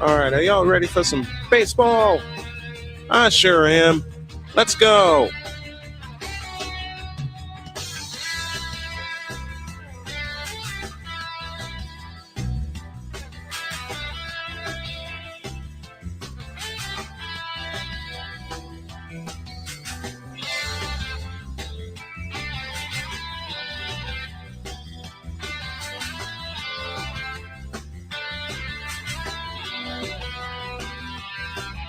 All right, are y'all ready for some baseball? I sure am. Let's go.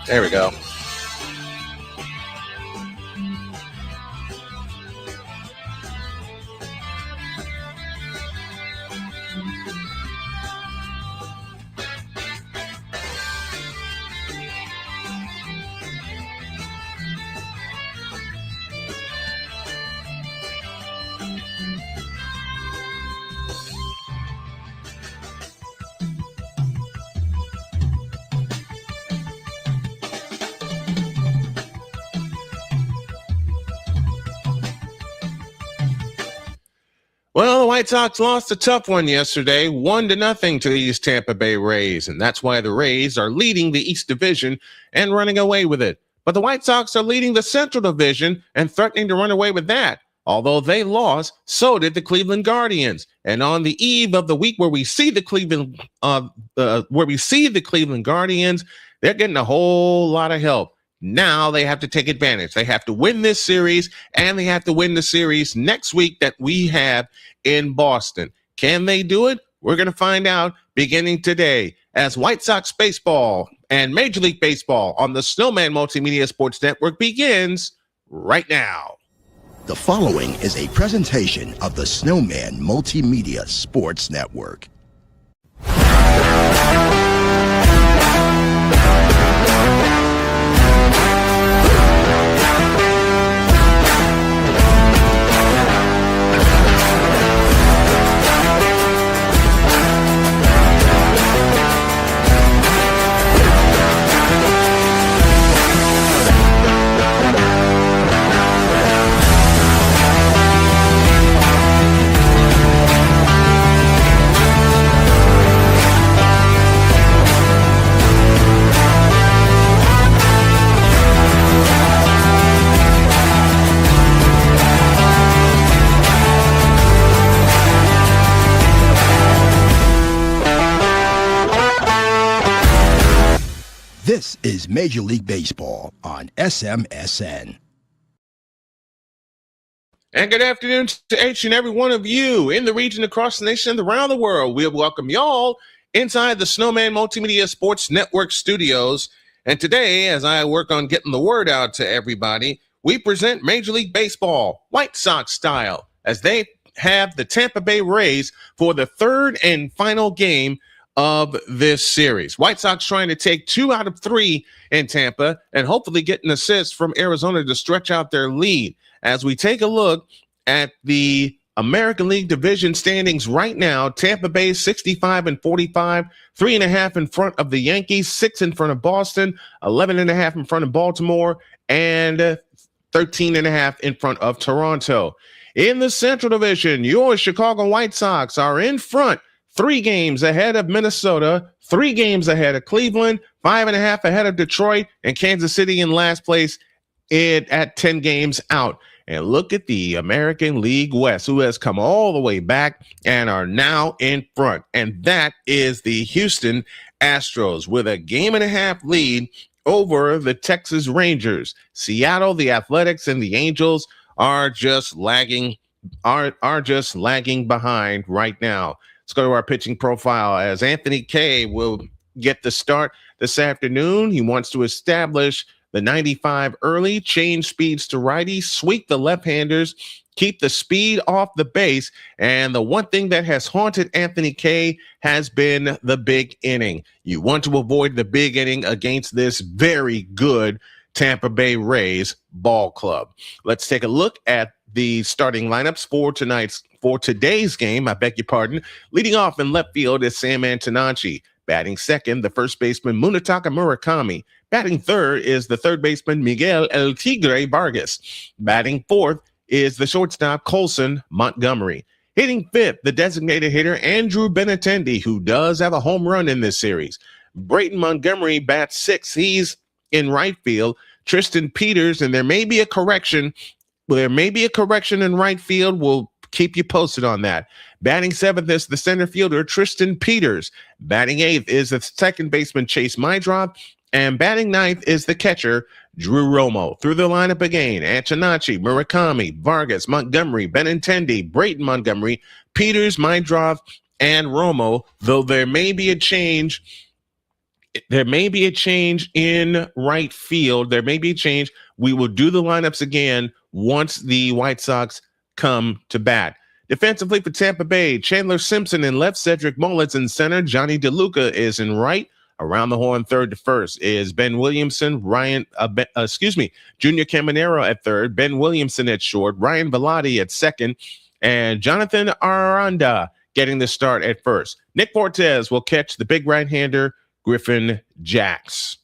There we go. Well, the White Sox lost a tough one yesterday, 1-0 to these Tampa Bay Rays, and that's why the Rays are leading the East Division and running away with it. But the White Sox are leading the Central Division and threatening to run away with that. Although they lost, so did the Cleveland Guardians. And on the eve of the week where we see the Cleveland Guardians, they're getting a whole lot of help. Now they have to take advantage. They have to win this series, and they have to win the series next week that we have in Boston. Can they do it? We're going to find out beginning today as White Sox baseball and Major League Baseball on the Snowman Multimedia Sports Network begins right now. The following is a presentation of the Snowman Multimedia Sports Network. This is Major League Baseball on SMSN. And good afternoon to each and every one of you in the region, across the nation, and around the world. We welcome y'all inside the Snowman Multimedia Sports Network studios. And today, as I work on getting the word out to everybody, we present Major League Baseball, White Sox style, as they have the Tampa Bay Rays for the third and final game of this series. White Sox trying to take 2 out of 3 in Tampa and hopefully get an assist from Arizona to stretch out their lead. As we take a look at the American League Division standings right now, Tampa Bay 65-45, 3.5 in front of the Yankees, 6 in front of Boston, 11.5 in front of Baltimore, and 13.5 in front of Toronto. In the Central Division, your Chicago White Sox are in front, 3 games ahead of Minnesota, 3 games ahead of Cleveland, 5.5 ahead of Detroit, and Kansas City in last place at 10 games out. And look at the American League West, who has come all the way back and are now in front. And that is the Houston Astros with a 1.5 lead over the Texas Rangers. Seattle, the Athletics, and the Angels are just lagging behind right now. Let's go to our pitching profile as Anthony Kay will get the start this afternoon. He wants to establish the 95 early, change speeds to righties, sweep the left-handers, keep the speed off the base. And the one thing that has haunted Anthony Kay has been the big inning. You want to avoid the big inning against this very good Tampa Bay Rays ball club. Let's take a look at the starting lineups for today's game. I beg your pardon. Leading off in left field is Sam Antonacci. Batting second, the first baseman Munetaka Murakami. Batting third is the third baseman Miguel El Tigre Vargas. Batting fourth is the shortstop Colson Montgomery. Hitting fifth, the designated hitter Andrew Benintendi, who does have a home run in this series. Brayton Montgomery bats 6th. He's in right field. Tristan Peters, and there may be a correction. There may be a correction in right field. We'll keep you posted on that. Batting 7th is the center fielder, Tristan Peters. Batting 8th is the second baseman, Chase Mydrop. And batting 9th is the catcher, Drew Romo. Through the lineup again, Antonacci, Murakami, Vargas, Montgomery, Benintendi, Brayton Montgomery, Peters, Mydrop, and Romo, though there may be a change. There may be a change in right field. There may be a change. We will do the lineups again once the White Sox come to bat. Defensively for Tampa Bay, Chandler Simpson in left, Cedric Mullins in center, Johnny DeLuca is in right. Around the horn, third to first is Ben Williamson, Junior Caminero at third, Ben Williamson at short, Ryan Velotti at second, and Jonathan Aranda getting the start at first. Nick Fortes will catch the big right-hander, Griffin Jax.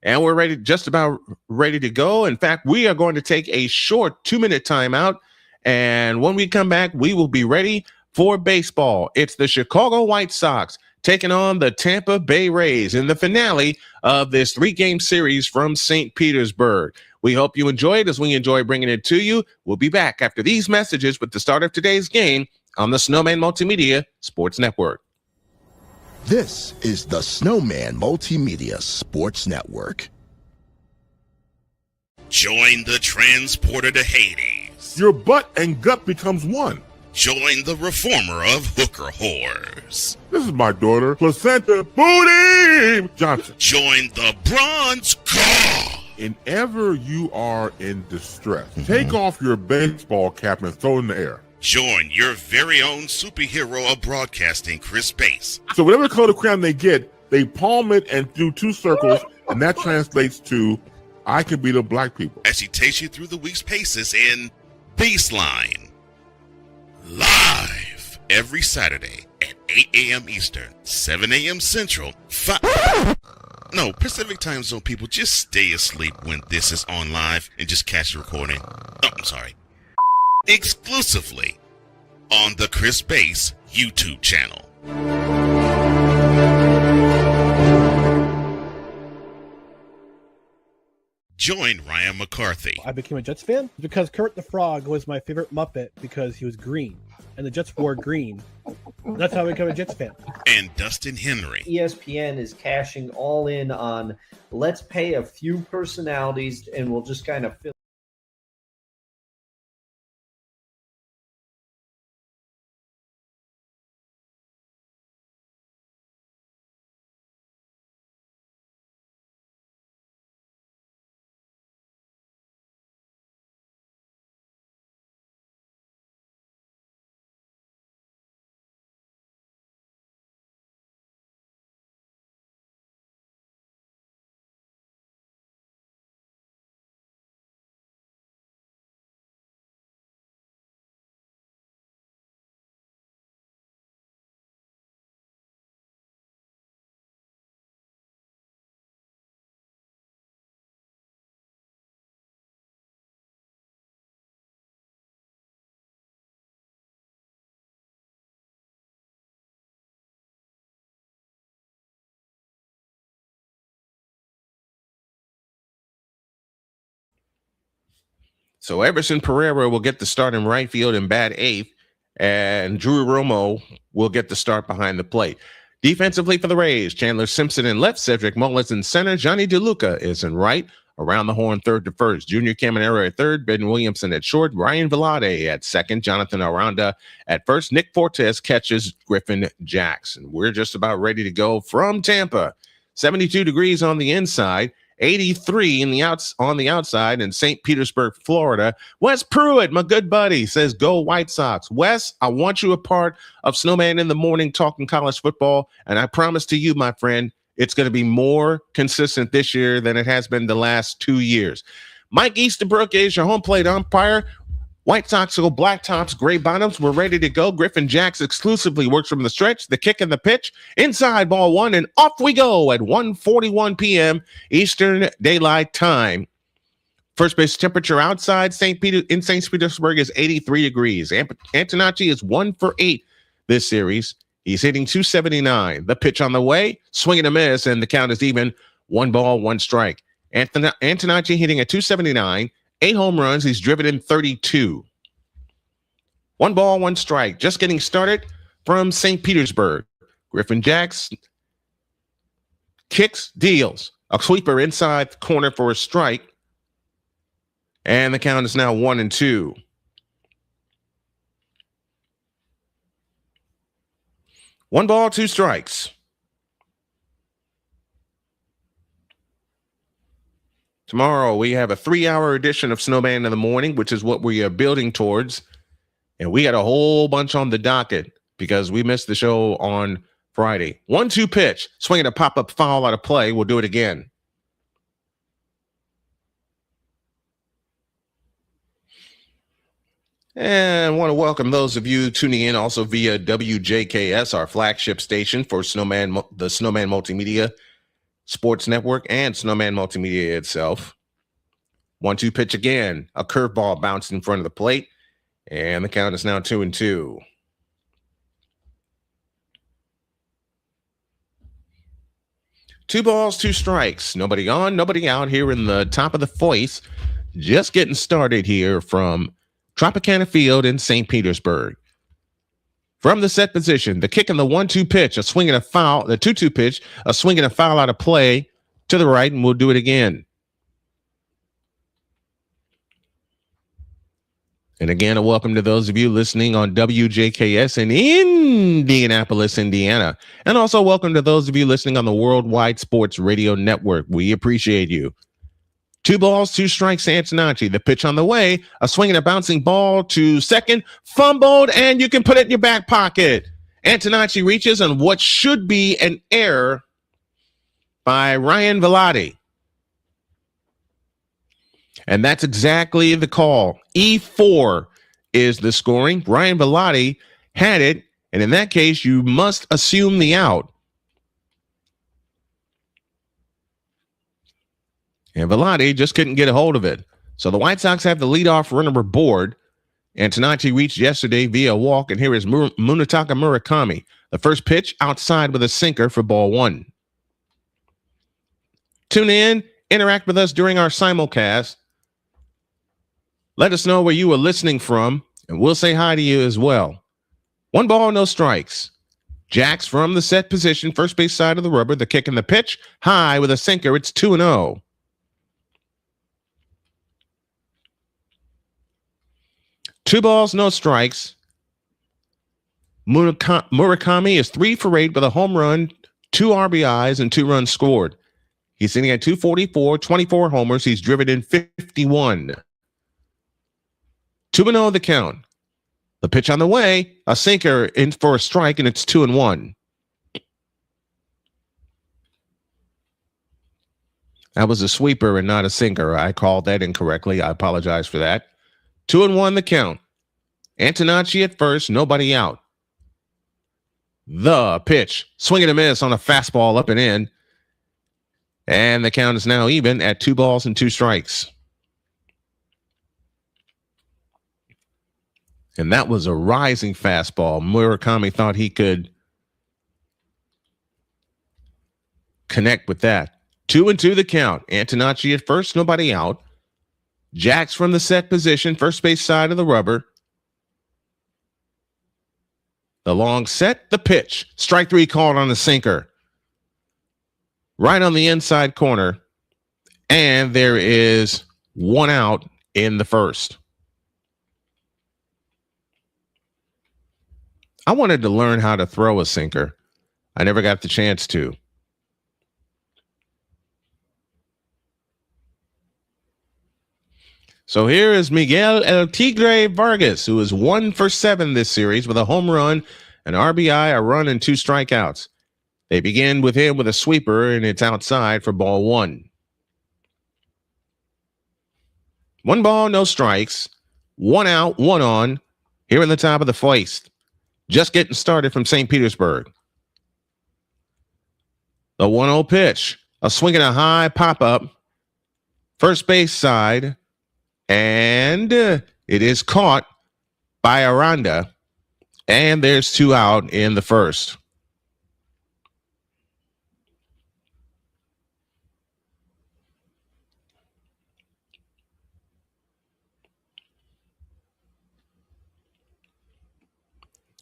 And we're just about ready to go. In fact, we are going to take a short 2-minute timeout. And when we come back, we will be ready for baseball. It's the Chicago White Sox taking on the Tampa Bay Rays in the finale of this 3-game series from St. Petersburg. We hope you enjoy it as we enjoy bringing it to you. We'll be back after these messages with the start of today's game on the Snowman Multimedia Sports Network. This is the Snowman Multimedia Sports Network. Join the transporter to Hades. Your butt and gut becomes one. Join the reformer of hooker whores. This is my daughter, Placenta Booty Johnson. Join the bronze car. Whenever you are in distress, take off your baseball cap and throw it in the air. Join your very own superhero of broadcasting, Chris Bass. So whatever color crown they get, they palm it and do 2 circles, and that translates to, I can be the black people. As he takes you through the week's paces in Baseline. Live every Saturday at 8 a.m. Eastern, 7 a.m. Central, Pacific time zone people, just stay asleep when this is on live and just catch the recording. Oh, I'm sorry. Exclusively on the Chris Bass YouTube channel. Join Ryan McCarthy. I became a Jets fan because Kermit the Frog was my favorite Muppet because he was green, and the Jets wore green. That's how I became a Jets fan. And Dustin Henry. ESPN is cashing all in on let's pay a few personalities and we'll just kind of fill. So Everson Pereira will get the start in right field and bat 8th, and Drew Romo will get the start behind the plate. Defensively for the Rays, Chandler Simpson in left, Cedric Mullins in center, Johnny DeLuca is in right. Around the horn, third to first, Junior Caminero at third, Ben Williamson at short, Ryan Velotti at second, Jonathan Aranda at first. Nick Fortes catches Griffin Jackson. We're just about ready to go from Tampa. 72 degrees on the inside. 83 on the outside in St. Petersburg, Florida. Wes Pruitt, my good buddy, says, go White Sox. Wes, I want you a part of Snowman in the Morning talking college football, and I promise to you, my friend, it's going to be more consistent this year than it has been the last 2 years. Mike Easterbrook is your home plate umpire. White Sox go black tops, gray bottoms. We're ready to go. Griffin Jax exclusively works from the stretch, the kick and the pitch. Inside ball 1, and off we go at 1:41 p.m. Eastern Daylight Time. First base temperature outside St. Petersburg is 83 degrees. Antonacci is 1 for 8 this series. He's hitting 279. The pitch on the way, swing and a miss, and the count is even. 1 ball, 1 strike. Antonacci hitting at 279, 8 home runs. He's driven in 32. 1 ball, 1 strike. Just getting started from St. Petersburg. Griffin jacks, kicks, deals. A sweeper inside the corner for a strike. And the count is now 1-2. One ball, 2 strikes. Tomorrow, we have a 3-hour edition of Snowman in the Morning, which is what we are building towards. And we got a whole bunch on the docket because we missed the show on Friday. 1-2 pitch, swinging a pop-up foul out of play. We'll do it again. And I want to welcome those of you tuning in also via WJKS, our flagship station for the Snowman Multimedia Sports Network and Snowman Multimedia itself. 1-2 pitch again. A curveball bounced in front of the plate. And the count is now 2-2. Two balls, 2 strikes. Nobody on, nobody out here in the top of the fourth. Just getting started here from Tropicana Field in St. Petersburg. From the set position, the kick and the 1-2 pitch, a swing and a foul, the 2-2 pitch, a swing and a foul out of play to the right, and we'll do it again. And again, a welcome to those of you listening on WJKS in Indianapolis, Indiana. And also welcome to those of you listening on the Worldwide Sports Radio Network. We appreciate you. 2 balls, 2 strikes, Antonacci. The pitch on the way, a swing and a bouncing ball to second, fumbled, and you can put it in your back pocket. Antonacci reaches on what should be an error by Ryan Velotti. And that's exactly the call. E4 is the scoring. Ryan Velotti had it, and in that case, you must assume the out. And Velotti just couldn't get a hold of it. So the White Sox have the leadoff runner aboard. Antonacci reached yesterday via walk, and here is Munetaka Murakami. The first pitch outside with a sinker for ball 1. Tune in, interact with us during our simulcast. Let us know where you are listening from, and we'll say hi to you as well. 1 ball, no strikes. Jacks from the set position, first base side of the rubber, the kick and the pitch, high with a sinker. It's 2-0. 2 balls, no strikes. Murakami is 3 for 8 with a home run, 2 RBIs, and 2 runs scored. He's sitting at 244, 24 homers. He's driven in 51. 2-0 the count. The pitch on the way, a sinker in for a strike, and it's 2-1. That was a sweeper and not a sinker. I called that incorrectly. I apologize for that. 2-1 the count. Antonacci at first, nobody out. The pitch, swing and a miss on a fastball up and in. And the count is now even at 2 balls and 2 strikes. And that was a rising fastball. Murakami thought he could connect with that. 2-2 the count. Antonacci at first, nobody out. Jacks from the set position, first base side of the rubber. The long set, the pitch. Strike 3 called on the sinker. Right on the inside corner. And there is 1 out in the first. I wanted to learn how to throw a sinker. I never got the chance to. So here is Miguel El Tigre Vargas, who is 1 for 7 this series with a home run, an RBI, a run, and 2 strikeouts. They begin with him with a sweeper, and it's outside for ball 1. 1 ball, no strikes. 1 out, 1 on. Here in the top of the fourth. Just getting started from St. Petersburg. The 1-0 pitch. A swing and a high pop-up. First base side. And it is caught by Aranda. And there's 2 out in the first.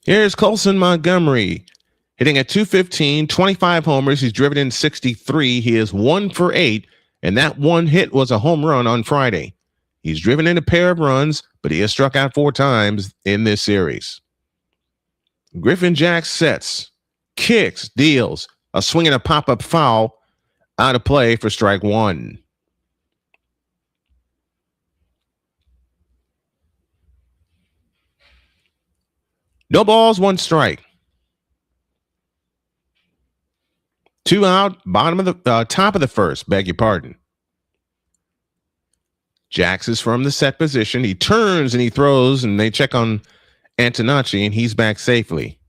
Here's Colson Montgomery hitting at .215, 25 homers. He's driven in 63. He is 1 for 8, and that one hit was a home run on Friday. He's driven in a pair of runs, but he has struck out 4 times in this series. Griffin Jacks sets, kicks, deals, a swing and a pop-up foul out of play for strike 1. No balls, 1 strike. 2 out, bottom of the top of the first, beg your pardon. Jax is from the set position. He turns and he throws, and they check on Antonacci, and he's back safely.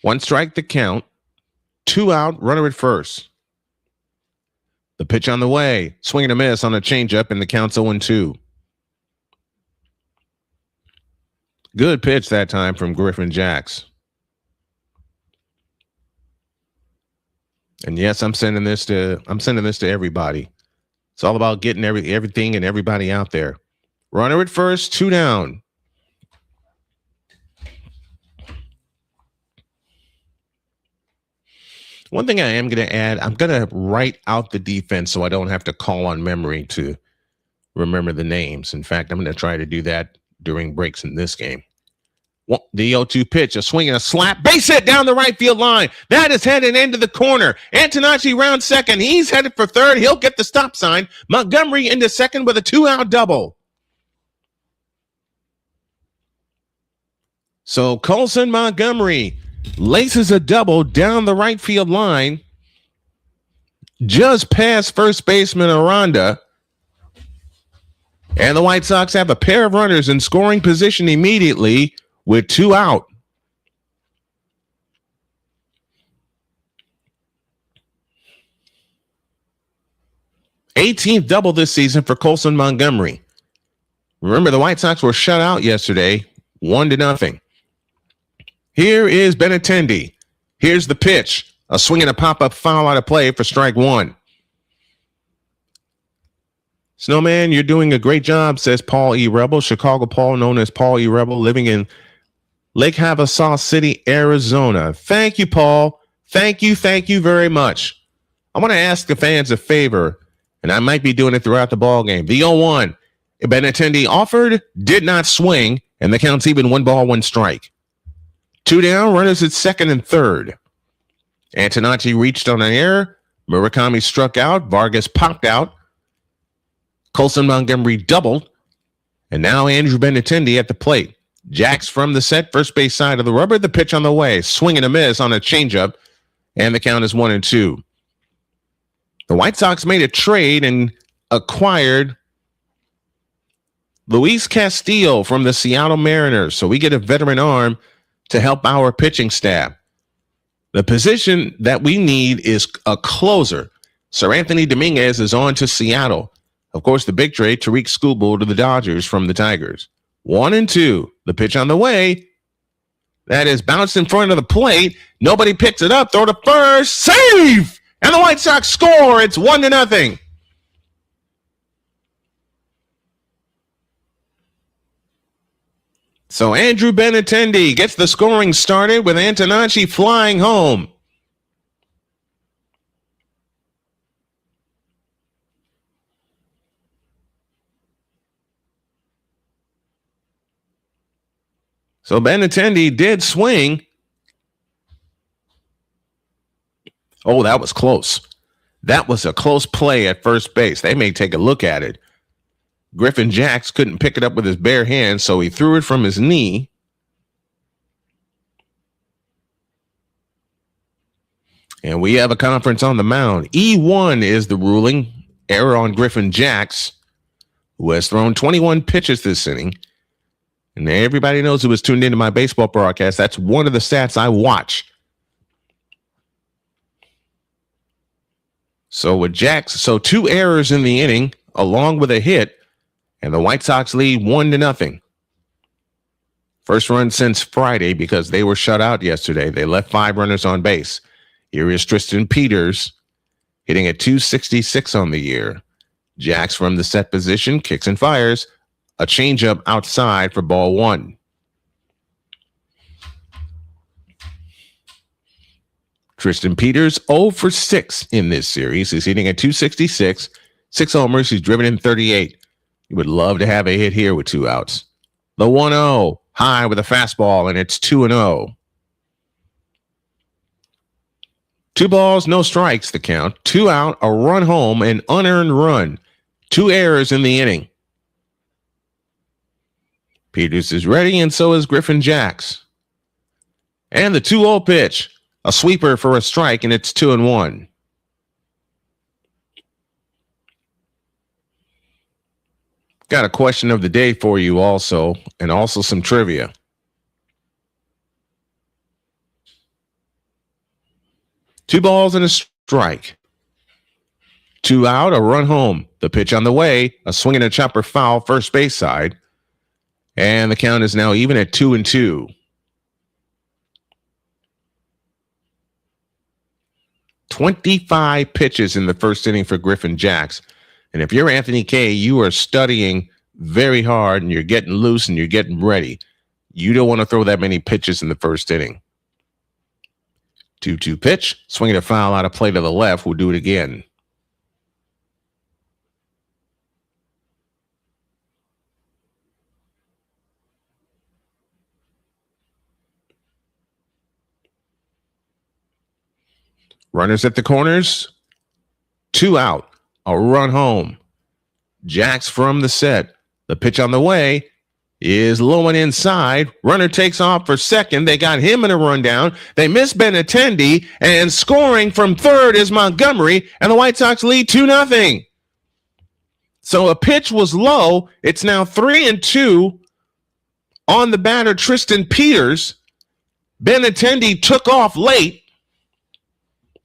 One strike the count. 2 out, runner at first. The pitch on the way. Swing and a miss on a changeup, and the count's 0-2. Good pitch that time from Griffin Jacks. And yes, I'm sending this to everybody. It's all about getting everything and everybody out there. Runner at first, 2 down. One thing I am going to add, I'm going to write out the defense so I don't have to call on memory to remember the names. In fact, I'm going to try to do that during breaks in this game. The 0-2 pitch, a swing and a slap, base hit down the right field line. That is headed into the corner. Antonacci round second. He's headed for third. He'll get the stop sign. Montgomery into second with a 2-out double. So Colson Montgomery laces a double down the right field line, just past first baseman Aranda. And the White Sox have a pair of runners in scoring position immediately with 2 out. '18th double this season for Colson Montgomery. Remember, the White Sox were shut out yesterday, 1-0. Here is Benintendi. Here's the pitch. A swing and a pop-up foul out of play for strike 1. Snowman, you're doing a great job, says Paul E. Rebel. Chicago Paul, known as Paul E. Rebel, living in Lake Havasu City, Arizona. Thank you, Paul. Thank you very much. I want to ask the fans a favor, and I might be doing it throughout the ball game. The 0-1. Benintendi offered, did not swing, and the count's even 1 ball, 1 strike. 2 down, runners at second and third. Antonacci reached on an error. Murakami struck out. Vargas popped out. Colson Montgomery doubled. And now Andrew Benintendi at the plate. Jacks from the set, first base side of the rubber. The pitch on the way. Swing and a miss on a changeup. And the count is 1-2. The White Sox made a trade and acquired Luis Castillo from the Seattle Mariners. So we get a veteran arm to help our pitching staff. The position that we need is a closer. Sir Anthony Dominguez is on to Seattle. Of course, the big trade, Tariq Skubal to the Dodgers from the Tigers. 1-2. The pitch on the way. That is bounced in front of the plate. Nobody picks it up. Throw to first. Save! And the White Sox score. It's 1-0. So Andrew Benintendi gets the scoring started with Antonacci flying home. So Benintendi did swing. Oh, that was close. That was a close play at first base. They may take a look at it. Griffin Jacks couldn't pick it up with his bare hands, so he threw it from his knee. And we have a conference on the mound. E1 is the ruling. Error on Griffin Jacks, who has thrown 21 pitches this inning. And everybody knows who was tuned into my baseball broadcast. That's one of the stats I watch. So with Jax, 2 errors in the inning, along with a hit, and the White Sox lead 1-0. First run since Friday because they were shut out yesterday. They left 5 runners on base. Here is Tristan Peters hitting at .266 on the year. Jax from the set position, kicks and fires. A changeup outside for ball 1. Tristan Peters 0 for 6 in this series. He's hitting at .266, 6 homers. He's driven in 38. You would love to have a hit here with 2 outs. The 1-0 high with a fastball, and it's 2-0. 2 balls, no strikes, the count. 2 out, a run home, an unearned run. 2 errors in the inning. Peters is ready, and so is Griffin Jax. And the 2-0 pitch. A sweeper for a strike, and it's 2-1. Got a question of the day for you also, and also some trivia. Two balls and a strike. 2 out, a run home. The pitch on the way, a swing and a chopper foul, first base side. And the count is now even at 2-2. 25 pitches in the first inning for Griffin Jax. And if you're Anthony Kay, you are studying very hard and you're getting loose and you're getting ready. You don't want to throw that many pitches in the first inning. 2-2 pitch, swinging a foul out of play to the left. We'll do it again. Runners at the corners, 2 out, a run home. Jax from the set. The pitch on the way is low and inside. Runner takes off for second. They got him in a rundown. They miss Benintendi, and scoring from third is Montgomery, and the White Sox lead 2-0. So a pitch was low. It's now 3-2 on the batter, Tristan Peters. Benintendi took off late.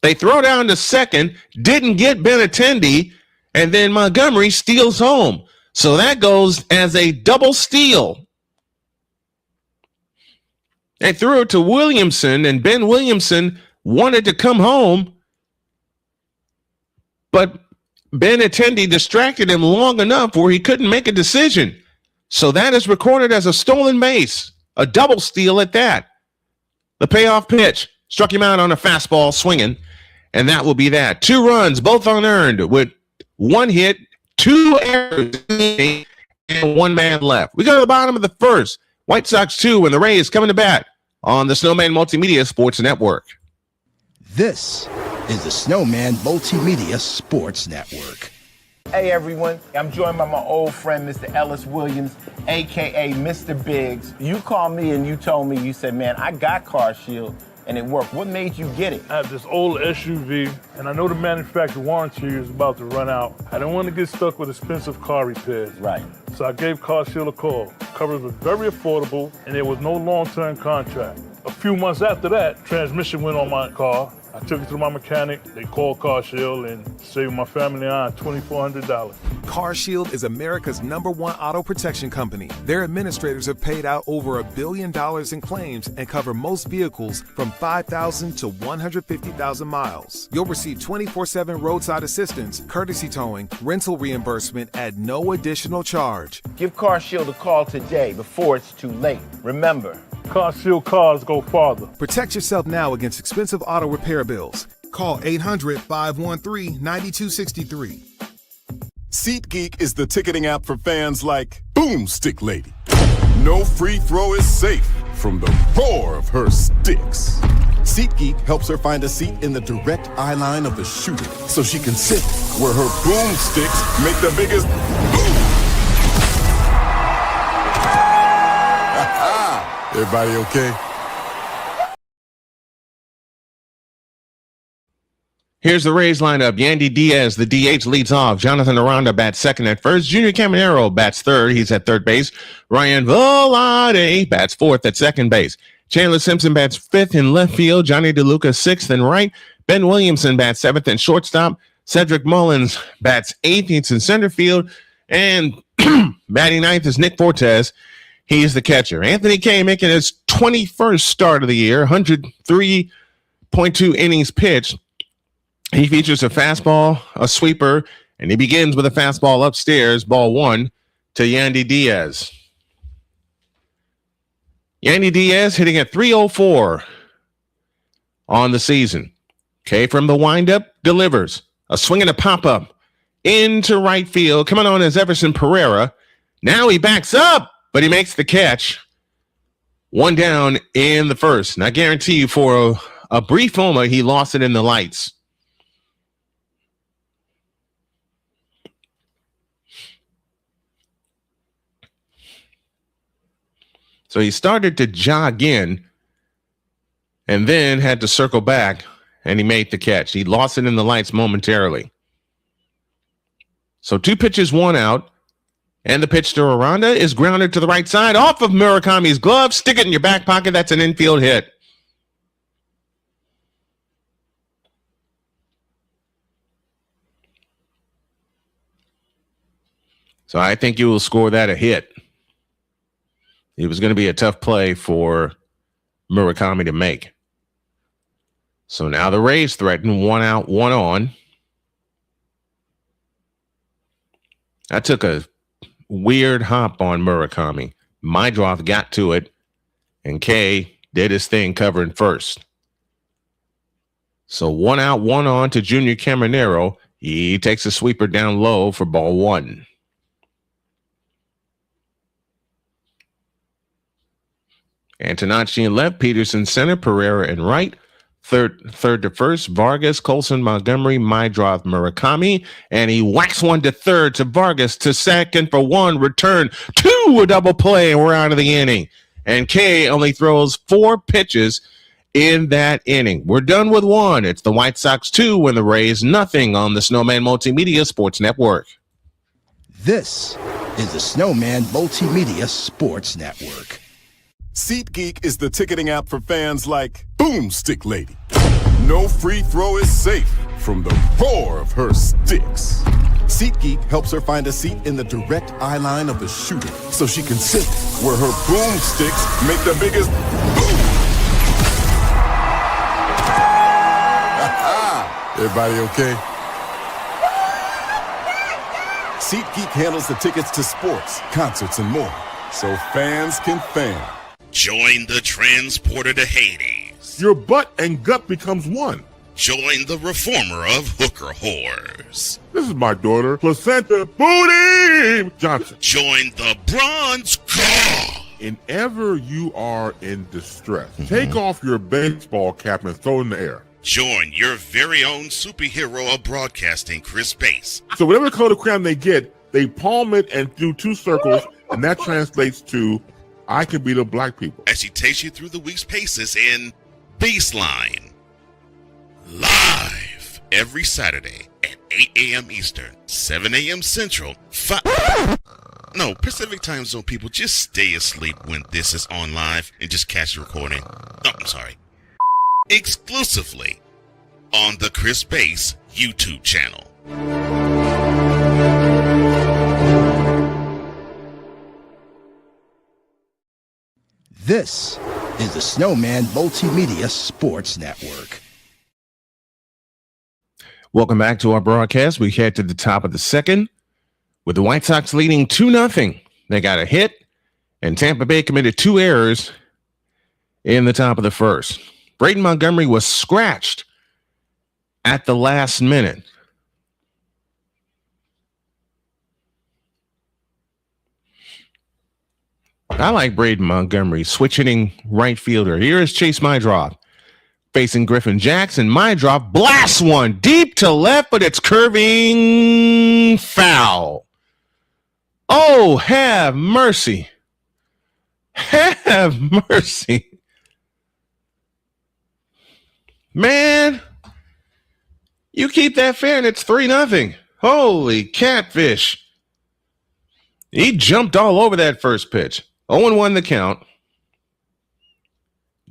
They throw down to second, didn't get Benintendi, and then Montgomery steals home. So that goes as a double steal. They threw it to Williamson, and Ben Williamson wanted to come home, but Benintendi distracted him long enough where he couldn't make a decision. So that is recorded as a stolen base, a double steal at that. The payoff pitch struck him out on a fastball swinging. And that will be that. 2 runs, both unearned, with 1 hit, 2 errors, and 1 man left. We go to the bottom of the first. White Sox 2, and the Rays coming to bat on the Snowman Multimedia Sports Network. This is the Snowman Multimedia Sports Network. Hey everyone, I'm joined by my old friend, Mr. Ellis Williams, AKA Mr. Biggs. You called me and you told me, you said, man, I got Car Shield. And it worked. What made you get it? I have this old SUV, and I know the manufacturer warranty is about to run out. I didn't want to get stuck with expensive car repairs. Right. So I gave Car Shield a call. Coverage was very affordable, and there was no long-term contract. A few months after that, transmission went on my car. I took it to my mechanic. They called Car Shield and saved my family on $2,400. Car Shield is America's #1 auto protection company. Their administrators have paid out over $1 billion in claims and cover most vehicles from 5,000 to 150,000 miles. You'll receive 24/7 roadside assistance, courtesy towing, rental reimbursement at no additional charge. Give Car Shield a call today before it's too late. Remember, Car Shield cars go farther. Protect yourself now against expensive auto repair bills. Call 800-513-9263. SeatGeek is the ticketing app for fans like Boomstick Lady. No free throw is safe from the roar of her sticks. SeatGeek helps her find a seat in the direct eye line of the shooter so she can sit where her boomsticks make the biggest boom. Everybody okay? Here's the Rays lineup. Yandy Diaz, the DH, leads off. Jonathan Aranda bats second at first. Junior Caminero bats third. He's at third base. Ryan Velarde bats fourth at second base. Chandler Simpson bats fifth in left field. Johnny DeLuca sixth and right. Ben Williamson bats seventh and shortstop. Cedric Mullins bats 8th. He's in center field. And batting 9th is Nick Fortes. He's the catcher. Anthony Kay making his 21st start of the year, 103.2 innings pitched. He features a fastball, a sweeper, and he begins with a fastball upstairs, ball 1 to Yandy Diaz. Yandy Diaz hitting at .304 on the season. Kay from the windup delivers a swing and a pop-up into right field, coming on as Everson Pereira. Now he backs up, but he makes the catch. 1 down in the first. And I guarantee you for a brief moment, he lost it in the lights. So he started to jog in and then had to circle back, and he made the catch. He lost it in the lights momentarily. So 2 pitches, 1 out. And the pitch to Aranda is grounded to the right side off of Murakami's glove. Stick it in your back pocket. That's an infield hit. So I think you will score that a hit. It was going to be a tough play for Murakami to make. So now the Rays threaten 1 out, 1 on. I took a weird hop on Murakami. Mydroth got to it, and Kay did his thing covering first. So 1 out, 1 on to Junior Caminero. He takes a sweeper down low for ball 1. Antonacci in left, Peterson center, Pereira in right. Third to first, Vargas, Colson, Montgomery, Mydroth, Murakami, and he whacks one to third to Vargas to second for 1, return to a double play, and we're out of the inning. And Kay only throws 4 pitches in that inning. We're done with 1. It's the White Sox 2 and the Rays nothing on the Snowman Multimedia Sports Network. This is the Snowman Multimedia Sports Network. SeatGeek is the ticketing app for fans like Boomstick Lady. No free throw is safe from the roar of her sticks. SeatGeek helps her find a seat in the direct eye line of the shooter so she can sit where her boomsticks make the biggest boom. Everybody okay? SeatGeek handles the tickets to sports, concerts, and more, so fans can fan. Join the transporter to Hades. Your butt and gut becomes one. Join the reformer of hooker whores. This is my daughter, Placenta Booty Johnson. Join the bronze claw. Whenever you are in distress, take off your baseball cap and throw it in the air. Join your very own superhero of broadcasting, Chris Bass. So whatever color crown they get, they palm it and do 2 circles, and that translates to I can beat up black people. As he takes you through the week's paces in Baseline. Live every Saturday at 8 a.m. Eastern, 7 a.m. Central, Pacific Time Zone people, just stay asleep when this is on live and just catch the recording. Exclusively on the Chris Bass YouTube channel. This is the Snowman Multimedia Sports Network. Welcome back to our broadcast. We head to the top of the second with the White Sox leading 2-0. They got a hit, and Tampa Bay committed 2 errors in the top of the first. Braden Montgomery was scratched at the last minute. I like Braden Montgomery, switch-hitting right fielder. Here is Chase Mydroth facing Griffin Jackson. Mydroth blasts one deep to left, but it's curving foul. Oh, have mercy. Have mercy. Man, you keep that fair and it's 3-0. Holy catfish. He jumped all over that first pitch. 0-1 the count.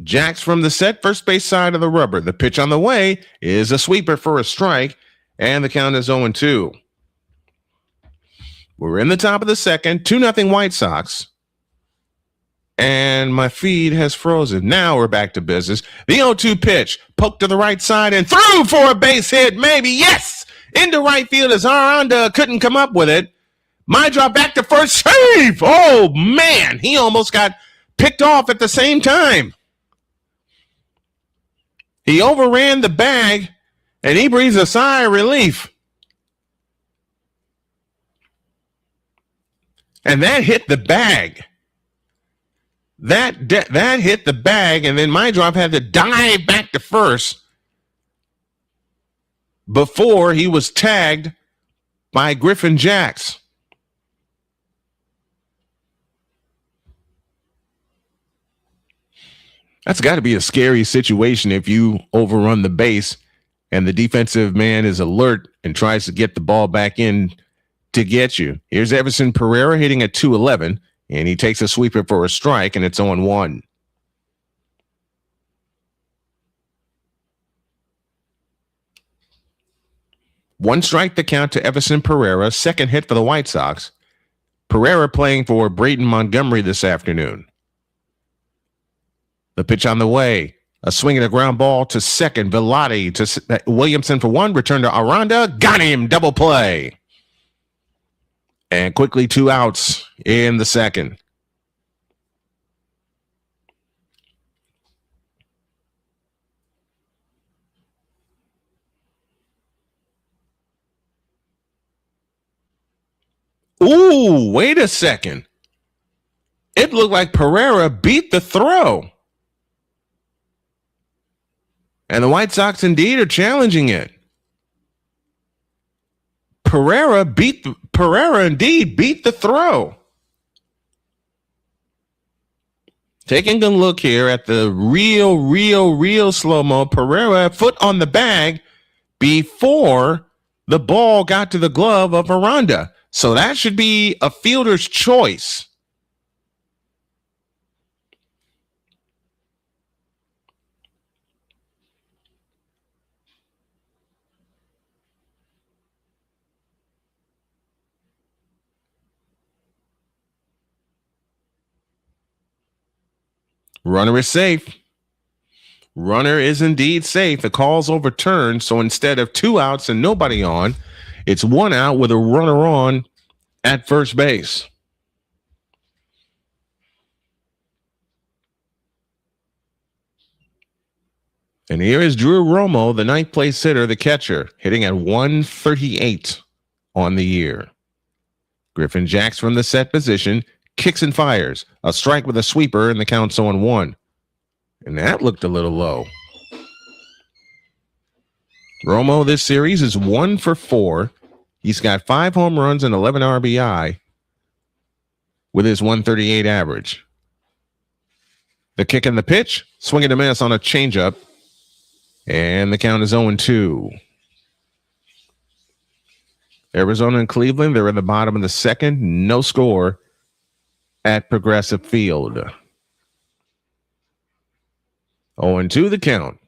Jacks from the set, first base side of the rubber. The pitch on the way is a sweeper for a strike, and the count is 0-2. We're in the top of the second, 2-0 White Sox. And my feed has frozen. Now we're back to business. The 0-2 pitch, poked to the right side and through for a base hit. Maybe, yes! Into right field as Aranda couldn't come up with it. My drop back to first, save! Oh, man! He almost got picked off at the same time. He overran the bag, and he breathes a sigh of relief. And that hit the bag. That hit the bag, and then my drop had to dive back to first before he was tagged by Griffin Jacks. That's got to be a scary situation if you overrun the base and the defensive man is alert and tries to get the ball back in to get you. Here's Everson Pereira hitting at 211, and he takes a sweeper for a strike, and it's 0-1. One strike to count to Everson Pereira, second hit for the White Sox. Pereira playing for Braden Montgomery this afternoon. The pitch on the way. A swing and a ground ball to second. Velotti to Williamson for one. Return to Aranda. Got him. Double play. And quickly 2 outs in the second. Ooh, wait a second. It looked like Pereira beat the throw. And the White Sox indeed are challenging it. Pereira indeed beat the throw. Taking a look here at the real slow-mo. Pereira foot on the bag before the ball got to the glove of Aranda. So that should be a fielder's choice. Runner is safe. Runner is indeed safe. The call's overturned. So instead of 2 outs and nobody on, it's 1 out with a runner on at first base. And here is Drew Romo, the 9th place hitter, the catcher, hitting at 138 on the year. Griffin Jacks from the set position. Kicks and fires. A strike with a sweeper, and the count's 0-1. And that looked a little low. Romo this series is 1 for 4. He's got 5 home runs and 11 RBI with his 138 average. The kick and the pitch. Swing and a miss on a changeup. And the count is 0-2. Arizona and Cleveland, they're in the bottom of the second. No score at Progressive Field. 0-2 the count.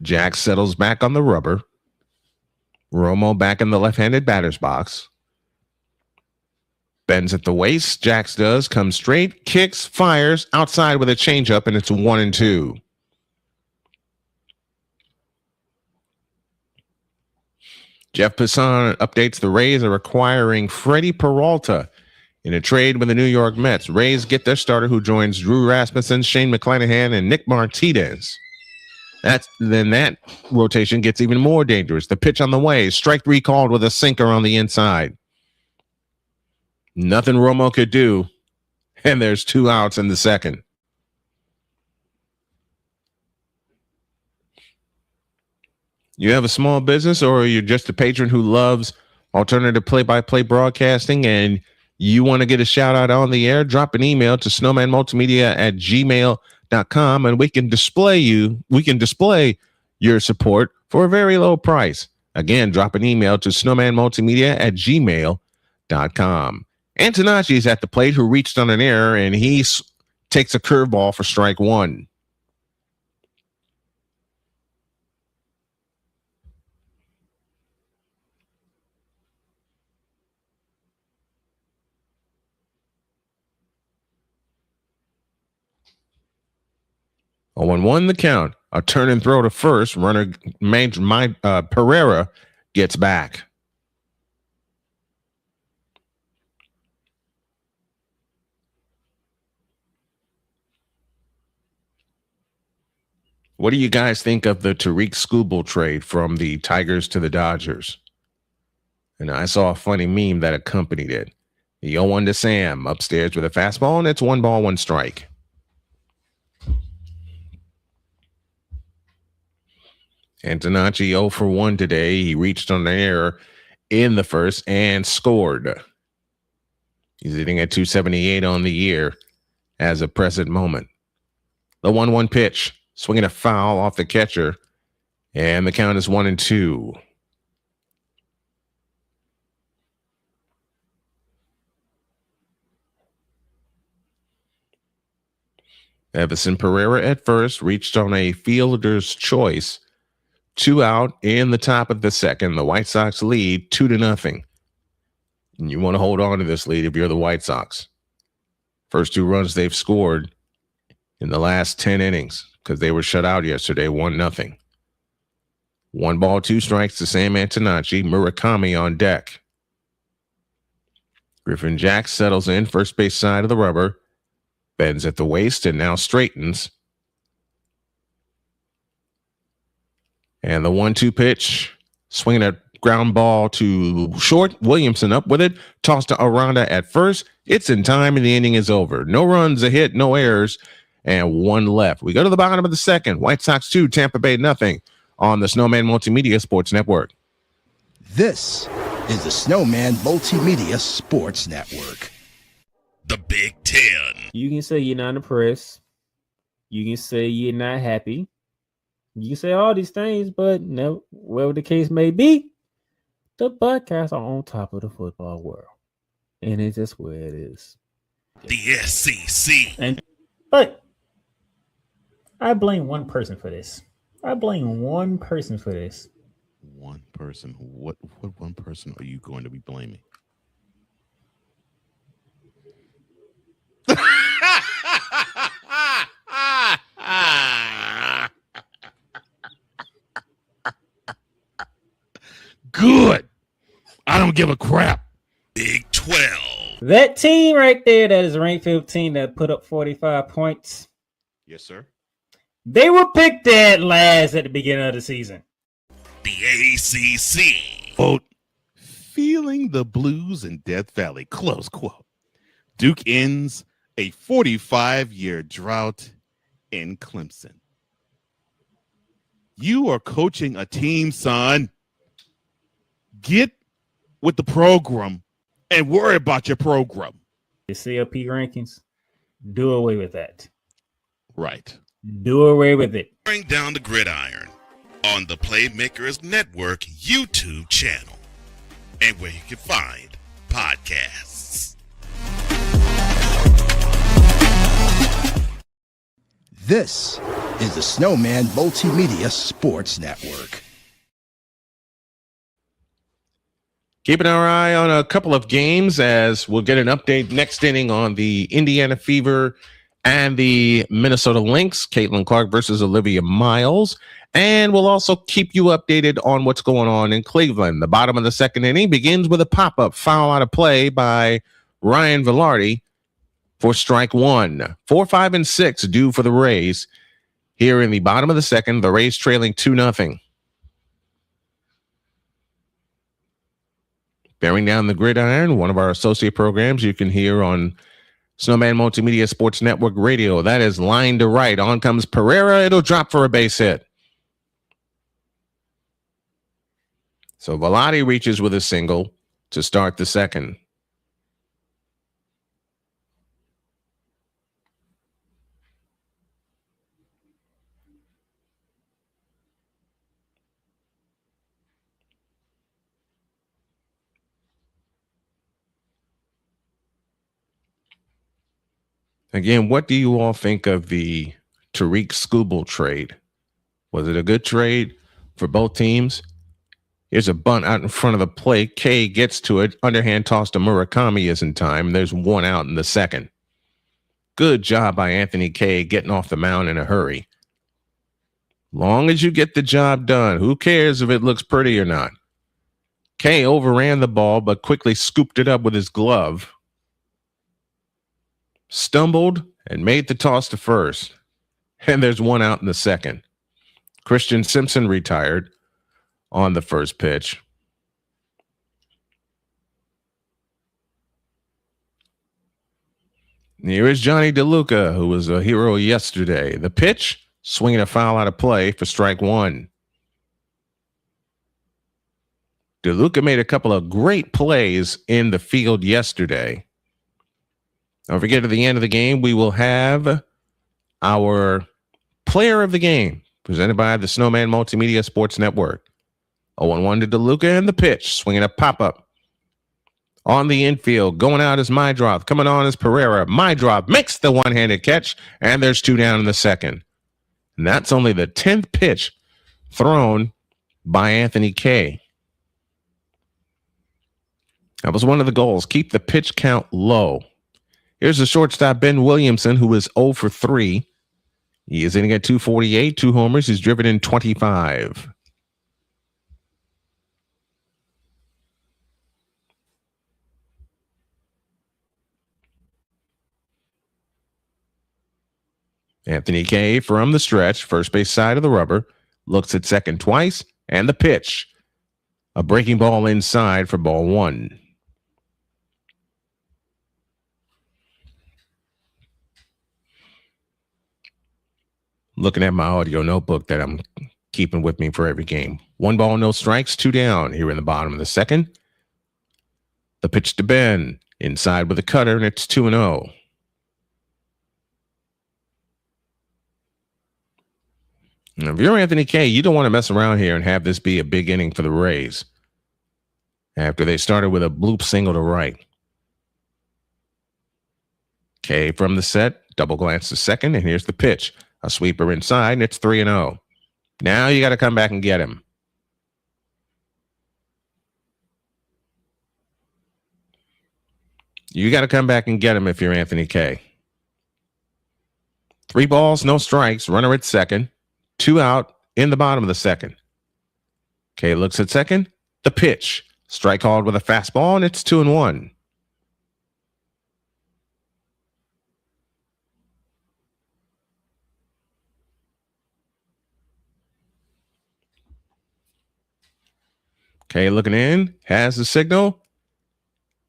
Jack settles back on the rubber. Romo back in the left-handed batter's box. Bends at the waist. Jax does. Comes straight. Kicks. Fires. Outside with a changeup, and it's 1-2. Jeff Passan updates the Rays are acquiring Freddie Peralta in a trade with the New York Mets. Rays get their starter who joins Drew Rasmussen, Shane McClanahan, and Nick Martinez. Then that rotation gets even more dangerous. The pitch on the way. Strike 3 called with a sinker on the inside. Nothing Romo could do. And there's 2 outs in the second. You have a small business or you're just a patron who loves alternative play-by-play broadcasting and you want to get a shout out on the air, drop an email to snowmanmultimedia@gmail.com and we can display your support for a very low price. Again, drop an email to snowmanmultimedia@gmail.com. Antonacci is at the plate who reached on an error and he takes a curveball for strike 1. 0-1 the count. A turn and throw to first. Runner Pereira gets back. What do you guys think of the Tariq Skubal trade from the Tigers to the Dodgers? And I saw a funny meme that accompanied it. The 0-1 to Sam upstairs with a fastball, and it's 1 ball, 1 strike. Antonacci 0 for 1 today. He reached on an error in the first and scored. He's hitting at 278 on the year as a present moment. The 1-1 pitch, swinging a foul off the catcher, and the count is 1-2. Everson Pereira at first reached on a fielder's choice. 2 out in the top of the second. The White Sox lead 2-0. And you want to hold on to this lead if you're the White Sox. First 2 runs they've scored in the last 10 innings because they were shut out yesterday, 1-0. 1 ball, 2 strikes to Sam Antonacci. Murakami on deck. Griffin Jack settles in first base side of the rubber. Bends at the waist and now straightens. And the 1-2 pitch, swinging a ground ball to short. Williamson up with it. Tossed to Aranda at first. It's in time and the inning is over. No runs, a hit, no errors, and 1 left. We go to the bottom of the second. White Sox 2, Tampa Bay 0 on the Snowman Multimedia Sports Network. This is the Snowman Multimedia Sports Network. The Big Ten. You can say you're not impressed. You can say you're not happy. You can say all these things, but no, whatever the case may be, the Buckeyes are on top of the football world. And it's just where it is. The SEC. But I blame one person for this. One person? What one person are you going to be blaming? Good. I don't give a crap. Big 12. That team right there that is ranked 15 that put up 45 points. Yes, sir. They were picked dead last at the beginning of the season. The ACC. Quote, feeling the blues in Death Valley, close quote. Duke ends a 45-year drought in Clemson. You are coaching a team, son. Get with the program and worry about your program. The CLP rankings, do away with that. Right. Do away with it. Bring down the gridiron on the Playmakers Network YouTube channel and where you can find podcasts. This is the Snowman Multimedia Sports Network. Keeping our eye on a couple of games as we'll get an update next inning on the Indiana Fever and the Minnesota Lynx, Caitlin Clark versus Olivia Miles. And we'll also keep you updated on what's going on in Cleveland. The bottom of the second inning begins with a pop-up foul out of play by Ryan Velarde for strike 1. 4, 5, and 6 due for the Rays. Here in the bottom of the second, the Rays trailing 2-0. Bearing down the gridiron, one of our associate programs you can hear on Snowman Multimedia Sports Network Radio. That is line to right. On comes Pereira. It'll drop for a base hit. So Velarde reaches with a single to start the second. Again, what do you all think of the Tariq Skubal trade? Was it a good trade for both teams? Here's a bunt out in front of the plate. Kay gets to it. Underhand toss to Murakami is in time. There's 1 out in the second. Good job by Anthony Kay getting off the mound in a hurry. Long as you get the job done, who cares if it looks pretty or not? Kay overran the ball, but quickly scooped it up with his glove. Stumbled and made the toss to first. And there's one out in the second. Christian Simpson retired on the first pitch. Here is Johnny DeLuca, who was a hero yesterday. The pitch, swinging a foul out of play for strike one. DeLuca made a couple of great plays in the field yesterday. Don't forget, at the end of the game, we will have our player of the game, presented by the Snowman Multimedia Sports Network. 0-1 to DeLuca, and the pitch, swinging a pop-up. On the infield, going out is Mydrop. Coming on is Pereira. Mydrop makes the one-handed catch, and there's two down in the second. And that's only the 10th pitch thrown by Anthony Kay. That was one of the goals. Keep the pitch count low. Here's the shortstop, Ben Williamson, who is 0 for 3. He is hitting at 248, 2 homers. He's driven in 25. Anthony Kay from the stretch, first base side of the rubber, looks at second twice, and the pitch. A breaking ball inside for ball one. Looking at my audio notebook that I'm keeping with me for every game. 1 ball, no strikes, 2 down here in the bottom of the second. The pitch to Ben, inside with a cutter, and it's 2-0. Now, if you're Anthony Kay, you don't want to mess around here and have this be a big inning for the Rays. After they started with a bloop single to right. Kay from the set, double glance to second, and here's the pitch. A sweeper inside, and it's 3-0. Now you got to come back and get him. You got to come back and get him if you're Anthony Kay. 3 balls, no strikes, runner at second. 2 out in the bottom of the second. Kay looks at second. The pitch. Strike called with a fastball, and it's 2-1. Kay looking in, has the signal,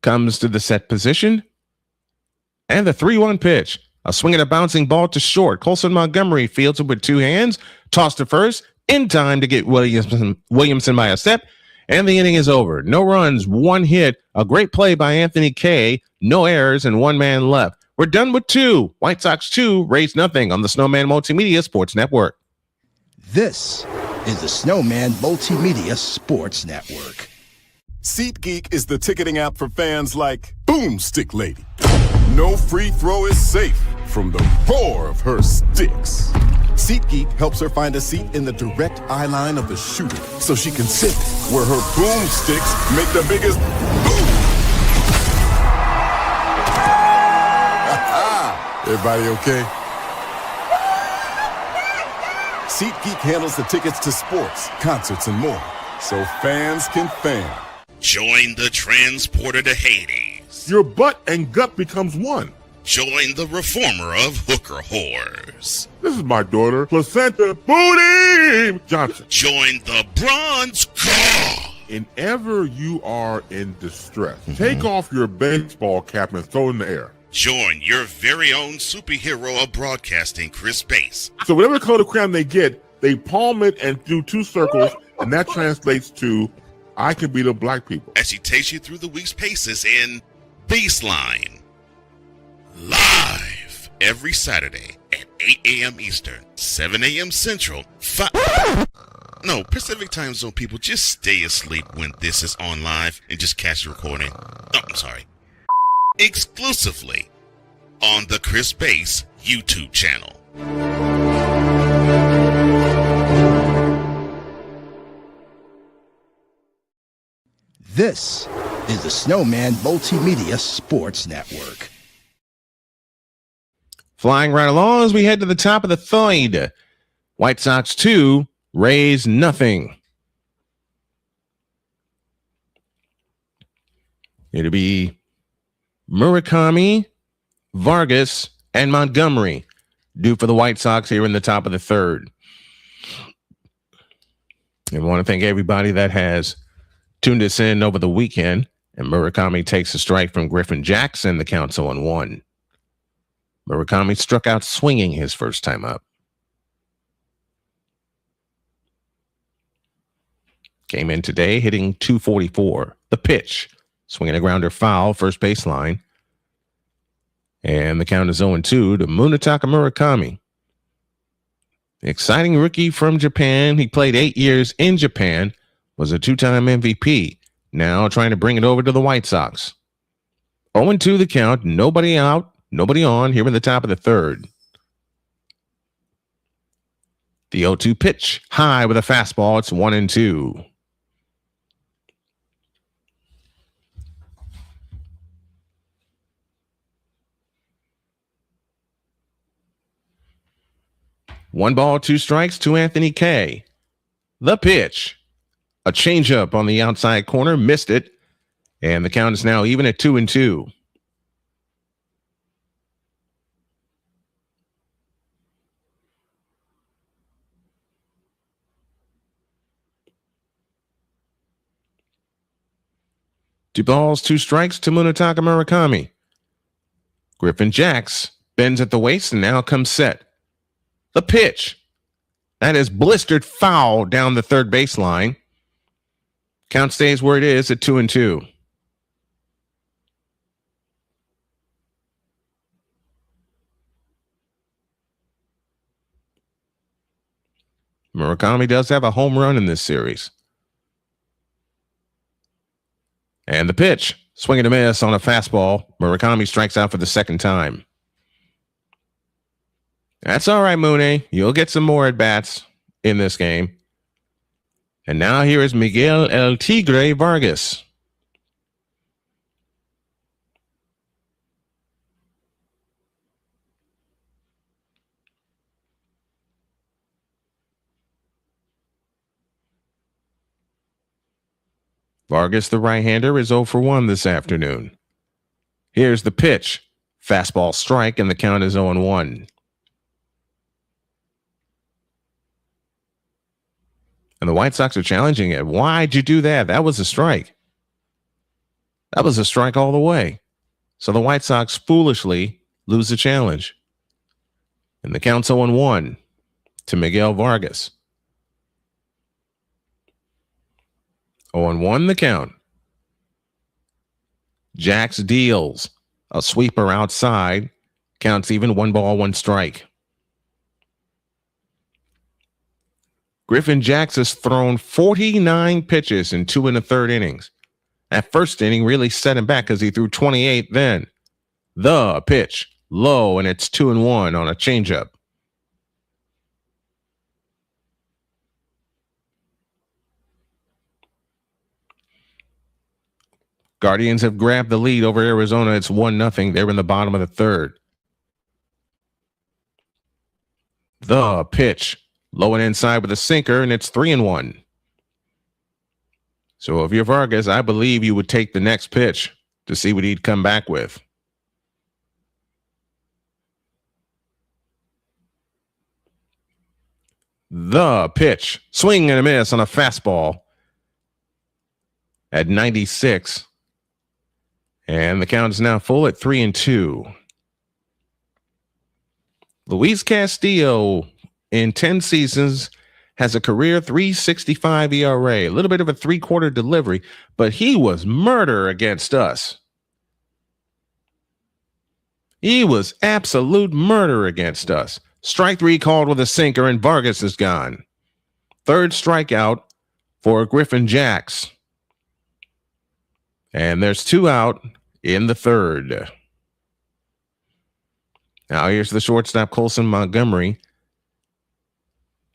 comes to the set position, and the 3-1 pitch. A swing and a bouncing ball to short. Colson Montgomery fields it with 2 hands, tossed to first, in time to get Williamson by a step, and the inning is over. No runs, 1 hit, a great play by Anthony Kay, no errors, and 1 man left. We're done with 2. White Sox 2, Rays nothing on the Snowman Multimedia Sports Network. This is the Snowman Multimedia Sports Network. SeatGeek is the ticketing app for fans like Boomstick Lady. No free throw is safe from the roar of her sticks. SeatGeek helps her find a seat in the direct eye line of the shooter so she can sit where her boomsticks make the biggest boom. Everybody okay? SeatGeek handles the tickets to sports, concerts, and more, so fans can fan. Join the transporter to Hades. Your butt and gut becomes one. Join the reformer of hooker whores. This is my daughter, Placenta Booty Johnson. Join the bronze car. Whenever you are in distress, take off your baseball cap and throw it in the air. Join your very own superhero of broadcasting, Chris Bass. So whatever color crayon they get, they palm it and do 2 circles, and that translates to, I can beat up black people. As he takes you through the week's paces in Baseline. Live every Saturday at 8 a.m. Eastern, 7 a.m. Central, Pacific Time Zone people, just stay asleep when this is on live and just catch the recording. Exclusively on the Chris Bass YouTube channel. This is the Snowman Multimedia Sports Network. Flying right along as we head to the top of the third. White Sox 2, Rays nothing. It'll be Murakami, Vargas, and Montgomery due for the White Sox here in the top of the third. And I want to thank everybody that has tuned us in over the weekend. And Murakami takes a strike from Griffin Jackson. The count's 0-1. Murakami struck out swinging his first time up. Came in today hitting .244. The pitch, swinging a grounder foul, first baseline. And the count is 0-2 to Munetaka Murakami. Exciting rookie from Japan. He played 8 years in Japan, was a 2-time MVP. Now trying to bring it over to the White Sox. 0-2 the count, nobody out, nobody on here in the top of the third. The 0-2 pitch, high with a fastball. It's 1-2. One ball, two strikes to Anthony Kay. The pitch. A changeup on the outside corner, missed it. And the count is now even at 2-2. Two balls, two strikes to Munetaka Murakami. Griffin Jacks bends at the waist and now comes set. The pitch. That is blistered foul down the third baseline. Count stays where it is at 2-2. Murakami does have a home run in this series. And the pitch. Swing and a miss on a fastball. Murakami strikes out for the second time. That's all right, Mooney. You'll get some more at-bats in this game. And now here is Miguel El Tigre Vargas. Vargas, the right-hander, is 0 for 1 this afternoon. Here's the pitch. Fastball strike, and the count is 0-1. And the White Sox are challenging it. Why'd you do that? That was a strike. That was a strike all the way. So the White Sox foolishly lose the challenge. And the count's 0-1 to Miguel Vargas. 0-1 the count. Jacks deals. A sweeper outside. Counts even, 1 ball, 1 strike. Griffin Jacks has thrown 49 pitches in 2 1/3 innings. That first inning really set him back because he threw 28 then. The pitch, low, and it's 2-1 on a changeup. Guardians have grabbed the lead over Arizona. It's 1-0. They're in the bottom of the third. The pitch. Low and inside with a sinker, and it's 3-1. So if you're Vargas, I believe you would take the next pitch to see what he'd come back with. The pitch. Swing and a miss on a fastball at 96. And the count is now full at 3-2. Luis Castillo, in 10 seasons, has a career 3.65 ERA. A little bit of a three-quarter delivery, but he was murder against us. He was absolute murder against us. Strike 3 called with a sinker, and Vargas is gone. Third strikeout for Griffin Jacks. And there's 2 out in the third. Now here's the shortstop, Colson Montgomery.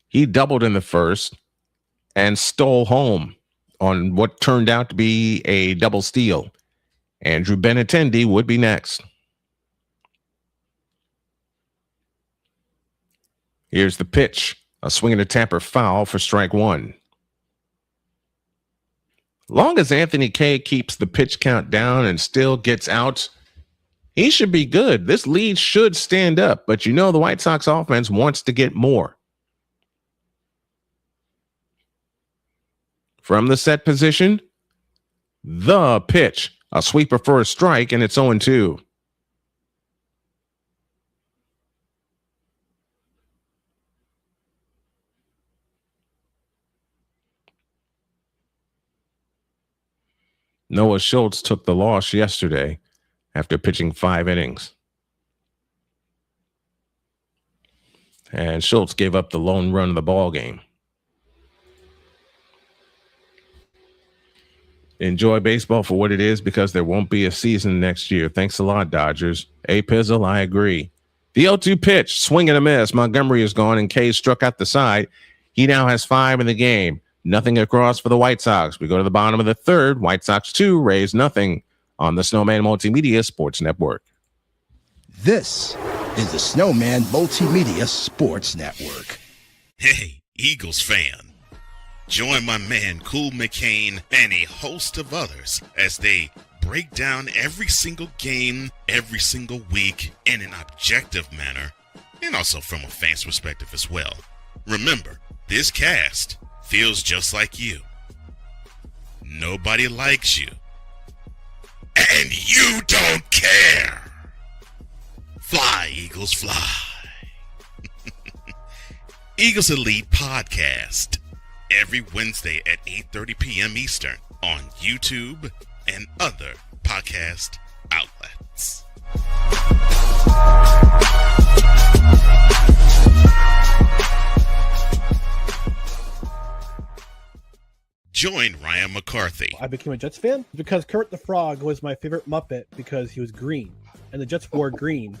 He doubled in the first and stole home on what turned out to be a double steal. Andrew Benintendi would be next. Here's the pitch. A swing and a Tampa foul for strike one. Long as Anthony Kay keeps the pitch count down and still gets outs, he should be good. This lead should stand up, but you know the White Sox offense wants to get more. From the set position, the pitch. A sweeper for a strike, and it's 0-2. Noah Schultz took the loss yesterday after pitching 5 innings. And Schultz gave up the lone run of the ball game. Enjoy baseball for what it is, because there won't be a season next year. Thanks a lot, Dodgers. A Pizzle, I agree. The 0-2 pitch, swing and a miss. Montgomery is gone, and Kay struck out the side. He now has 5 in the game. Nothing across for the White Sox. We go to the bottom of the third. White Sox 2, Rays nothing on the Snowman Multimedia Sports Network. This is the Snowman Multimedia Sports Network. Hey, Eagles fan. Join my man Cool McCain and a host of others as they break down every single game, every single week in an objective manner, and also from a fan's perspective as well. Remember, this cast feels just like you. Nobody likes you. And you don't care. Fly, Eagles, fly. Eagles Elite Podcast. Every Wednesday at 8:30 p.m. Eastern on YouTube and other podcast outlets. Join Ryan McCarthy. I became a Jets fan because Kurt the Frog was my favorite Muppet because he was green, and the Jets wore green.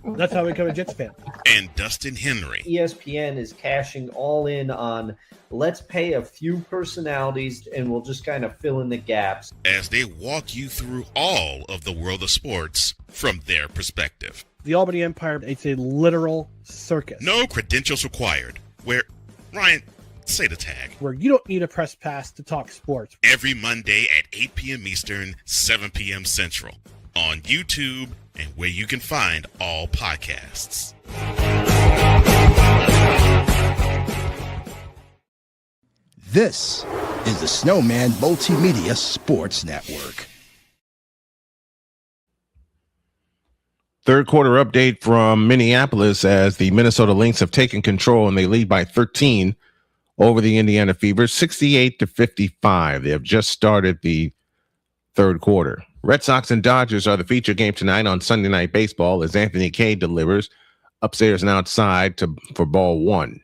That's how I became a Jets fan. And Dustin Henry. ESPN is cashing all in on let's pay a few personalities and we'll just kind of fill in the gaps. As they walk you through all of the world of sports from their perspective. The Albany Empire, it's a literal circus. No credentials required. Where, Ryan, say the tag. Where you don't need a press pass to talk sports. Every Monday at 8 p.m. Eastern, 7 p.m. Central. On YouTube and where you can find all podcasts. This is the Snowman Multimedia Sports Network. Third quarter update from Minneapolis as the Minnesota Lynx have taken control and they lead by 13 over the Indiana Fever, 68-55. They have just started the third quarter. Red Sox and Dodgers are the feature game tonight on Sunday Night Baseball as Anthony Kay delivers upstairs and outside for ball one.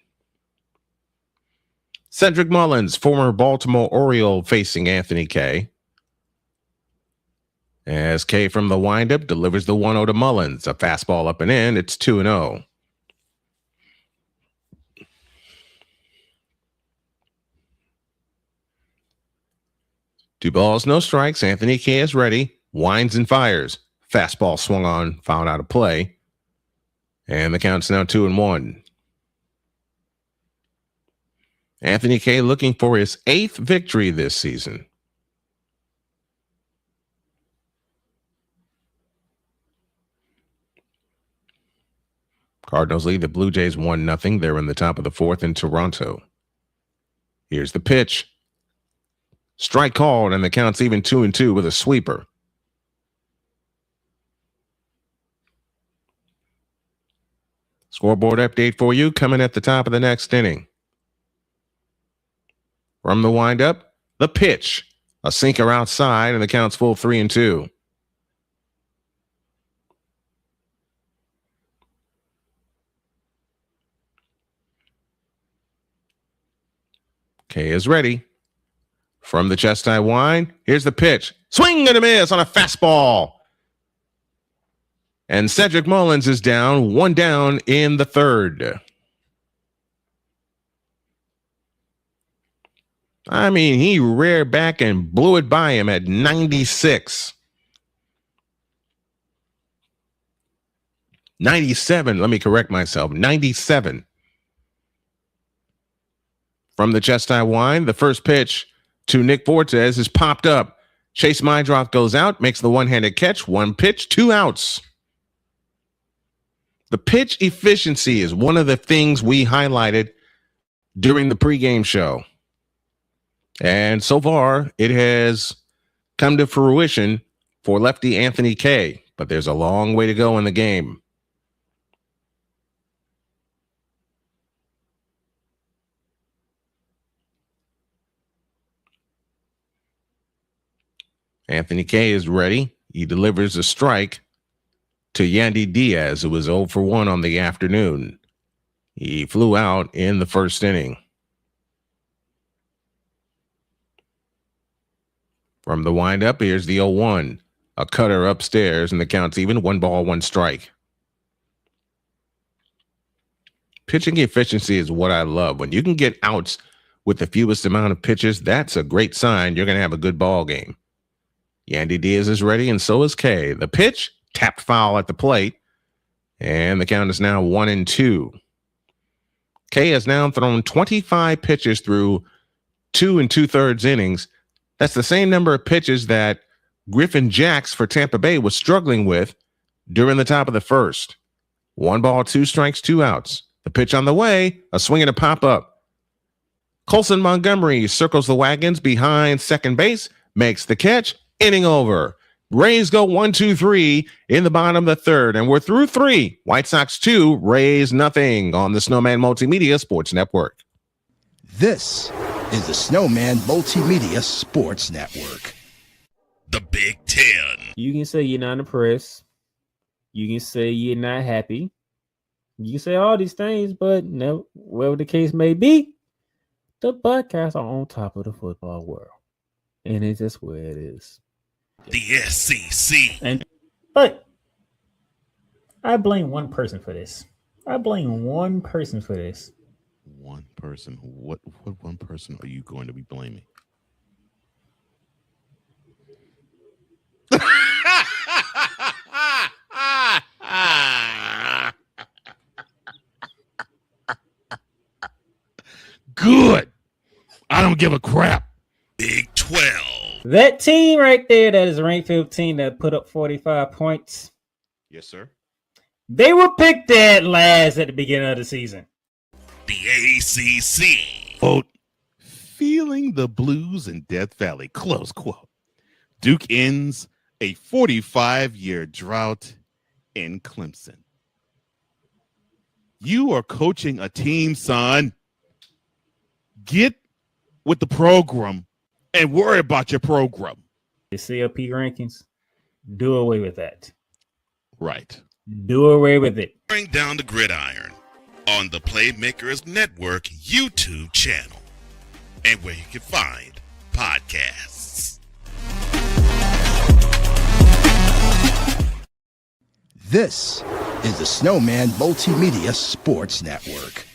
Cedric Mullins, former Baltimore Oriole, facing Anthony Kay. As Kay from the windup delivers the 1-0 to Mullins. A fastball up and in. It's 2-0. Two balls, no strikes. Anthony Kay is ready. Winds and fires. Fastball swung on, fouled out of play. And the count's now 2-1. Anthony Kay looking for his 8th victory this season. Cardinals lead the Blue Jays 1-0. They're in the top of the fourth in Toronto. Here's the pitch. Strike called, and the count's even 2-2 with a sweeper. Scoreboard update for you coming at the top of the next inning. From the windup, the pitch. A sinker outside, and the count's full 3-2. Kay is ready. From the chest high wind, here's the pitch. Swing and a miss on a fastball. And Cedric Mullins is down, one down in the third. I mean, he reared back and blew it by him at 96. 97, let me correct myself, 97. From the chest high wind, the first pitch to Nick Fortes is popped up. Chase Mydroth goes out, makes the one-handed catch. One pitch, 2 outs. The pitch efficiency is one of the things we highlighted during the pregame show. And so far, it has come to fruition for lefty Anthony Kay, but there's a long way to go in the game. Anthony Kay is ready. He delivers a strike to Yandy Diaz, who was 0 for 1 on the afternoon. He flew out in the first inning. From the windup, here's the 0-1. A cutter upstairs, and the count's even. 1 ball, 1 strike. Pitching efficiency is what I love. When you can get outs with the fewest amount of pitches, that's a great sign you're going to have a good ball game. Yandy Diaz is ready, and so is Kay. The pitch, tapped foul at the plate, and the count is now 1-2. Kay has now thrown 25 pitches through 2 2/3 innings. That's the same number of pitches that Griffin Jacks for Tampa Bay was struggling with during the top of the first. 1 ball, 2 strikes, 2 outs. The pitch on the way, a swing and a pop-up. Colson Montgomery circles the wagons behind second base, makes the catch, inning over. Rays go 1-2-3 in the bottom of the third, and we're through 3. White Sox 2, Rays nothing on the Snowman Multimedia Sports Network. This is the Snowman Multimedia Sports Network. The Big Ten. You can say you're not impressed. You can say you're not happy. You can say all these things, but no, whatever the case may be, the Buckeyes are on top of the football world. And it's just where it is. The SEC. But I blame one person for this. One person. What one person are you going to be blaming? Good. I don't give a crap. Big 12. That team right there that is ranked 15 that put up 45 points. Yes, sir. They were picked dead last at the beginning of the season. The ACC. Quote, feeling the blues in Death Valley, close quote. Duke ends a 45-year drought in Clemson. You are coaching a team, son. Get with the program and worry about your program. The CLP rankings, do away with that. Right. Do away with it. Bring down the gridiron on the Playmakers Network YouTube channel and where you can find podcasts. This is the Snowman Multimedia Sports Network.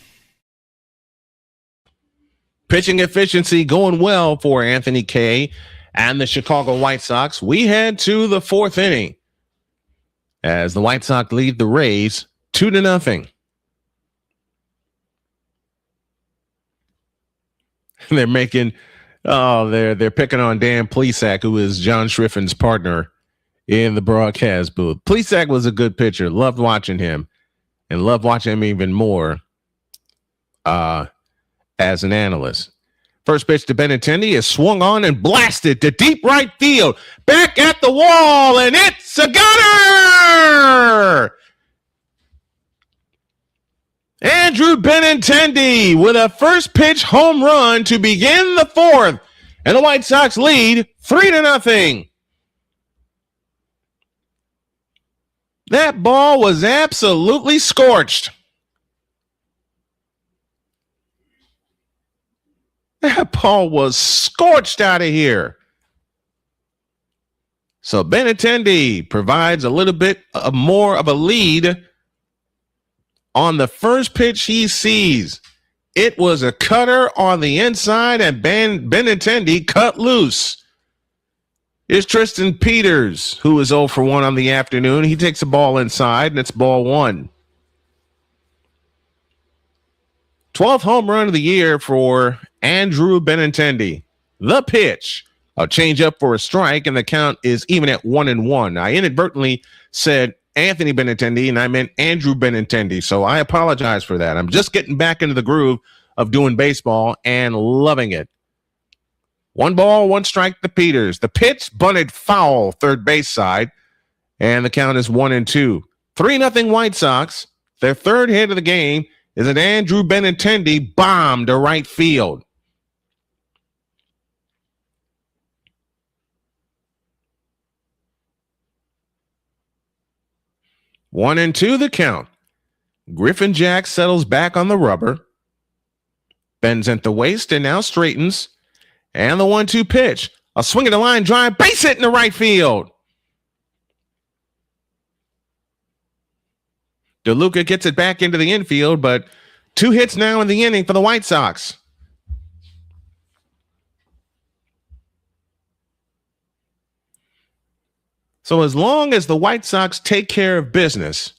Pitching efficiency going well for Anthony Kay and the Chicago White Sox. We head to the 4th inning as the White Sox lead the Rays 2-0. They're making, they're picking on Dan Plesac, who is John Schriffin's partner in the broadcast booth. Plesac was a good pitcher. Loved watching him, and loved watching him even more as an analyst. First pitch to Benintendi is swung on and blasted to deep right field. Back at the wall, and it's a gunner! Andrew Benintendi with a first pitch home run to begin the 4th, and the White Sox lead 3-0. That ball was absolutely scorched. That ball was scorched out of here. So Benintendi provides a little bit more of a lead on the first pitch he sees. It was a cutter on the inside, and Benintendi cut loose. Here's Tristan Peters, who is 0 for 1 on the afternoon. He takes a ball inside, and it's ball 1. 12th home run of the year for Andrew Benintendi. The pitch, a changeup for a strike, and the count is even at 1-1. I inadvertently said Anthony Benintendi, and I meant Andrew Benintendi, so I apologize for that. I'm just getting back into the groove of doing baseball and loving it. 1 ball, 1 strike to Peters. The pitch bunted foul, third base side, and the count is 1-2. 3-0 White Sox. Their third hit of the game is an Andrew Benintendi bomb to right field. One and two, the count. Griffin Jack settles back on the rubber, bends at the waist and now straightens. And the 1-2 pitch, a swing at the line drive, base hit in the right field. DeLuca gets it back into the infield, but 2 hits now in the inning for the White Sox. So as long as the White Sox take care of business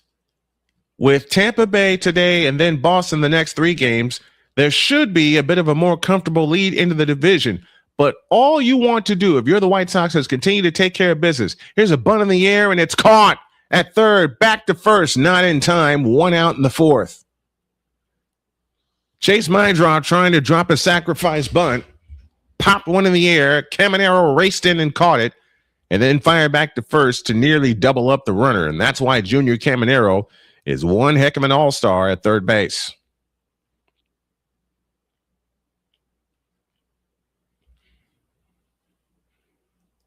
with Tampa Bay today and then Boston the next 3 games, there should be a bit of a more comfortable lead into the division. But all you want to do, if you're the White Sox, is continue to take care of business. Here's a bunt in the air, and it's caught at third, back to first, not in time, 1 out in the 4th. Chase Meidrow trying to drop a sacrifice bunt, popped one in the air. Caminero raced in and caught it, and then fired back to first to nearly double up the runner. And that's why Junior Caminero is one heck of an all-star at third base.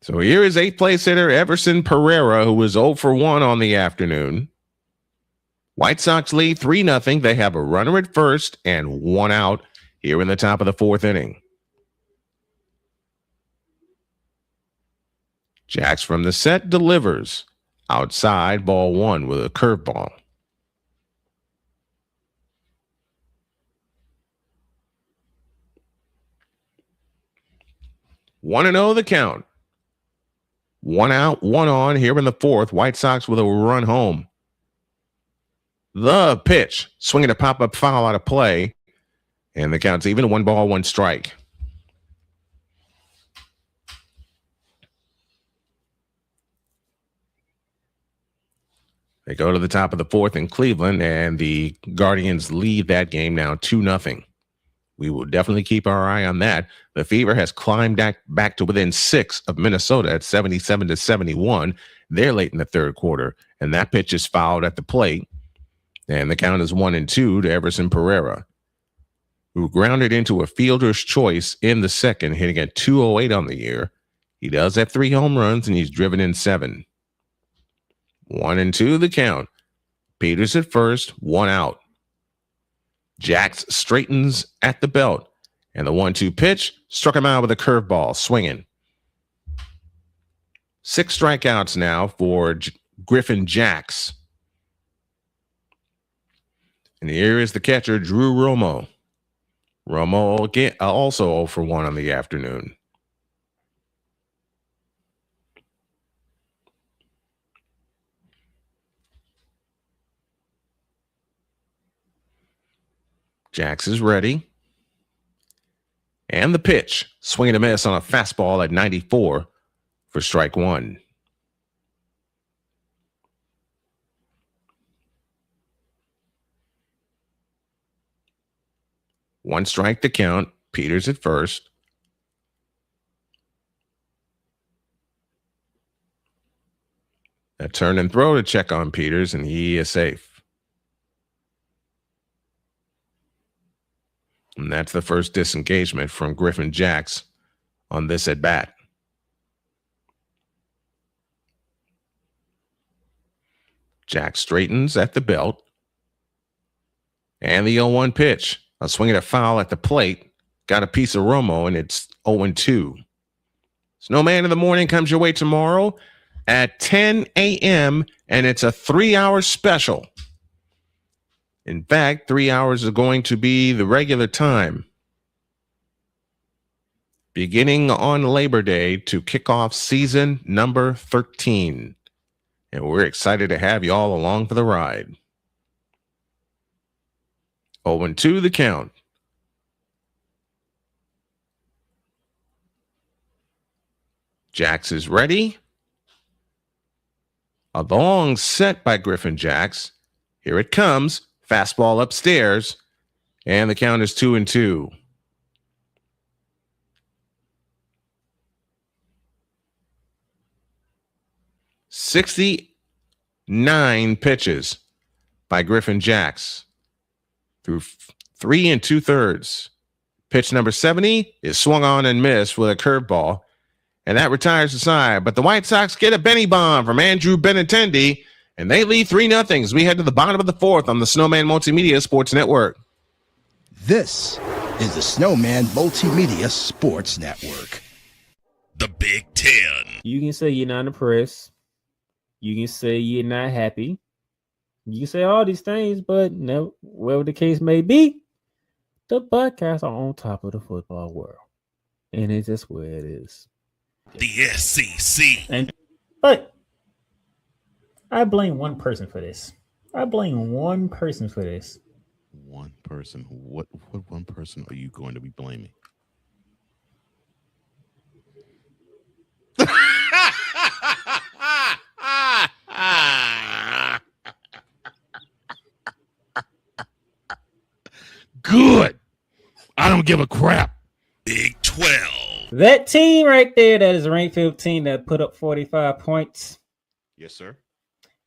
So here is 8th place hitter Everson Pereira, who was 0 for 1 on the afternoon. White Sox lead 3-0. They have a runner at first and 1 out here in the top of the 4th inning. Jax from the set delivers. Outside, ball 1 with a curveball. One and 0 the count. 1 out, 1 on here in the 4th. White Sox with a run home. The pitch, swinging a pop-up foul out of play, and the count's even. 1 ball, 1 strike. They go to the top of the 4th in Cleveland, and the Guardians lead that game now 2-0. We will definitely keep our eye on that. The Fever has climbed back to within 6 of Minnesota at 77-71. They're late in the 3rd quarter, and that pitch is fouled at the plate. And the count is 1-2 to Everson Pereira, who grounded into a fielder's choice in the 2nd, hitting at 208 on the year. He does have 3 home runs, and he's driven in 7. 1-2 the count. Peters at first, 1 out. Jax straightens at the belt, and the 1-2 pitch struck him out with a curveball, swinging. 6 strikeouts now for Griffin Jax. And here is the catcher, Drew Romo. Romo again, also 0 for 1 on the afternoon. Jax is ready. And the pitch, swing and a miss on a fastball at 94 for strike 1. One strike to count. Peters at first. A turn and throw to check on Peters, and he is safe. And that's the first disengagement from Griffin Jax on this at bat. Jax straightens at the belt. And the 0-1 pitch. A swing at a foul at the plate. Got a piece of Romo, and it's 0-2. Snowman in the Morning comes your way tomorrow at 10 a.m., and it's a 3-hour special. In fact, 3 hours is going to be the regular time. Beginning on Labor Day to kick off season number 13. And we're excited to have you all along for the ride. 0-2 the count. Jax is ready. A long set by Griffin Jax. Here it comes. Fastball upstairs. And the count is 2-2. "69 pitches by Griffin Jax through 3 2/3. Pitch number 70 is swung on and missed with a curveball, and that retires the side. But the White Sox get a Benny bomb from Andrew Benintendi, and they lead 3-0 as we head to the bottom of the fourth on the Snowman Multimedia Sports Network. This is the Snowman Multimedia Sports Network. The Big Ten. You can say you're not impressed. You can say you're not happy. You can say all these things, but no, whatever the case may be, the Buckeyes are on top of the football world. And it's just where it is. The SEC. But I blame one person for this. One person. What one person are you going to be blaming? Good. I don't give a crap. Big 12. That team right there that is ranked 15 that put up 45 points. Yes, sir.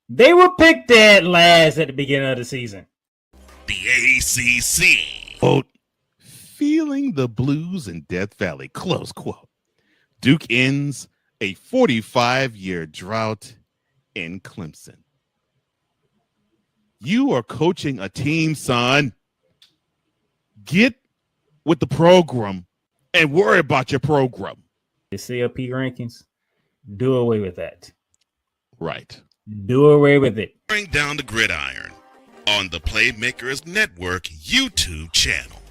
They were picked dead last at the beginning of the season. The ACC. Quote, feeling the blues in Death Valley, close quote. Duke ends a 45-year drought in Clemson. You are coaching a team, son. Get with the program and worry about your program. The CLP rankings, do away with that. Right. Do away with it. Bring down the gridiron on the Playmakers Network YouTube channel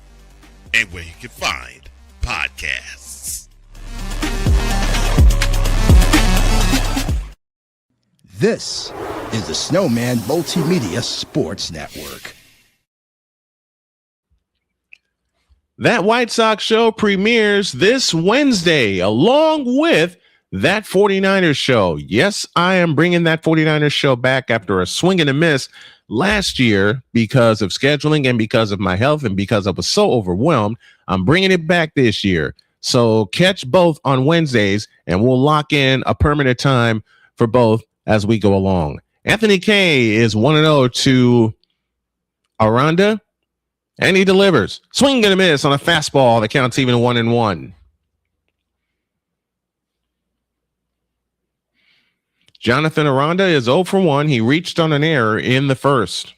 and where you can find podcasts. This is the Snowman Multimedia Sports Network. That White Sox show premieres this Wednesday, along with that 49ers show. Yes, I am bringing that 49ers show back after a swing and a miss last year because of scheduling and because of my health and because I was so overwhelmed. I'm bringing it back this year. So catch both on Wednesdays, and we'll lock in a permanent time for both as we go along. Anthony K is 1-0 to Aranda. And he delivers. Swing and a miss on a fastball that counts even 1-1. Jonathan Aranda is 0 for 1. He reached on an error in the first.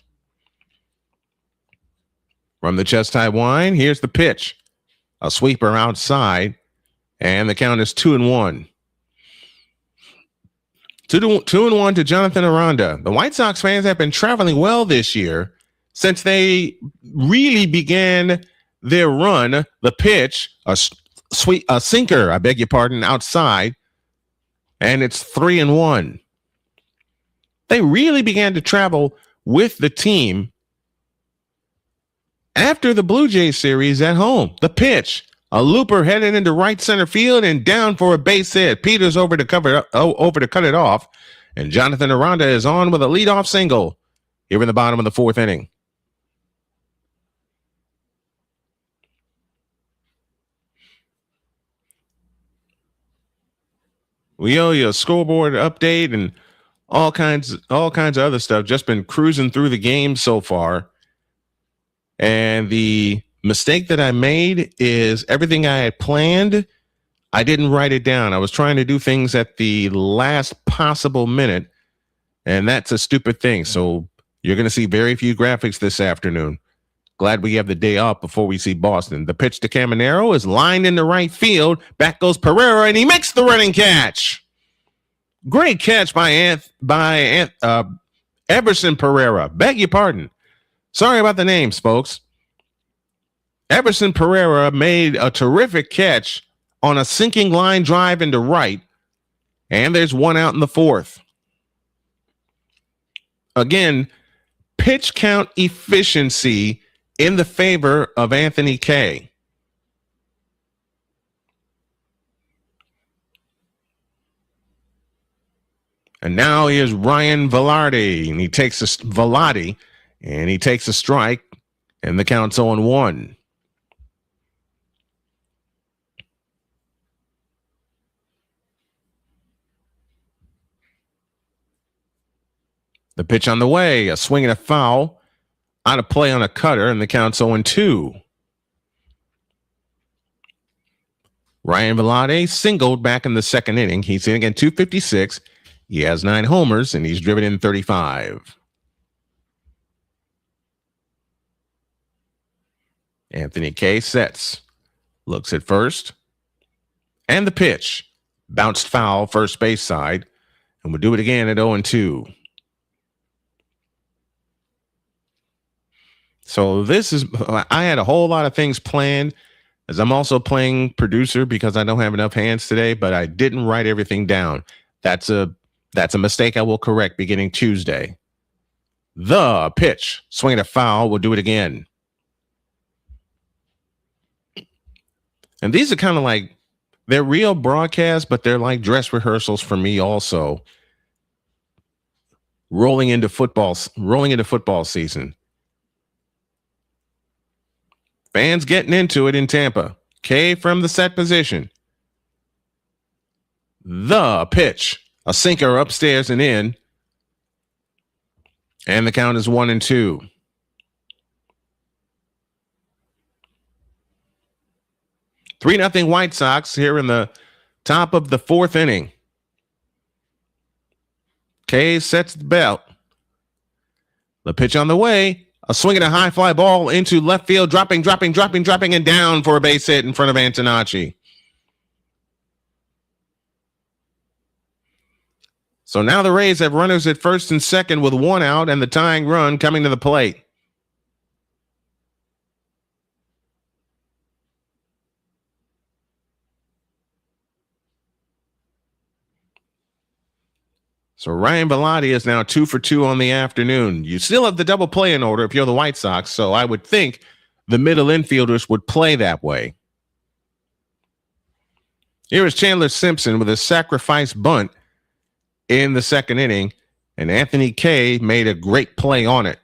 From the chest high wind, here's the pitch. A sweeper outside, and the count is 2-1. 2-1 to Jonathan Aranda. The White Sox fans have been traveling well this year. Since they really began their run, the pitch, a sinker, I beg your pardon, outside, and it's 3-1. They really began to travel with the team after the Blue Jays series at home. The pitch, a looper headed into right center field and down for a base hit. Peters over to cut it off, and Jonathan Aranda is on with a leadoff single here in the bottom of the fourth inning. We owe you a scoreboard update and all kinds of other stuff. Just been cruising through the game so far. And the mistake that I made is everything I had planned, I didn't write it down. I was trying to do things at the last possible minute, and that's a stupid thing. So you're going to see very few graphics this afternoon. Glad we have the day off before we see Boston. The pitch to Caminero is lined into right field. Back goes Pereira, and he makes the running catch. Great catch by Everson Pereira. Beg your pardon. Sorry about the names, folks. Everson Pereira made a terrific catch on a sinking line drive into right, and there's one out in the fourth. Again, pitch count efficiency in the favor of Anthony K. And now here's Ryan Velarde, and he takes a strike, and the count's 0-1. The pitch on the way, a swing and a foul, out of play on a cutter, and the count's 0-2. Ryan Velarde singled back in the second inning. He's hitting at .256. He has 9 homers, and he's driven in 35. Anthony Kay sets, looks at first, and the pitch bounced foul first base side, and we'll do it again at 0-2. So I had a whole lot of things planned, as I'm also playing producer because I don't have enough hands today, but I didn't write everything down. That's a mistake I will correct beginning Tuesday. The pitch, swing and a foul, we'll do it again. And these are kind of like, they're real broadcasts, but they're like dress rehearsals for me also. Rolling into football season. Fans getting into it in Tampa. K from the set position. The pitch, a sinker upstairs and in. And the count is 1-2. Three 3-0 White Sox here in the top of the fourth inning. K sets the belt. The pitch on the way. A swing and a high fly ball into left field, dropping, and down for a base hit in front of Antonacci. So now the Rays have runners at first and second with 1 out and the tying run coming to the plate. So Ryan Velarde is now 2 for 2 on the afternoon. You still have the double play in order if you're the White Sox, so I would think the middle infielders would play that way. Here is Chandler Simpson with a sacrifice bunt in the second inning, and Anthony Kay made a great play on it.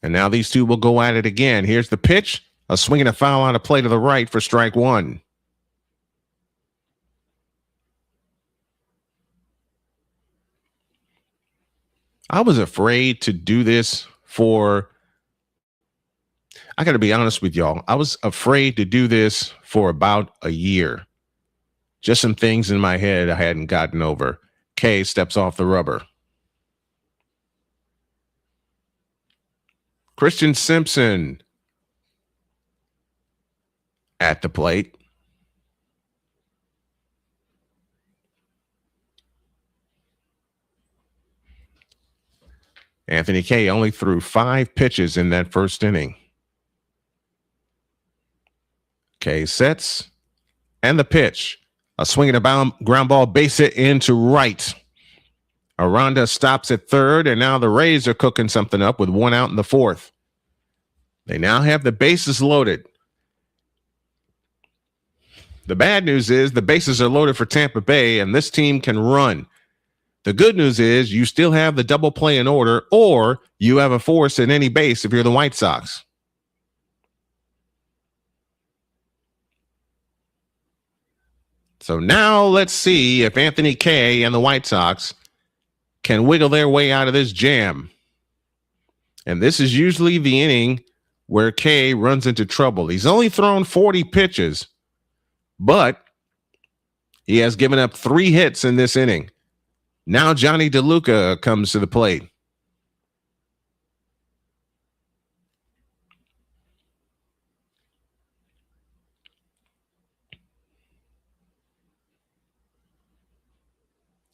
And now these two will go at it again. Here's the pitch, a swing and a foul on a play to the right for strike 1. I was afraid to do this I got to be honest with y'all. I was afraid to do this for about a year. Just some things in my head I hadn't gotten over. K steps off the rubber. Christian Simpson at the plate. Anthony Kay only threw 5 pitches in that first inning. Kay sets, and the pitch. A swing and a ground ball, base hit into right. Aranda stops at third, and now the Rays are cooking something up with 1 out in the fourth. They now have the bases loaded. The bad news is the bases are loaded for Tampa Bay, and this team can run. The good news is you still have the double play in order, or you have a force at any base if you're the White Sox. So now let's see if Anthony Kay and the White Sox can wiggle their way out of this jam. And this is usually the inning where Kay runs into trouble. He's only thrown 40 pitches, but he has given up 3 hits in this inning. Now Johnny DeLuca comes to the plate.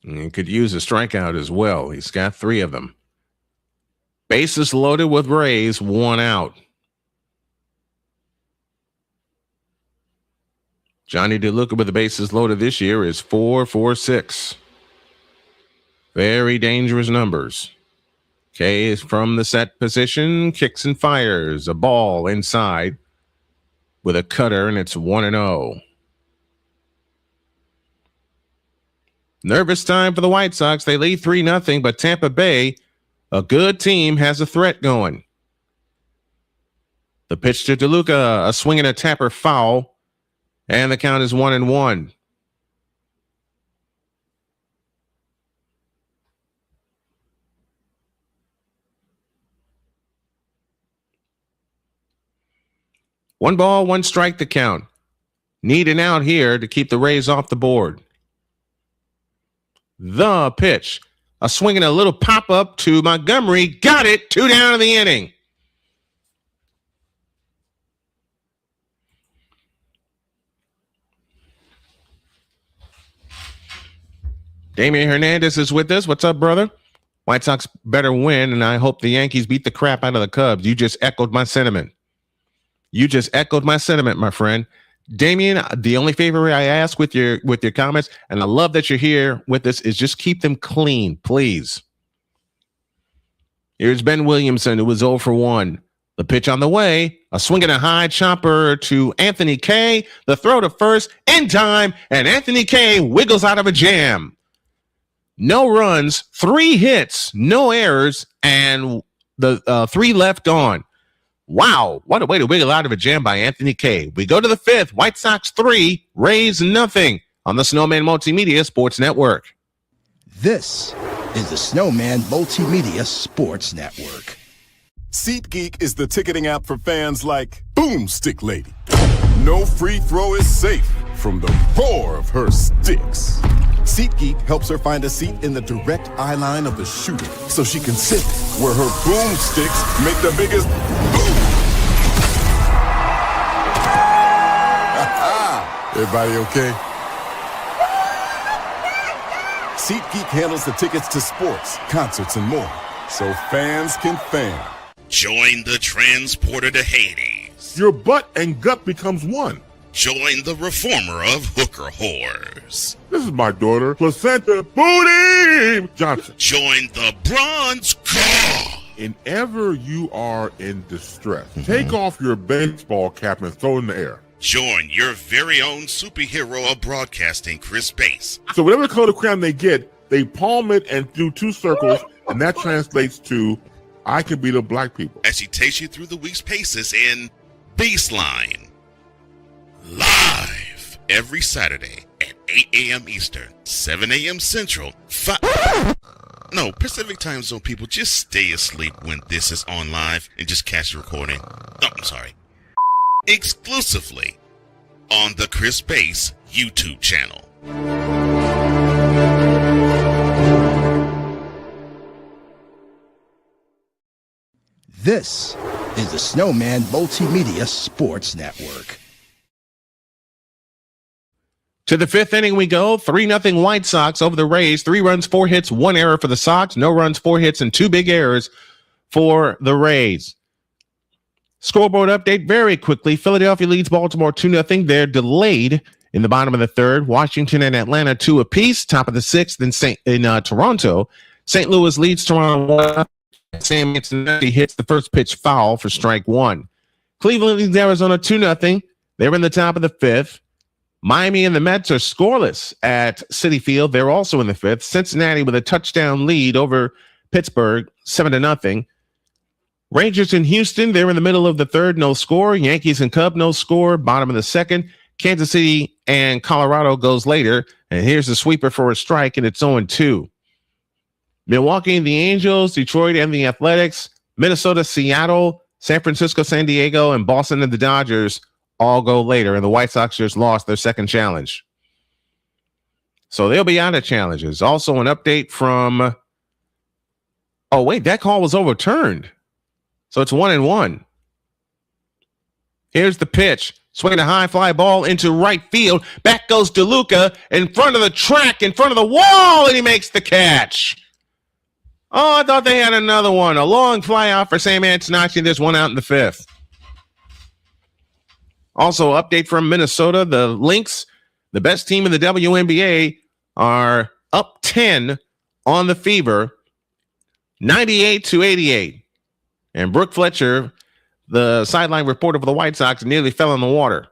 And he could use a strikeout as well. He's got 3 of them. Bases loaded with Rays, 1 out. Johnny DeLuca with the bases loaded this year is 4-for-6. Very dangerous numbers. Kay is from the set position, kicks and fires a ball inside with a cutter, and it's 1-0. Nervous time for the White Sox. They lead 3-0, but Tampa Bay, a good team, has a threat going. The pitch to DeLuca, a swing and a tapper foul, and the count is 1-1. One ball, one strike to count. Need an out here to keep the Rays off the board. The pitch. A swing and a little pop-up to Montgomery. Got it. 2 down in the inning. Damian Hernandez is with us. What's up, brother? White Sox better win, and I hope the Yankees beat the crap out of the Cubs. You just echoed my sentiment. My friend. Damian, the only favor I ask with your comments, and I love that you're here with us, is just keep them clean, please. Here's Ben Williamson, who was 0 for 1. The pitch on the way, a swing and a high chopper to Anthony Kay. The throw to first in time, and Anthony Kay wiggles out of a jam. No runs, 3 hits, no errors, and the 3 left on. Wow, what a way to wiggle out of a jam by Anthony Kay. We go to the 5th, White Sox 3, Rays 0 on the Snowman Multimedia Sports Network. This is the Snowman Multimedia Sports Network. SeatGeek is the ticketing app for fans like Boomstick Lady. No free throw is safe from the roar of her sticks. SeatGeek helps her find a seat in the direct eye line of the shooter so she can sit where her boomsticks make the biggest boom. Everybody okay? SeatGeek handles the tickets to sports, concerts, and more, so fans can fan. Join the transporter to Hades. Your butt and gut becomes one. Join the reformer of hooker whores. This is my daughter, Placenta Booty Johnson. Join the bronze car. Whenever you are in distress, take off your baseball cap and throw it in the air. Join your very own superhero of broadcasting, Chris Bass. So whatever color of crayon they get, they palm it and do 2 circles, and that translates to, I can beat the black people. As he takes you through the week's paces in Baseline. Live every Saturday at 8 a.m. Eastern, 7 a.m. Central, Pacific Time Zone people, just stay asleep when this is on live and just catch the recording. Exclusively on the Chris Bass YouTube channel. This is the Snowman Multimedia Sports Network. To the 5th inning we go. 3-0 White Sox over the Rays. 3 runs, 4 hits, 1 error for the Sox. No runs, 4 hits, and 2 big errors for the Rays. Scoreboard update very quickly. Philadelphia leads Baltimore 2-0. They're delayed in the bottom of the 3rd. Washington and Atlanta 2 apiece. Top of the 6th in Toronto. St. Louis leads Toronto 1. Sam Cincinnati hits the first pitch foul for strike 1. Cleveland leads Arizona 2-0. They're in the top of the 5th. Miami and the Mets are scoreless at Citi Field. They're also in the 5th. Cincinnati with a touchdown lead over Pittsburgh, 7-0. Rangers in Houston, they're in the middle of the 3rd, no score. Yankees and Cubs, no score. Bottom of the 2nd. Kansas City and Colorado goes later. And here's the sweeper for a strike, and it's 0-2. Milwaukee and the Angels, Detroit and the Athletics, Minnesota, Seattle, San Francisco, San Diego, and Boston and the Dodgers all go later, and the White Sox just lost their 2nd challenge. So they'll be out of challenges. Also an update from, that call was overturned. So it's 1-1. Here's the pitch. Swinging a high fly ball into right field. Back goes DeLuca in front of the track, in front of the wall, and he makes the catch. Oh, I thought they had another one. A long fly out for Sam Antonacci. There's 1 out in the 5th. Also, update from Minnesota. The Lynx, the best team in the WNBA, are up 10 on the Fever, 98-88. And Brooke Fletcher, the sideline reporter for the White Sox, nearly fell in the water.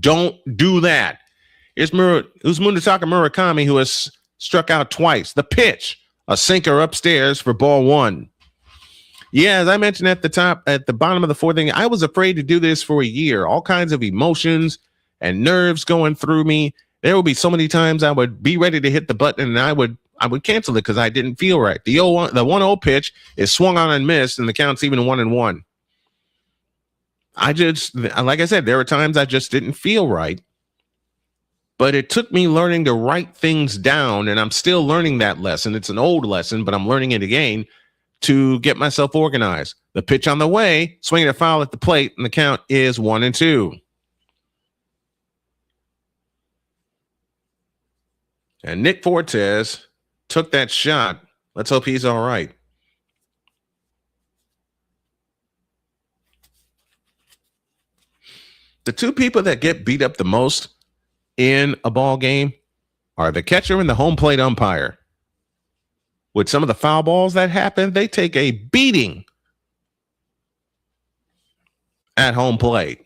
Don't do that. Here's Munetaka Murakami, who has struck out twice. The pitch, a sinker upstairs for ball one. Yeah, as I mentioned at the bottom of the fourth inning, I was afraid to do this for a year. All kinds of emotions and nerves going through me. There would be so many times I would be ready to hit the button and I would cancel it because I didn't feel right. The 1-0 pitch is swung on and missed, and the count's even 1-1. Like I said, there were times I just didn't feel right. But it took me learning to write things down, and I'm still learning that lesson. It's an old lesson, but I'm learning it again to get myself organized. The pitch on the way, swinging a foul at the plate, and the count is 1-2. And Nick Fortes took that shot. Let's hope he's all right. The two people that get beat up the most in a ball game are the catcher and the home plate umpire. With some of the foul balls that happen, they take a beating at home plate.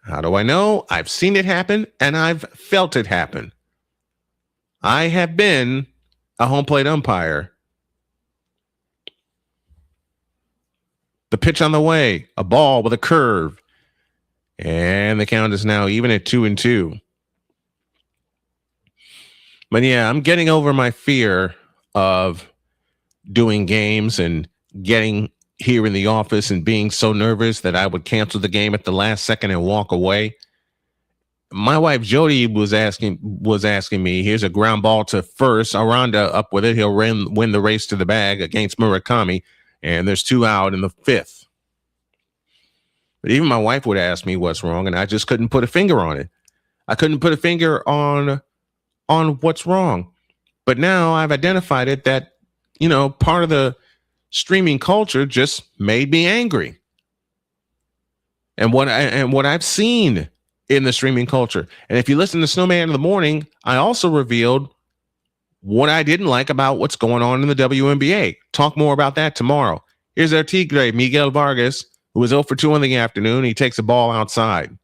How do I know? I've seen it happen and I've felt it happen. I have been a home plate umpire. The pitch on the way, a ball with a curve, and the count is now even at 2-2. But yeah, I'm getting over my fear of doing games and getting here in the office and being so nervous that I would cancel the game at the last second and walk away. My wife Jody was asking me, here's a ground ball to first, Aranda up with it, he'll win the race to the bag against Murakami, and there's 2 out in the 5th. But even my wife would ask me what's wrong, and I just couldn't put a finger on it. I couldn't put a finger on what's wrong. But now I've identified it that, part of the streaming culture just made me angry. And what I've seen in the streaming culture. And if you listen to Snowman in the Morning, I also revealed what I didn't like about what's going on in the WNBA. Talk more about that tomorrow. Here's our Tigre, Miguel Vargas, who was 0 for 2 in the afternoon. He takes a ball outside.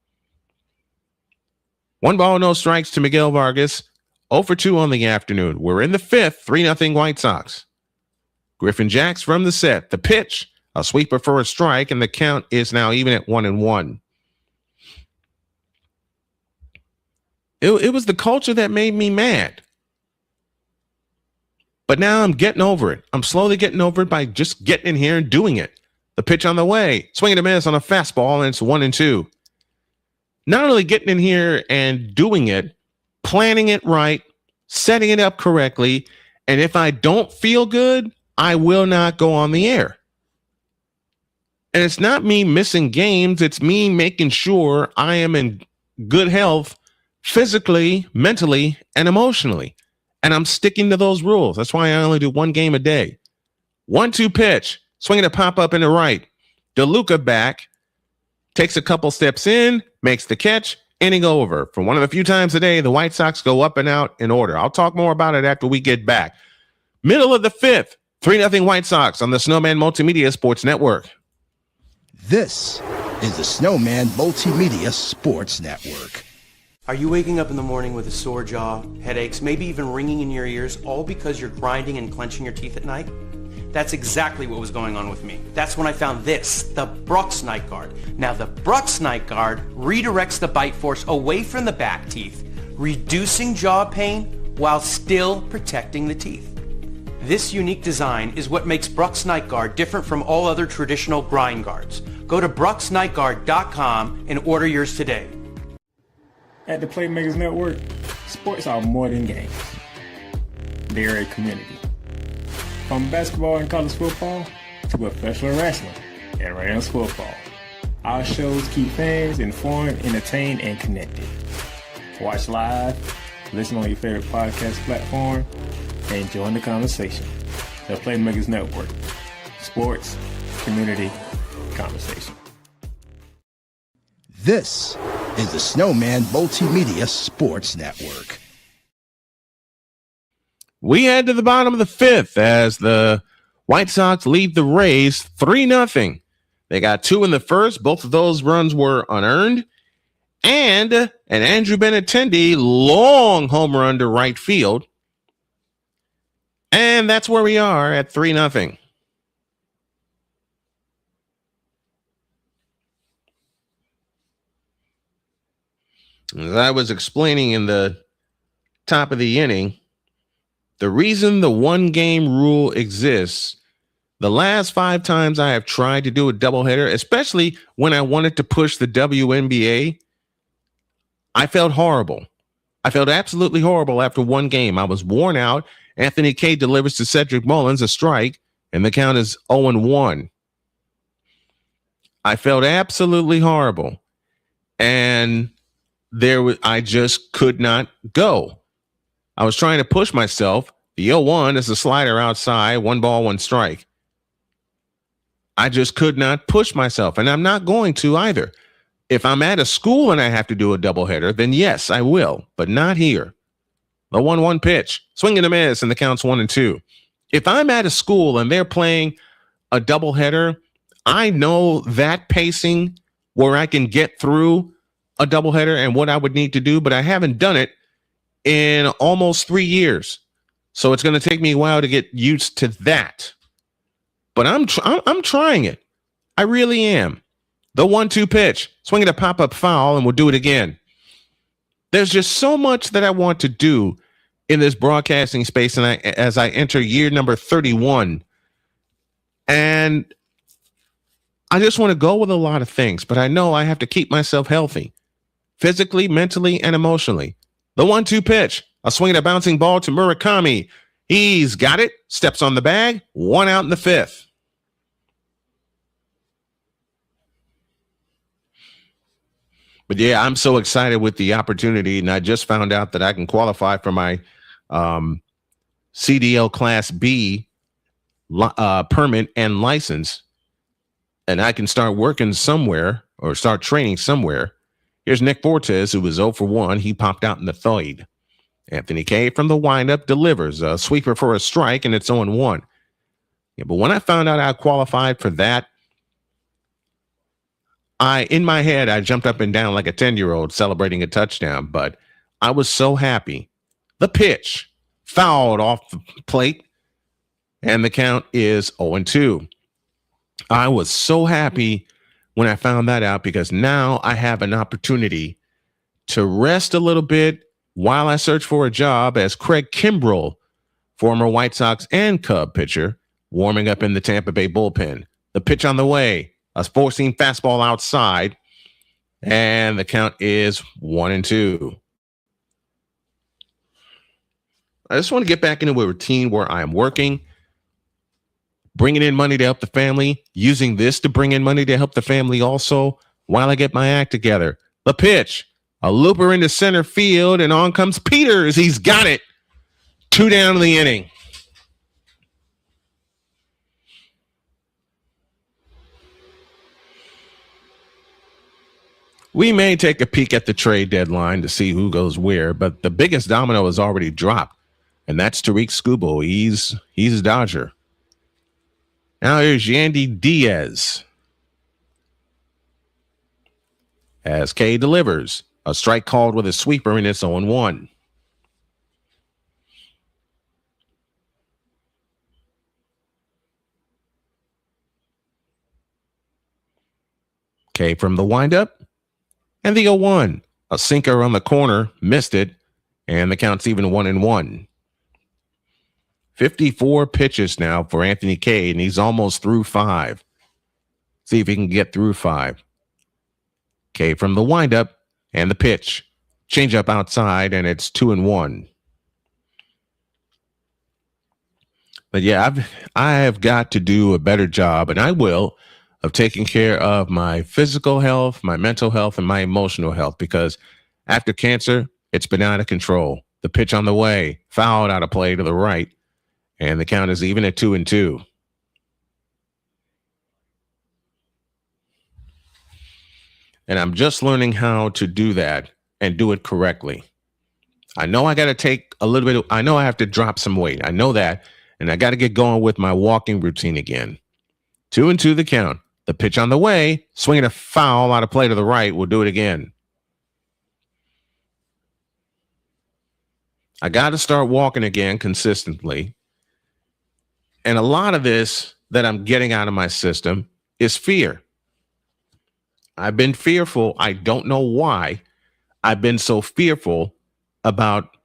1 ball, no strikes to Miguel Vargas. 0 for 2 on the afternoon. We're in the 5th, 3-0 White Sox. Griffin jacks from the set. The pitch, a sweeper for a strike, and the count is now even at 1-1. It was the culture that made me mad. But now I'm getting over it. I'm slowly getting over it by just getting in here and doing it. The pitch on the way, swinging a miss on a fastball, and it's 1-2. Not only getting in here and doing it, planning it right, setting it up correctly, and if I don't feel good, I will not go on the air. And it's not me missing games. It's me making sure I am in good health physically, mentally, and emotionally. And I'm sticking to those rules. That's why I only do 1 game a day. 1-2 pitch, swinging a pop-up in the right. DeLuca back, takes a couple steps in, makes the catch, inning over. For one of the few times a day, the White Sox go up and out in order. I'll talk more about it after we get back. Middle of the 5th, 3-0 White Sox on the Snowman Multimedia Sports Network. This is the Snowman Multimedia Sports Network. Are you waking up in the morning with a sore jaw, headaches, maybe even ringing in your ears, all because you're grinding and clenching your teeth at night? That's exactly what was going on with me. That's when I found this, the Brooks Night Guard. Now the Brooks Night Guard redirects the bite force away from the back teeth, reducing jaw pain while still protecting the teeth. This unique design is what makes Brooks Night Guard different from all other traditional grind guards. Go to brooksnightguard.com and order yours today. At the Playmakers Network, sports are more than games. They're a community. From basketball and college football to professional wrestling and Rams football, our shows keep fans informed, entertained, and connected. Watch live, listen on your favorite podcast platform, and join the conversation. The Playmakers Network. Sports, community, conversation. This is the Snowman Multimedia Sports Network. We head to the bottom of the 5th as the White Sox lead the Rays 3-0. They got 2 in the first. Both of those runs were unearned. and an Andrew Benintendi long home run to right field. And that's where we are at 3-0. As I was explaining in the top of the inning, the reason the one-game rule exists, the last 5 times I have tried to do a doubleheader, especially when I wanted to push the WNBA, I felt horrible. I felt absolutely horrible after one game. I was worn out. Anthony K delivers to Cedric Mullins a strike, and the count is 0-1. I felt absolutely horrible. And I just could not go. I was trying to push myself. The 0-1 is a slider outside, 1 ball, 1 strike. I just could not push myself, and I'm not going to either. If I'm at a school and I have to do a doubleheader, then yes, I will, but not here. The 1-1 pitch, swing and a miss, and the count's 1-2. If I'm at a school and they're playing a doubleheader, I know that pacing where I can get through a doubleheader and what I would need to do, but I haven't done it in almost 3 years. So it's going to take me a while to get used to that. But I'm trying it. I really am. The 1-2 pitch, swinging a pop-up foul, and we'll do it again. There's just so much that I want to do in this broadcasting space, and as I enter year number 31, and I just want to go with a lot of things, but I know I have to keep myself healthy, physically, mentally, and emotionally. The 1-2 pitch, a swing and a bouncing ball to Murakami. He's got it, steps on the bag, 1 out in the 5th. But yeah, I'm so excited with the opportunity, and I just found out that I can qualify for my CDL Class B permit and license, and I can start working somewhere or start training somewhere. Here's Nick Fortes, who was 0-for-1. He popped out in the 3rd. Anthony K from the windup delivers a sweeper for a strike, and it's 0-1. Yeah, but when I found out I qualified for that, in my head, I jumped up and down like a 10-year-old celebrating a touchdown, but I was so happy. The pitch fouled off the plate, and the count is 0-2. I was so happy when I found that out because now I have an opportunity to rest a little bit while I search for a job as Craig Kimbrell, former White Sox and Cub pitcher, warming up in the Tampa Bay bullpen. The pitch on the way. A 4-seam fastball outside, and the count is 1-2. I just want to get back into a routine where I'm working, bringing in money to help the family, using this to bring in money to help the family also while I get my act together. The pitch, a looper into center field, and on comes Peters. He's got it. 2 down in the inning. We may take a peek at the trade deadline to see who goes where, but the biggest domino is already dropped, and that's Tariq Skubal. He's a Dodger. Now here's Yandy Diaz as K delivers. A strike called with a sweeper, and it's 0-1. K from the windup. And the 0-1, a sinker on the corner, missed it, and the count's even 1-1. 54 pitches now for Anthony K, and he's almost through 5. See if he can get through 5. K from the windup and the pitch. Change up outside, and it's 2-1. But yeah, I have got to do a better job, and I will, of taking care of my physical health, my mental health, and my emotional health, because after cancer, it's been out of control. The pitch on the way, fouled out of play to the right, and the count is even at 2-2. And I'm just learning how to do that and do it correctly. I know I got to take a little bit, I know I have to drop some weight. I know that, and I got to get going with my walking routine again. 2-2 the count. The pitch on the way, swinging a foul out of play to the right. We'll do it again. I got to start walking again consistently. And a lot of this that I'm getting out of my system is fear. I've been fearful. I don't know why. I've been so fearful about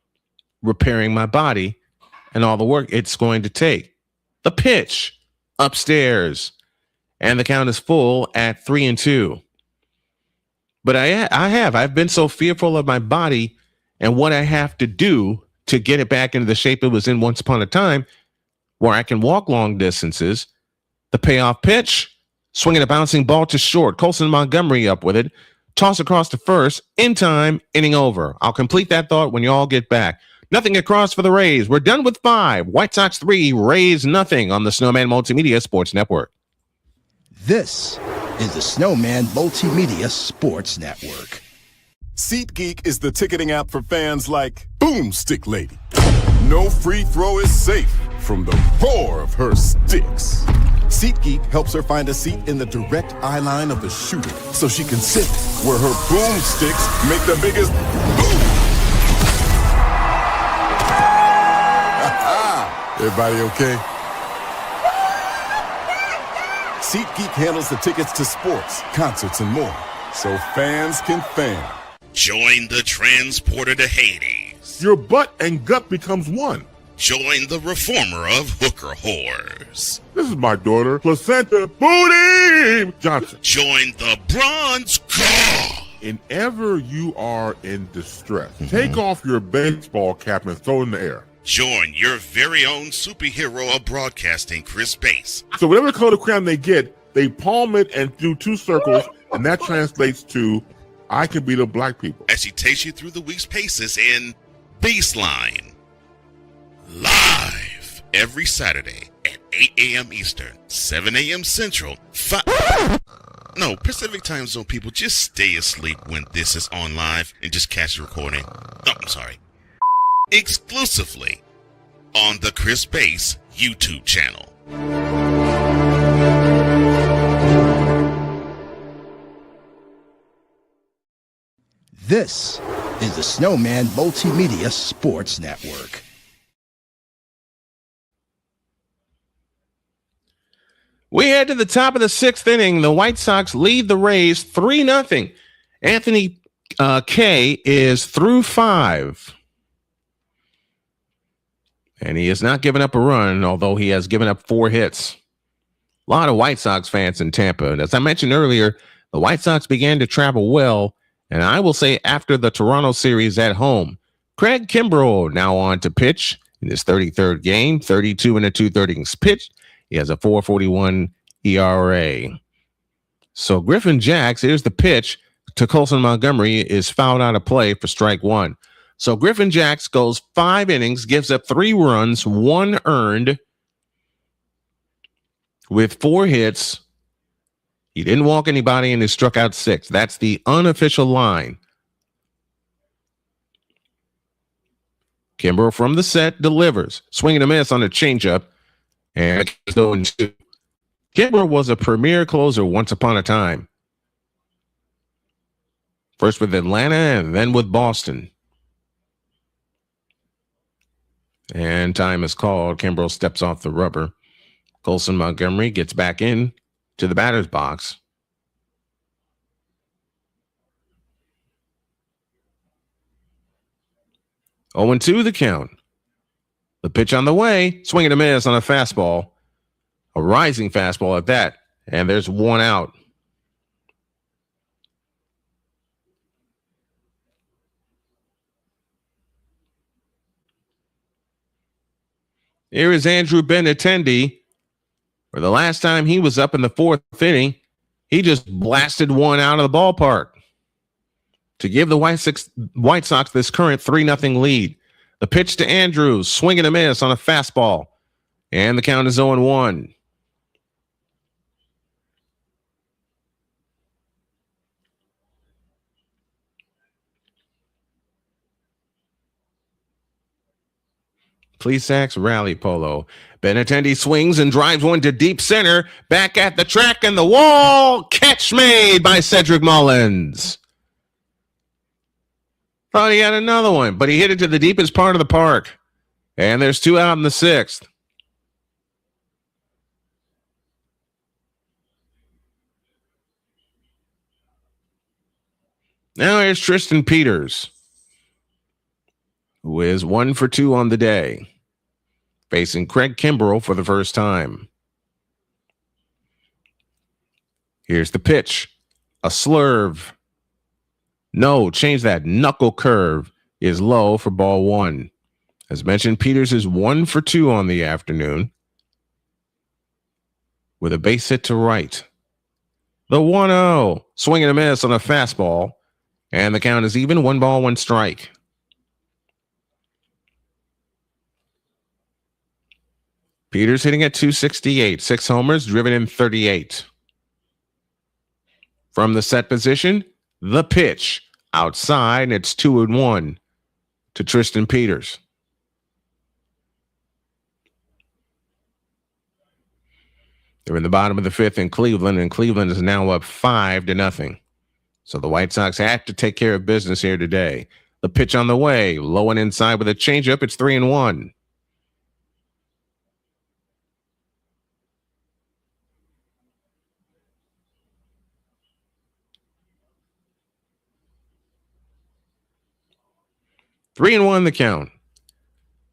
repairing my body and all the work it's going to take. The pitch upstairs, and the count is full at 3-2. But I've been so fearful of my body and what I have to do to get it back into the shape it was in once upon a time, where I can walk long distances. The payoff pitch, swinging a bouncing ball to short. Colson Montgomery up with it. Toss across to first. In time, inning over. I'll complete that thought when you all get back. Nothing across for the Rays. We're done with 5. White Sox 3, Rays nothing on the Snowman Multimedia Sports Network. This is the Snowman Multimedia Sports Network. SeatGeek is the ticketing app for fans like Boomstick Lady. No free throw is safe from the roar of her sticks. SeatGeek helps her find a seat in the direct eye line of the shooter so she can sit where her boomsticks make the biggest boom. Everybody okay? SeatGeek handles the tickets to sports, concerts, and more, so fans can fan. Join the transporter to Hades. Your butt and gut becomes one. Join the reformer of hooker whores. This is my daughter, Placenta Booty Johnson. Join the bronze claw. And ever you are in distress, take off your baseball cap and throw it in the air. Join your very own superhero of broadcasting, Chris Bass. So whatever color crayon they get, they palm it and do 2 circles, and that translates to I can beat up black people. As she takes you through the week's paces in Baseline. Live every Saturday at 8 a.m. Eastern, 7 a.m. Central, Pacific Time Zone people, just stay asleep when this is on live and just catch the recording. No, I'm sorry. Exclusively on the Chris Bass YouTube channel. This is the Snowman Multimedia Sports Network. We head to the top of the 6th inning. The White Sox lead the Rays 3-0. Anthony K is through 5. And he has not given up a run, although he has given up 4 hits. A lot of White Sox fans in Tampa. And as I mentioned earlier, the White Sox began to travel well, and I will say after the Toronto series at home. Craig Kimbrell now on to pitch in his 33rd game, 32 and a 2/3 innings pitched. He has a 4.41 ERA. So Griffin jacks. Here's the pitch to Colson Montgomery, is fouled out of play for strike 1. So Griffin jacks, goes 5 innings, gives up 3 runs, 1 earned with 4 hits. He didn't walk anybody and he struck out 6. That's the unofficial line. Kimbrell from the set delivers. Swing and a miss on a changeup. And 0-2. Kimbrell was a premier closer once upon a time. First with Atlanta and then with Boston. And time is called. Kimbrell steps off the rubber. Colson Montgomery gets back in to the batter's box. Oh, 2 the count. The pitch on the way. Swing and a miss on a fastball. A rising fastball at that. And there's 1 out. Here is Andrew Benintendi. For the last time he was up in the 4th inning, he just blasted 1 out of the ballpark to give the White Sox this current 3-0 lead. The pitch to Andrews, swing and a miss on a fastball. And the count is 0-1. Please sax rally polo. Benintendi swings and drives one to deep center. Back at the track and the wall. Catch made by Cedric Mullins. Thought he had another one, but he hit it to the deepest part of the park. And there's 2 out in the 6th. Now here's Tristan Peters, who is 1 for 2 on the day, facing Craig Kimbrell for the first time. Here's the pitch. A slurve. No, change that. Knuckle curve is low for ball 1. As mentioned, Peters is 1 for 2 on the afternoon with a base hit to right. The 1-0. Swing and a miss on a fastball. And the count is even. 1 ball, 1 strike. Peters hitting at .268. 6 homers, driven in 38. From the set position, the pitch. Outside, and it's 2-1 to Tristan Peters. They're in the bottom of the 5th in Cleveland, and Cleveland is now up 5-0. So the White Sox have to take care of business here today. The pitch on the way, low and inside with a changeup. It's 3-1. Three and 1 the count.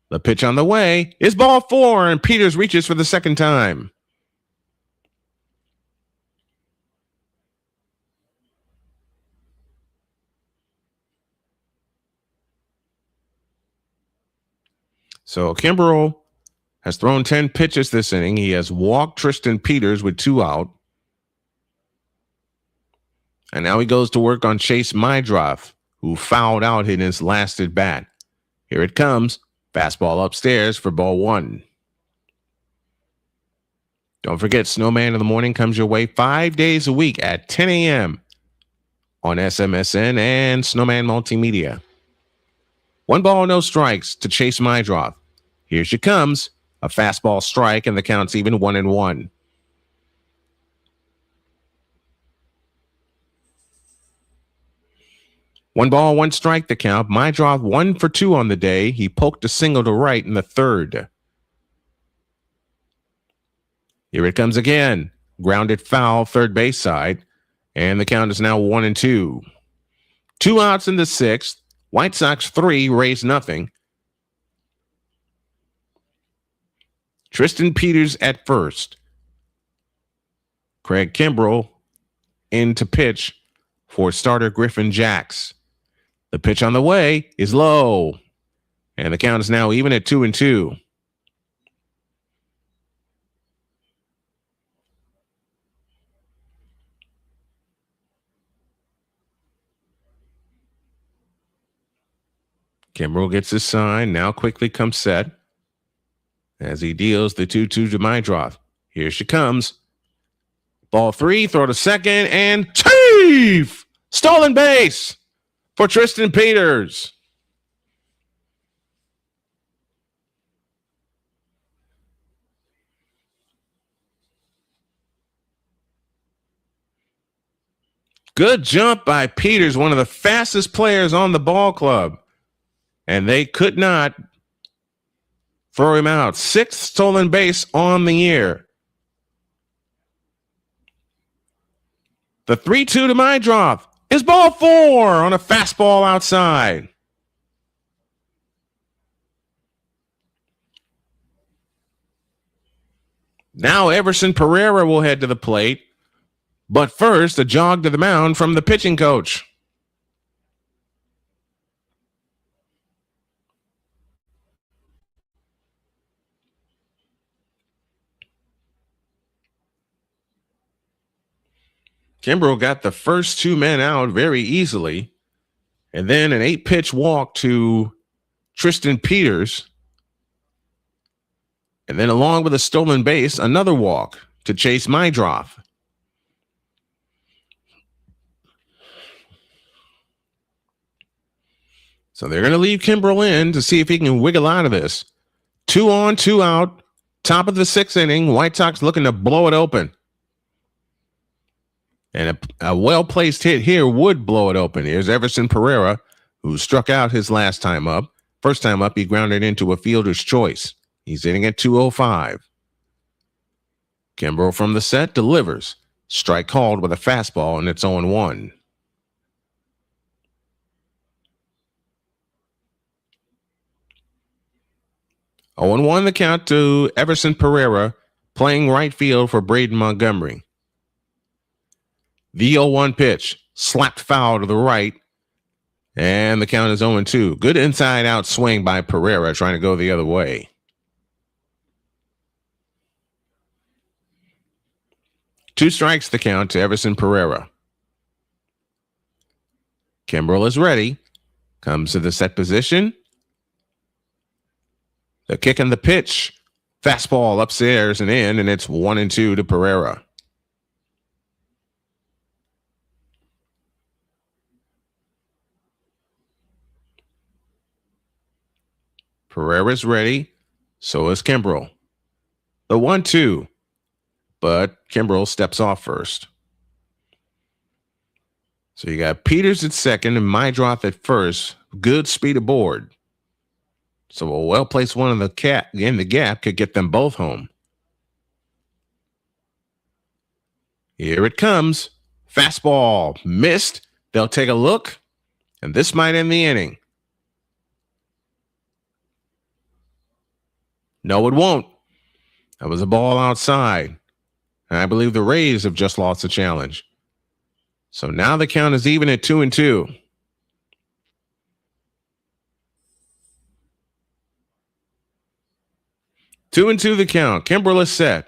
The pitch on the way is ball 4, and Peters reaches for the second time. So Kimbrell has thrown 10 pitches this inning. He has walked Tristan Peters with 2 out. And now he goes to work on Chase Mydroth, who fouled out in his last at bat. Here it comes. Fastball upstairs for ball 1. Don't forget, Snowman in the Morning comes your way 5 days a week at 10 a.m. on SMSN and Snowman Multimedia. 1 ball, no strikes to Chase Mydroth. Here she comes. A fastball strike, and the count's even. 1-1. One ball, 1 strike the count. Mydroth 1 for 2 on the day. He poked a single to right in the 3rd. Here it comes again. Grounded foul, third base side. And the count is now 1-2. 2 outs in the 6th. White Sox 3, Rays nothing. Tristan Peters at first. Craig Kimbrell in to pitch for starter Griffin Jacks. The pitch on the way is low. And the count is now even at 2-2. Kimbrell gets his sign. Now quickly comes set as he deals the 2-2 to Mydroth. Here she comes. Ball 3, throw to second, and Chief! Stolen base for Tristan Peters. Good jump by Peters, one of the fastest players on the ball club. And they could not throw him out. 6th stolen base on the year. The 3-2 to Mydroth is ball 4 on a fastball outside. Now Everson Pereira will head to the plate. But first, a jog to the mound from the pitching coach. Kimbrell got the first 2 men out very easily. And then an 8-pitch walk to Tristan Peters. And then along with a stolen base, another walk to Chase Mydroth. So they're going to leave Kimbrell in to see if he can wiggle out of this. 2 on, 2 out. Top of the 6th inning. White Sox looking to blow it open. And a well-placed hit here would blow it open. Here's Everson Pereira who struck out his last time up. First time up, he grounded into a fielder's choice. He's hitting at 205. Kimbrel from the set delivers. Strike called with a fastball, and it's 0-1. Oh, 0-1 the count to Everson Pereira, playing right field for Braden Montgomery. The 0-1 pitch, slapped foul to the right, and the count is 0-2. Good inside-out swing by Pereira, trying to go the other way. Two strikes the count to Everson Pereira. Kimbrel is ready. Comes to the set position. The kick and the pitch. Fastball upstairs and in, and it's 1-2 to Pereira. Pereira's ready. So is Kimbrel. The 1-2. But Kimbrel steps off first. So you got Peters at second and Mydroth at first. Good speed aboard. So a well-placed one in the gap could get them both home. Here it comes. Fastball missed. They'll take a look, and this might end the inning. No, it won't. That was a ball outside. And I believe the Rays have just lost the challenge. So now the count is even at 2-2. Two and two the count. Kimbrel is set.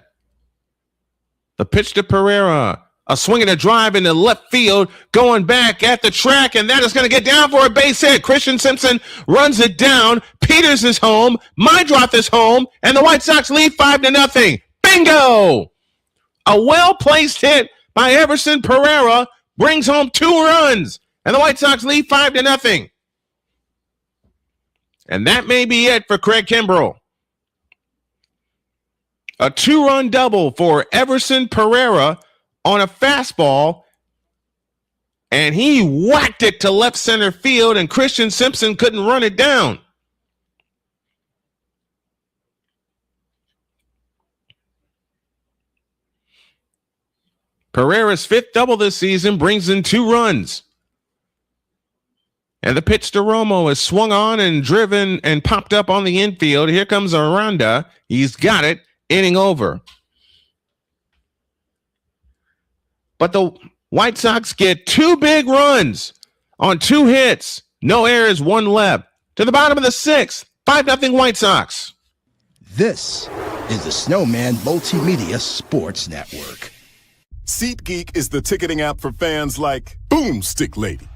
The pitch to Pereira. A swing and a drive into left field. Going back at the track. And that is going to get down for a base hit. Christian Simpson runs it down. Peters is home. Mydroth is home. And the White Sox lead 5-0. Bingo! A well-placed hit by Everson Pereira brings home 2 runs. And the White Sox lead 5-0. And that may be it for Craig Kimbrel. A 2-run double for Everson Pereira on a fastball, and he whacked it to left center field, and Christian Simpson couldn't run it down. Pereira's 5th double this season brings in 2 runs. And the pitch to Romo is swung on and driven and popped up on the infield. Here comes Aranda. He's got it. Inning over. But the White Sox get 2 big runs on 2 hits. No errors, 1 left. To the bottom of the 6th. 5-0 White Sox. This is the Snowman Multimedia Sports Network. SeatGeek is the ticketing app for fans like Boomstick Lady.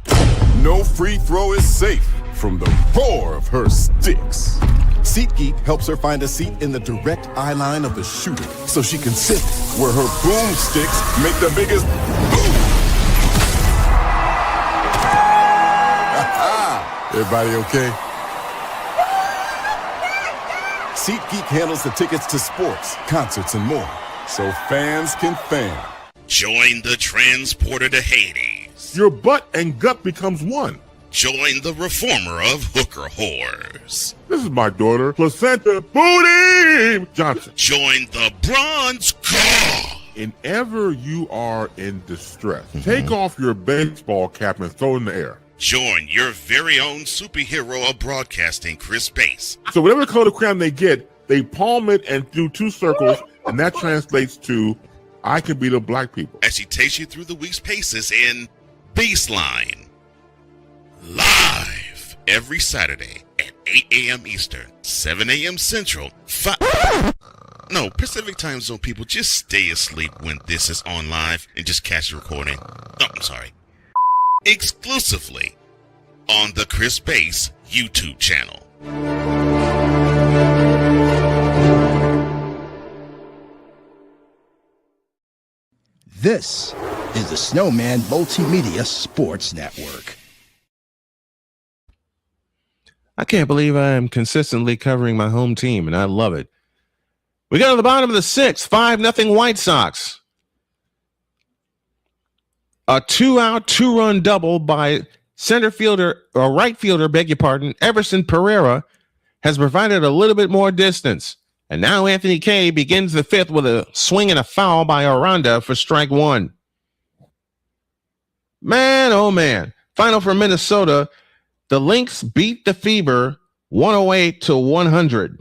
No free throw is safe from the roar of her sticks. SeatGeek helps her find a seat in the direct eye line of the shooter so she can sit where her boomsticks make the biggest boom. Everybody okay? SeatGeek handles the tickets to sports, concerts, and more, so fans can fan. Join the transporter to Hades. Your butt and gut becomes one. Join the reformer of hooker whores. This is my daughter, Placenta Booty Johnson. Join the bronze car. Whenever you are in distress, take off your baseball cap and throw it in the air. Join your very own superhero of broadcasting, Chris Bass. So whatever color crayon they get, they palm it and do 2 circles, and that translates to, I can beat up black people. As she takes you through the week's paces in Baseline. Live every Saturday at 8 a.m. Eastern, 7 a.m. Central, Pacific Time Zone people, just stay asleep when this is on live and just catch the recording. Oh, I'm sorry. Exclusively on the Chris Bass YouTube channel. This is the Snowman Multimedia Sports Network. I can't believe I am consistently covering my home team, and I love it. We go to the bottom of the 6th, 5-0 White Sox. A 2-out, 2-run double by right fielder, beg your pardon, Everson Pereira has provided a little bit more distance. And now Anthony Kay begins the fifth with a swing and a foul by Aranda for strike one. Man, oh man. Final for Minnesota. The Lynx beat the Fever 108-100.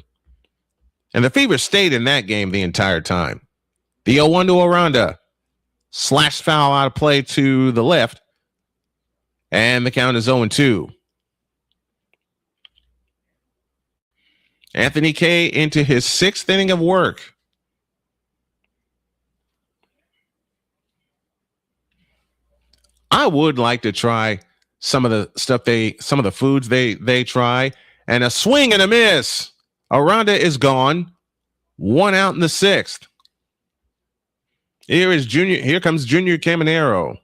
And the Fever stayed in that game the entire time. The 0-1 to Aranda. Slash foul out of play to the left. And the count is 0-2. Anthony Kay into his sixth inning of work. I would like to try some of the foods they try. And a swing and a miss. Aranda is gone. One out in the sixth. Here comes Junior Caminero.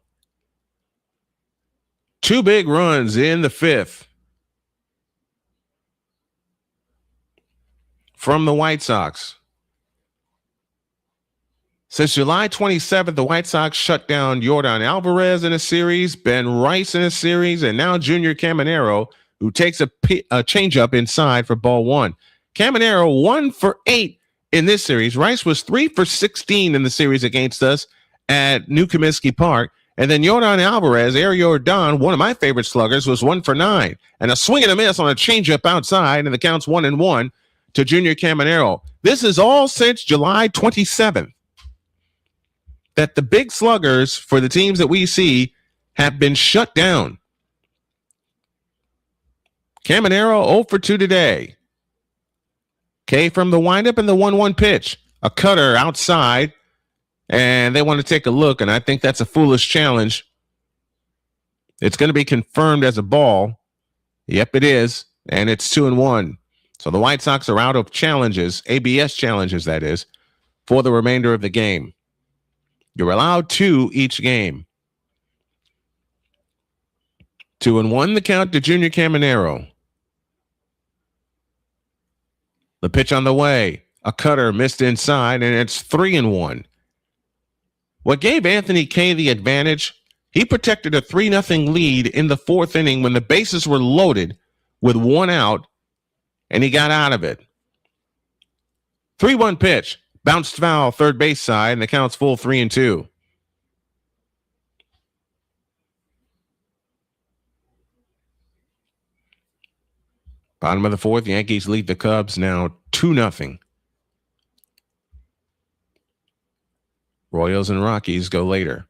Two big runs in the fifth from the White Sox. Since July 27th, the White Sox shut down Yordan Alvarez in a series, Ben Rice in a series, and now Junior Caminero, who takes a changeup inside for ball one. Caminero 1 for 8 in this series. Rice was 3 for 16 in the series against us at New Comiskey Park. And then Yordan Alvarez, Yordan, one of my favorite sluggers, was 1 for 9. And a swing and a miss on a changeup outside, and the count's 1-1 to Junior Caminero. This is all since July 27th that the big sluggers for the teams that we see have been shut down. Caminero 0 for 2 today. K from the windup and the 1-1 pitch. A cutter outside. And they want to take a look, and I think that's a foolish challenge. It's going to be confirmed as a ball. Yep, it is, and it's 2-1. So the White Sox are out of challenges, ABS challenges, that is, for the remainder of the game. You're allowed 2 each game. 2-1 the count to Junior Caminero. The pitch on the way. A cutter missed inside, and it's 3-1. What gave Anthony Kay the advantage, he protected a 3-0 lead in the fourth inning when the bases were loaded with 1 out, and he got out of it. 3-1 pitch, bounced foul, third base side, and the count's full 3-2. Bottom of the fourth, Yankees lead the Cubs now 2-0. Royals and Rockies go later.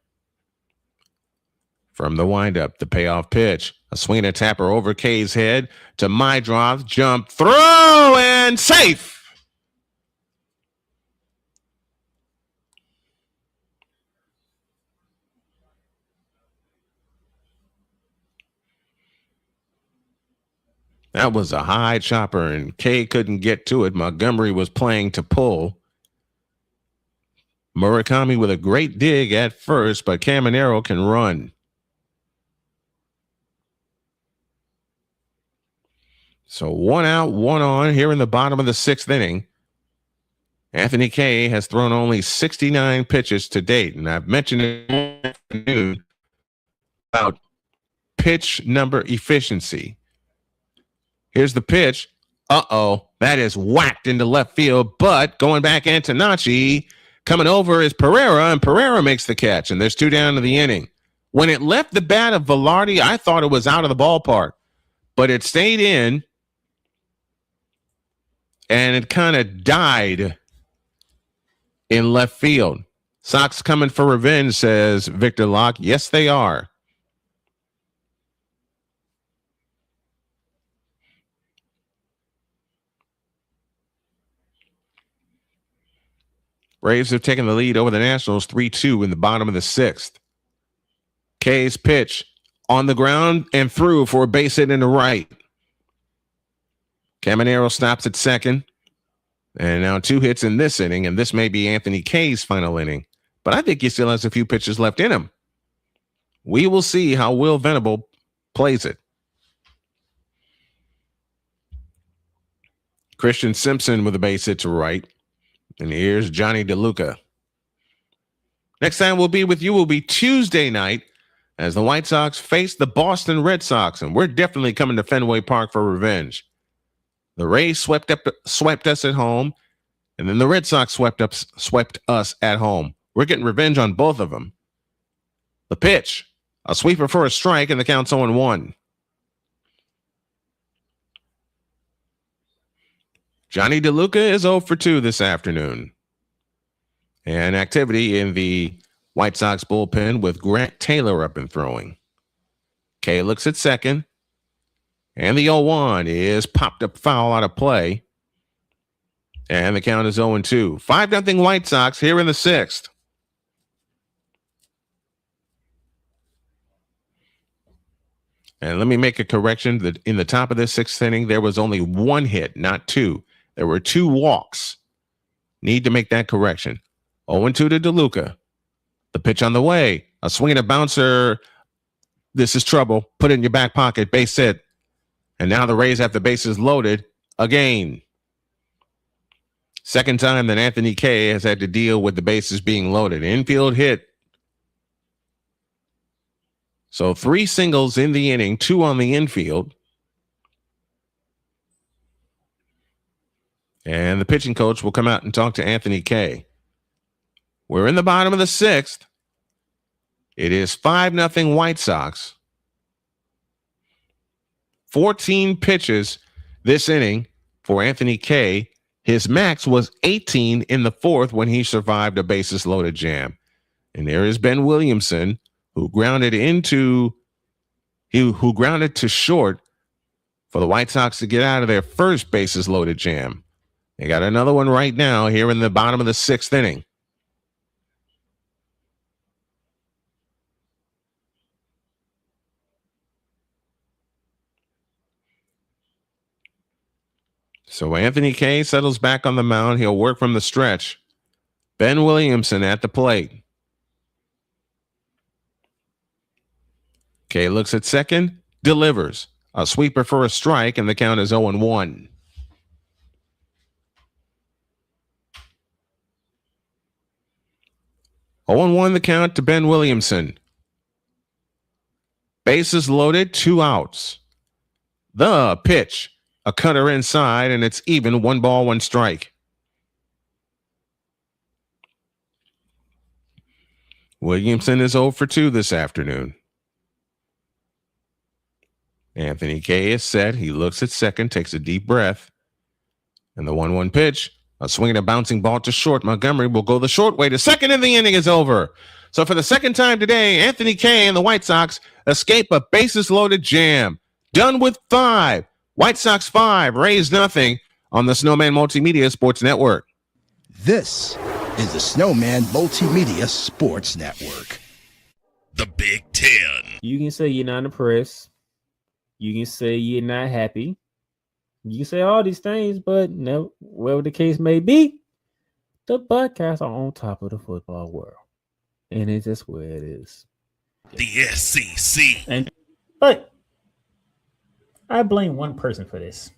From the windup, the payoff pitch. A swing and a tapper over Kay's head to Mydroth. Jump, throw, and safe. That was a high chopper, and Kay couldn't get to it. Montgomery was playing to pull. Murakami with a great dig at first, but Caminero can run. So 1 out, 1 on here in the bottom of the sixth inning. Anthony Kay has thrown only 69 pitches to date, and I've mentioned it about pitch number efficiency. Here's the pitch. That is whacked into left field, but going back Antonacci. Coming over is Pereira, and Pereira makes the catch, and there's 2 down to the inning. When it left the bat of Velarde, I thought it was out of the ballpark, but it stayed in, and it kind of died in left field. Sox coming for revenge, says Victor Locke. Yes, they are. Braves have taken the lead over the Nationals 3-2 in the bottom of the sixth. Kay's pitch on the ground and through for a base hit in the right. Caminero stops at second. And now 2 hits in this inning, and this may be Anthony Kay's final inning. But I think he still has a few pitches left in him. We will see how Will Venable plays it. Christian Simpson with a base hit to right. And here's Johnny DeLuca. Next time we'll be with you will be Tuesday night as the White Sox face the Boston Red Sox, and we're definitely coming to Fenway Park for revenge. The Rays swept us at home, and then the Red Sox swept us at home. We're getting revenge on both of them. The pitch, a sweeper for a strike, and the count's 0-1. Johnny DeLuca is 0 for 2 this afternoon. And activity in the White Sox bullpen with Grant Taylor up and throwing. Kay looks at second. And the 0-1 is popped up foul out of play. And the count is 0-2. 5-0 White Sox here in the sixth. And let me make a correction that in the top of this sixth inning, there was only one hit, not two. There were 2 walks. Need to make that correction. 0-2 to DeLuca. The pitch on the way. A swing and a bouncer. This is trouble. Put it in your back pocket. Base hit. And now the Rays have the bases loaded again. Second time that Anthony Kay has had to deal with the bases being loaded. Infield hit. So 3 singles in the inning, 2 on the infield. And the pitching coach will come out and talk to Anthony Kay. We're in the bottom of the sixth. It is 5-0 White Sox. 14 pitches this inning for Anthony Kay. His max was 18 in the fourth when he survived a bases loaded jam. And there is Ben Williamson, who grounded to short for the White Sox to get out of their first bases loaded jam. They got another one right now here in the bottom of the sixth inning. So Anthony Kay settles back on the mound. He'll work from the stretch. Ben Williamson at the plate. Kay looks at second, delivers. A sweeper for a strike, and the count is 0-1. The count to Ben Williamson. Bases loaded, 2 outs. The pitch, a cutter inside, and it's even, 1 ball, 1 strike. Williamson is 0 for 2 this afternoon. Anthony Kay is set. He looks at second, takes a deep breath. And the 1-1 pitch, a swing and a bouncing ball to short. Montgomery will go the short way to second, and the inning is over. So for the second time today, Anthony Kay and the White Sox escape a bases-loaded jam. Done with 5. White Sox 5, Rays nothing on the Snowman Multimedia Sports Network. This is the Snowman Multimedia Sports Network. The Big Ten. You can say you're not impressed. You can say you're not happy. You can say all these things, but no, whatever the case may be, the Buckeyes are on top of the football world. And it's just where it is. The SEC. But I blame one person for this.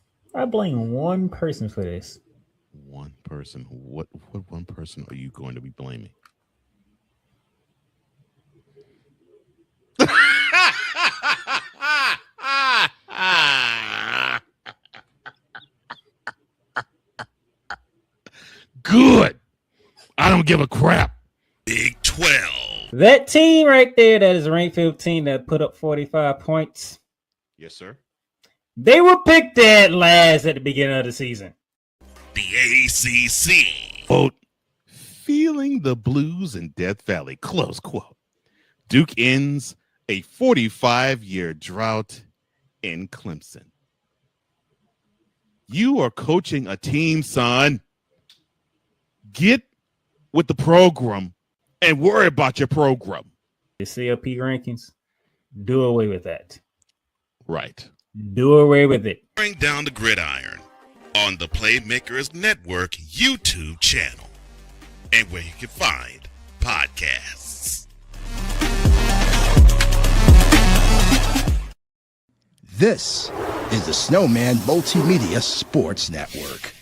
One person? What one person are you going to be blaming? Good. I don't give a crap. Big 12. That team right there, that is ranked 15, that put up 45 points. Yes, sir. They were picked dead last at the beginning of the season. The ACC. Quote, feeling the blues in Death Valley, close quote. Duke ends a 45-year drought in Clemson. You are coaching a team, son. Get with the program and worry about your program. The CLP rankings, do away with that. Right. Do away with it. Bring down the gridiron on the Playmakers Network YouTube channel and where you can find podcasts. This is the Snowman Multimedia Sports Network.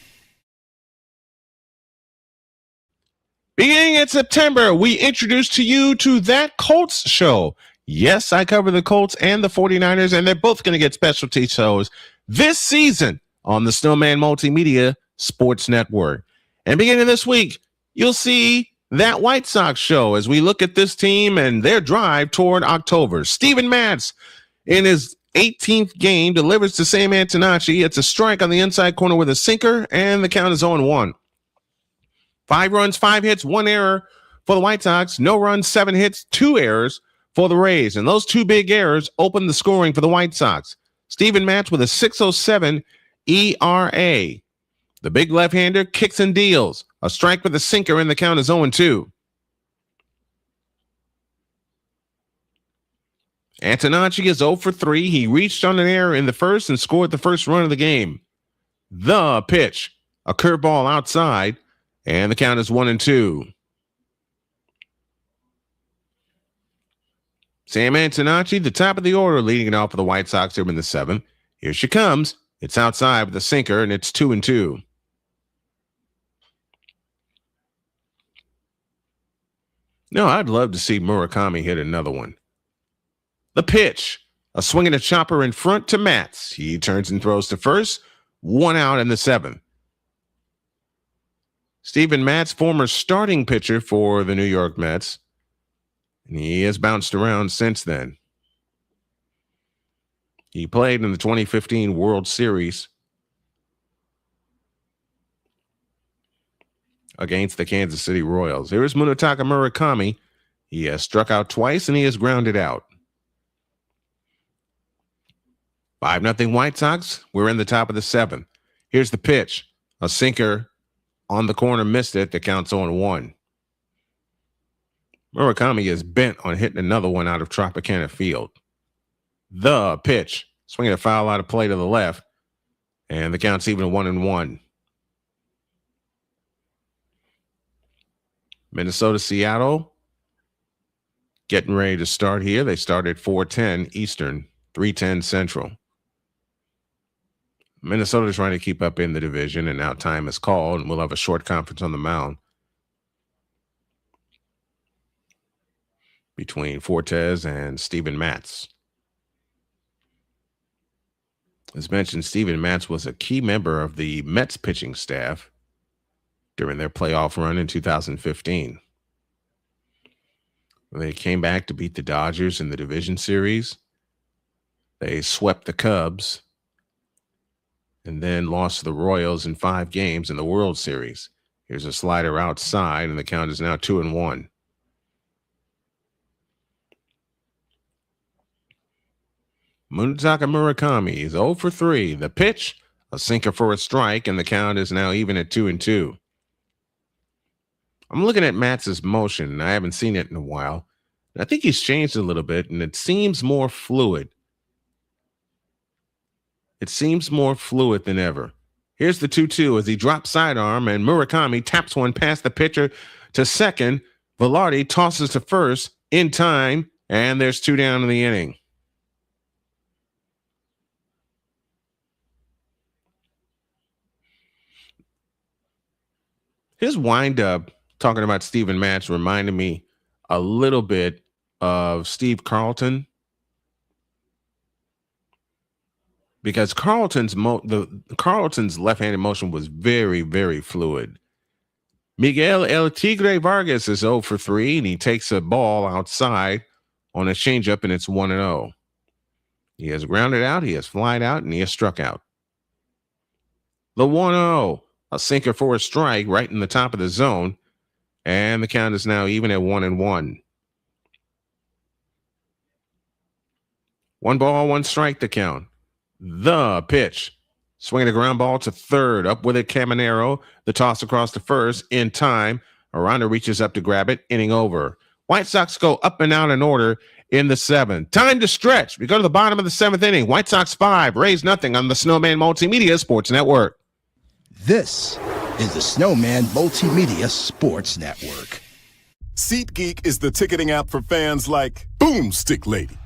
Beginning in September, we introduced to you to That Colts Show. Yes, I cover the Colts and the 49ers, and they're both going to get specialty shows this season on the Snowman Multimedia Sports Network. And beginning this week, you'll see that White Sox show as we look at this team and their drive toward October. Steven Matz, in his 18th game, delivers to Sam Antonacci. It's a strike on the inside corner with a sinker, and the count is 0-1. 5 runs, 5 hits, 1 error for the White Sox. No runs, 7 hits, 2 errors for the Rays. And those 2 big errors opened the scoring for the White Sox. Steven Matz with a 6.07 ERA. The big left-hander kicks and deals. A strike with a sinker, and the count is 0-2. Antonacci is 0 for 3. He reached on an error in the first and scored the first run of the game. The pitch, a curveball outside, and the count is 1-2. Sam Antonacci, the top of the order, leading it off for the White Sox here in the 7th. Here she comes. It's outside with a sinker, and it's 2-2. No, I'd love to see Murakami hit another one. The pitch, a swing and a chopper in front to Matz. He turns and throws to first. 1 out in the 7th. Steven Matz, former starting pitcher for the New York Mets. And he has bounced around since then. He played in the 2015 World Series against the Kansas City Royals. Here is Munetaka Murakami. He has struck out twice and he has grounded out. 5-0 White Sox. We're in the top of the 7th. Here's the pitch. A sinker on the corner, missed it. The count's 0-1. Murakami is bent on hitting another one out of Tropicana Field. The pitch. Swinging a foul out of play to the left. And the count's even 1-1. Minnesota, Seattle. Getting ready to start here. They start at 4:10 Eastern, 3:10 Central. Minnesota trying to keep up in the division, and now time is called, and we'll have a short conference on the mound between Fortes and Steven Matz. As mentioned, Steven Matz was a key member of the Mets pitching staff during their playoff run in 2015. They came back to beat the Dodgers in the division series. They swept the Cubs and then lost to the Royals in 5 games in the World Series. Here's a slider outside, and the count is now 2-1. Munetaka Murakami is 0 for 3. The pitch, a sinker for a strike, and the count is now even at 2-2. I'm looking at Matz's motion, and I haven't seen it in a while. I think he's changed a little bit, and it seems more fluid. It seems more fluid than ever. Here's the 2-2 as he drops sidearm, and Murakami taps one past the pitcher to second. Velarde tosses to first in time, and there's 2 down in the inning. His windup, talking about Steven Matz, reminded me a little bit of Steve Carlton, because Carlton's left-handed motion was very, very fluid. Miguel El Tigre Vargas is 0 for 3, and he takes a ball outside on a changeup, and it's 1-0. He has grounded out, he has flied out, and he has struck out. The 1-0, a sinker for a strike right in the top of the zone, and the count is now even at 1-1. 1 ball, 1 strike to count. The pitch. Swinging a ground ball to third. Up with it, Caminero. The toss across to first. In time. Aranda reaches up to grab it. Inning over. White Sox go up and out in order in the 7th. Time to stretch. We go to the bottom of the 7th inning. White Sox 5. Rays nothing on the Snowman Multimedia Sports Network. This is the Snowman Multimedia Sports Network. SeatGeek is the ticketing app for fans like Boomstick Lady.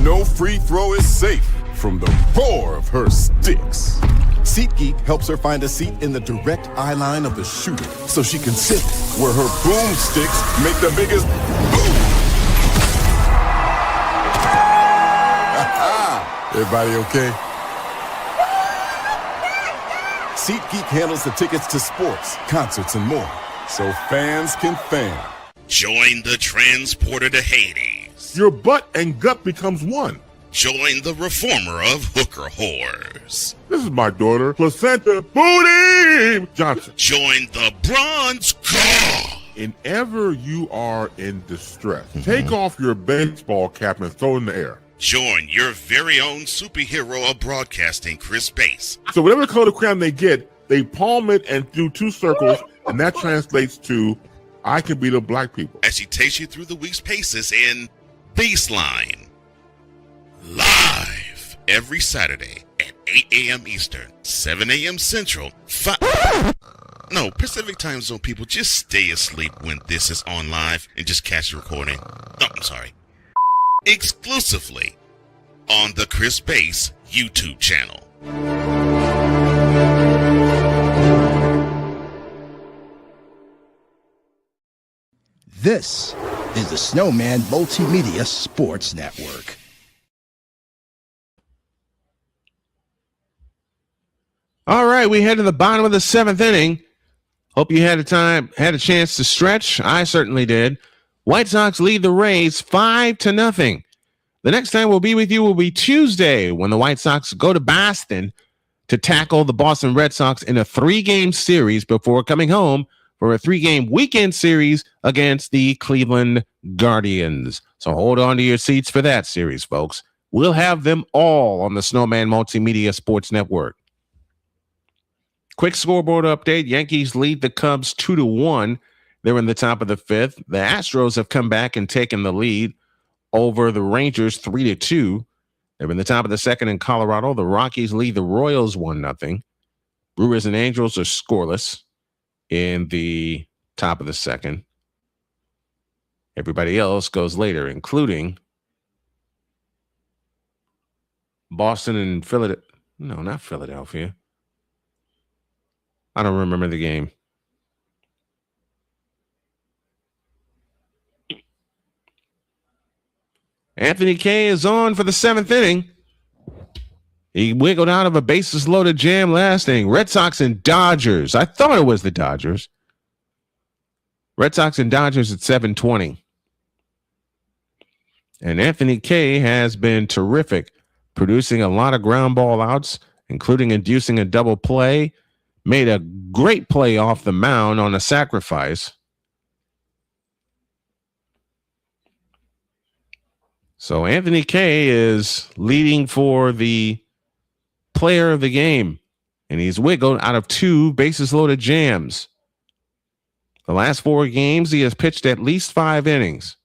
No free throw is safe from the roar of her sticks. SeatGeek helps her find a seat in the direct eye line of the shooter so she can sit where her boomsticks make the biggest boom. Everybody okay? SeatGeek handles the tickets to sports, concerts, and more, so fans can fan. Join the transporter to Hades. Your butt and gut becomes one. Join the reformer of hooker whores. This is my daughter, Placenta Booty Johnson. Join the bronze car. Whenever you are in distress, take off your baseball cap and throw it in the air. Join your very own superhero of broadcasting, Chris Bass. So whatever color crayon they get, they palm it and do two circles, and that translates to, I can beat up black people. As she takes you through the week's paces in Baseline. Live every Saturday at 8 a.m. Eastern, 7 a.m. Central, No, Pacific time zone people, just stay asleep when this is on live and just catch the recording. Oh, I'm sorry. Exclusively on the Chris Bass YouTube channel. This is the Snowman Multimedia Sports Network. All right, we head to the bottom of the seventh inning. Hope you had a chance to stretch. I certainly did. White Sox lead the Rays 5-0. The next time we'll be with you will be Tuesday when the White Sox go to Boston to tackle the Boston Red Sox in a 3-game series before coming home for a 3-game weekend series against the Cleveland Guardians. So hold on to your seats for that series, folks. We'll have them all on the Snowman Multimedia Sports Network. Quick scoreboard update. Yankees lead the Cubs 2-1. They're in the top of the fifth. The Astros have come back and taken the lead over the Rangers 3-2. They're in the top of the second in Colorado. The Rockies lead the Royals 1-0. Brewers and Angels are scoreless in the top of the second. Everybody else goes later, including Boston and Philadelphia. No, not Philadelphia. I don't remember the game. Anthony Kay is on for the seventh inning. He wiggled out of a bases loaded jam last inning. Red Sox and Dodgers. I thought it was the Dodgers. Red Sox and Dodgers at 7:20. And Anthony Kay has been terrific, producing a lot of ground ball outs, including inducing a double play. Made a great play off the mound on a sacrifice. So Anthony Kay is leading for the player of the game, and he's wiggled out of 2 bases loaded jams. The last 4 games, he has pitched at least 5 innings,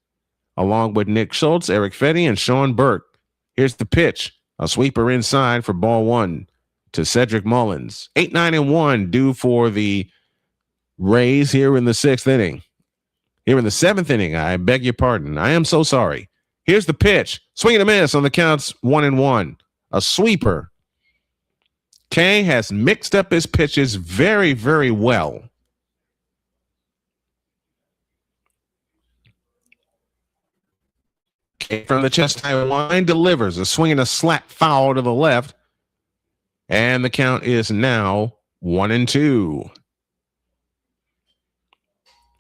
along with Nick Schultz, Eric Fetty, and Sean Burke. Here's the pitch, a sweeper inside for ball 1 to Cedric Mullins. 8-9-1 due for the Rays here in the 6th inning. Here in the 7th inning, I beg your pardon. I am so sorry. Here's the pitch. Swing and a miss on the counts 1-1. A sweeper. Kay has mixed up his pitches very, very well. Kay from the chest high line delivers a swing and a slap foul to the left. And the count is now 1-2.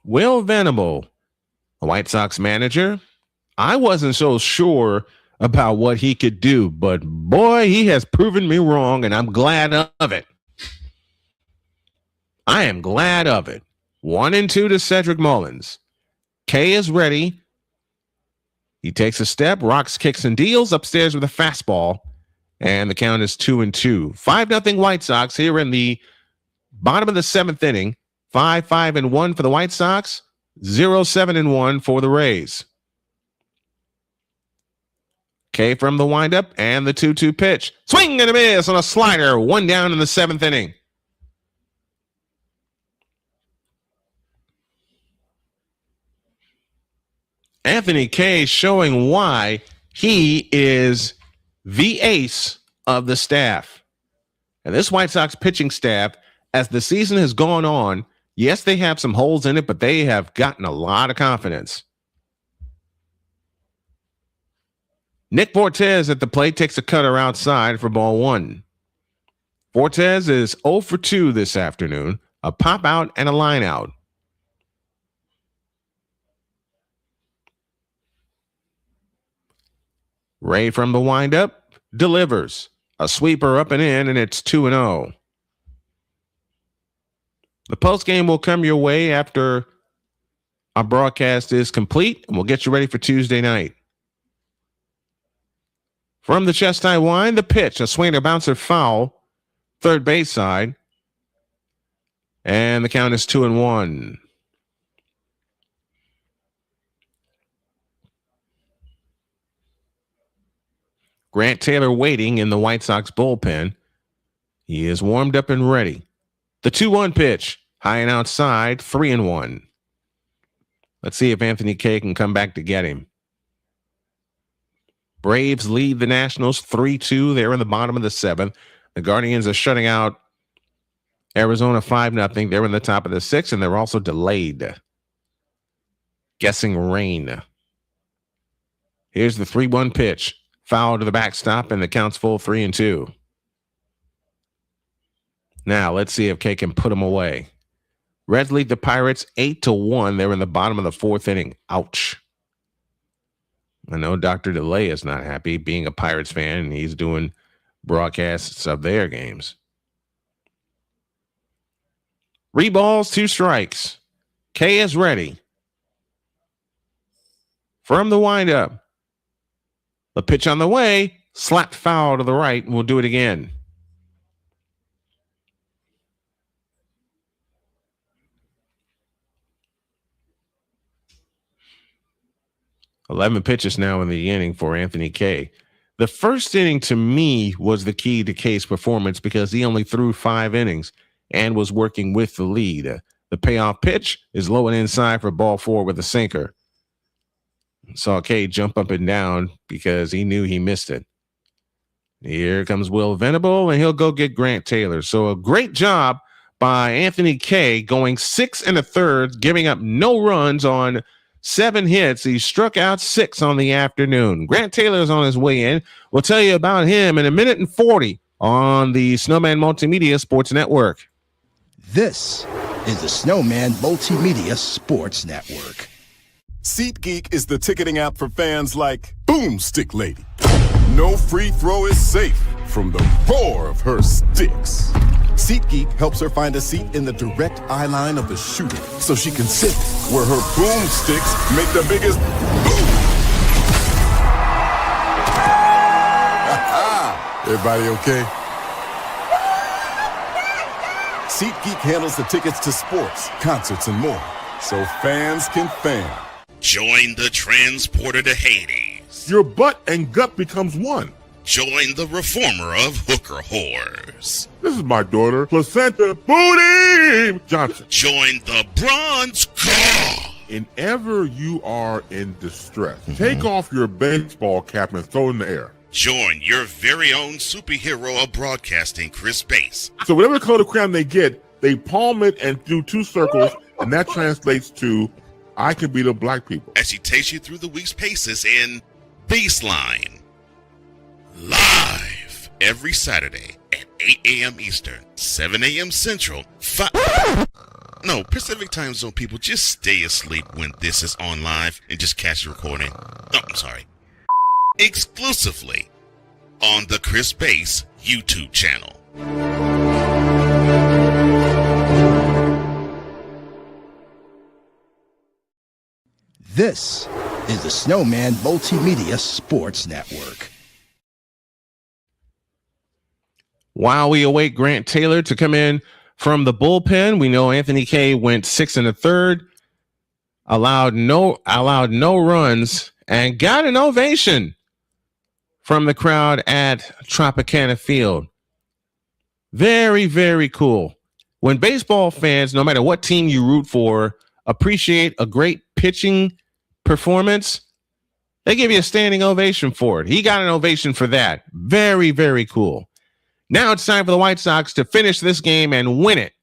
Will Venable, the White Sox manager, I wasn't so sure about what he could do, but boy, he has proven me wrong, and I'm glad of it. I am glad of it. 1-2 to Cedric Mullins. Kay is ready. He takes a step, rocks, kicks, and deals upstairs with a fastball. And the count is 2-2. 5-0 White Sox here in the bottom of the 7th inning. 5-5-1 for the White Sox. 0-7-1 for the Rays. Kay from the windup and the 2-2 pitch. Swing and a miss on a slider. 1 down in the 7th inning. Anthony Kay showing why he is the ace of the staff. And this White Sox pitching staff, as the season has gone on, yes, they have some holes in it, but they have gotten a lot of confidence. Nick Fortes at the plate takes a cutter outside for ball one. Fortes is 0 for 2 this afternoon, a pop out and a line out. Ray from the windup delivers a sweeper up and in, and it's 2-0. The postgame will come your way after our broadcast is complete, and we'll get you ready for Tuesday night. From the chest high wind, the pitch, a swinger bouncer foul, third base side, and the count is 2-1. Grant Taylor waiting in the White Sox bullpen. He is warmed up and ready. The 2-1 pitch, high and outside, 3-1. Let's see if Anthony Kay can come back to get him. Braves lead the Nationals 3-2. They're in the bottom of the seventh. The Guardians are shutting out Arizona 5-0. They're in the top of the sixth, and they're also delayed. Guessing rain. Here's the 3-1 pitch. Foul to the backstop, and the count's full 3-2. Now, let's see if Kay can put them away. Reds lead the Pirates 8-1. They're in the bottom of the fourth inning. Ouch. I know Dr. DeLay is not happy being a Pirates fan, and he's doing broadcasts of their games. 3 balls, 2 strikes. Kay is ready. From the windup. The pitch on the way, slapped foul to the right, and we'll do it again. $11 pitches now in the inning for Anthony Kay. The first inning to me was the key to Kay's performance because he only threw 5 innings and was working with the lead. The payoff pitch is low and inside for ball 4 with a sinker. Saw Kay jump up and down because he knew he missed it. Here comes Will Venable, and he'll go get Grant Taylor. So a great job by Anthony Kay, going 6 1/3, giving up no runs on 7 hits. He struck out 6 on the afternoon. Grant Taylor's on his way in. We'll tell you about him in 1:40 on the Snowman Multimedia Sports Network. This is the Snowman Multimedia Sports Network. SeatGeek is the ticketing app for fans like Boomstick Lady. No free throw is safe from the roar of her sticks. SeatGeek helps her find a seat in the direct eye line of the shooter so she can sit where her boomsticks make the biggest boom. Everybody okay? SeatGeek handles the tickets to sports, concerts, and more, so fans can fan. Join the transporter to Hades. Your butt and gut becomes one. Join the reformer of hooker whores. This is my daughter, Placenta Booty Johnson. Join the bronze claw. Whenever you are in distress, take off your baseball cap and throw it in the air. Join your very own superhero of broadcasting, Chris Bass. So whatever color crayon they get, they palm it and do 2 circles, and that translates to I can beat up black people. As he takes you through the week's paces in Baseline. Live every Saturday at 8 a.m. Eastern, 7 a.m. Central, Pacific Time Zone people, just stay asleep when this is on live and just catch the recording. Exclusively on the Chris Bass YouTube channel. This is the Snowman Multimedia Sports Network. While we await Grant Taylor to come in from the bullpen, we know Anthony Kay went 6 1/3, allowed no runs, and got an ovation from the crowd at Tropicana Field. Very, very cool. When baseball fans, no matter what team you root for, appreciate a great pitching performance, they give you a standing ovation for it. He got an ovation for that. Very, very cool. Now it's time for the White Sox to finish this game and win it,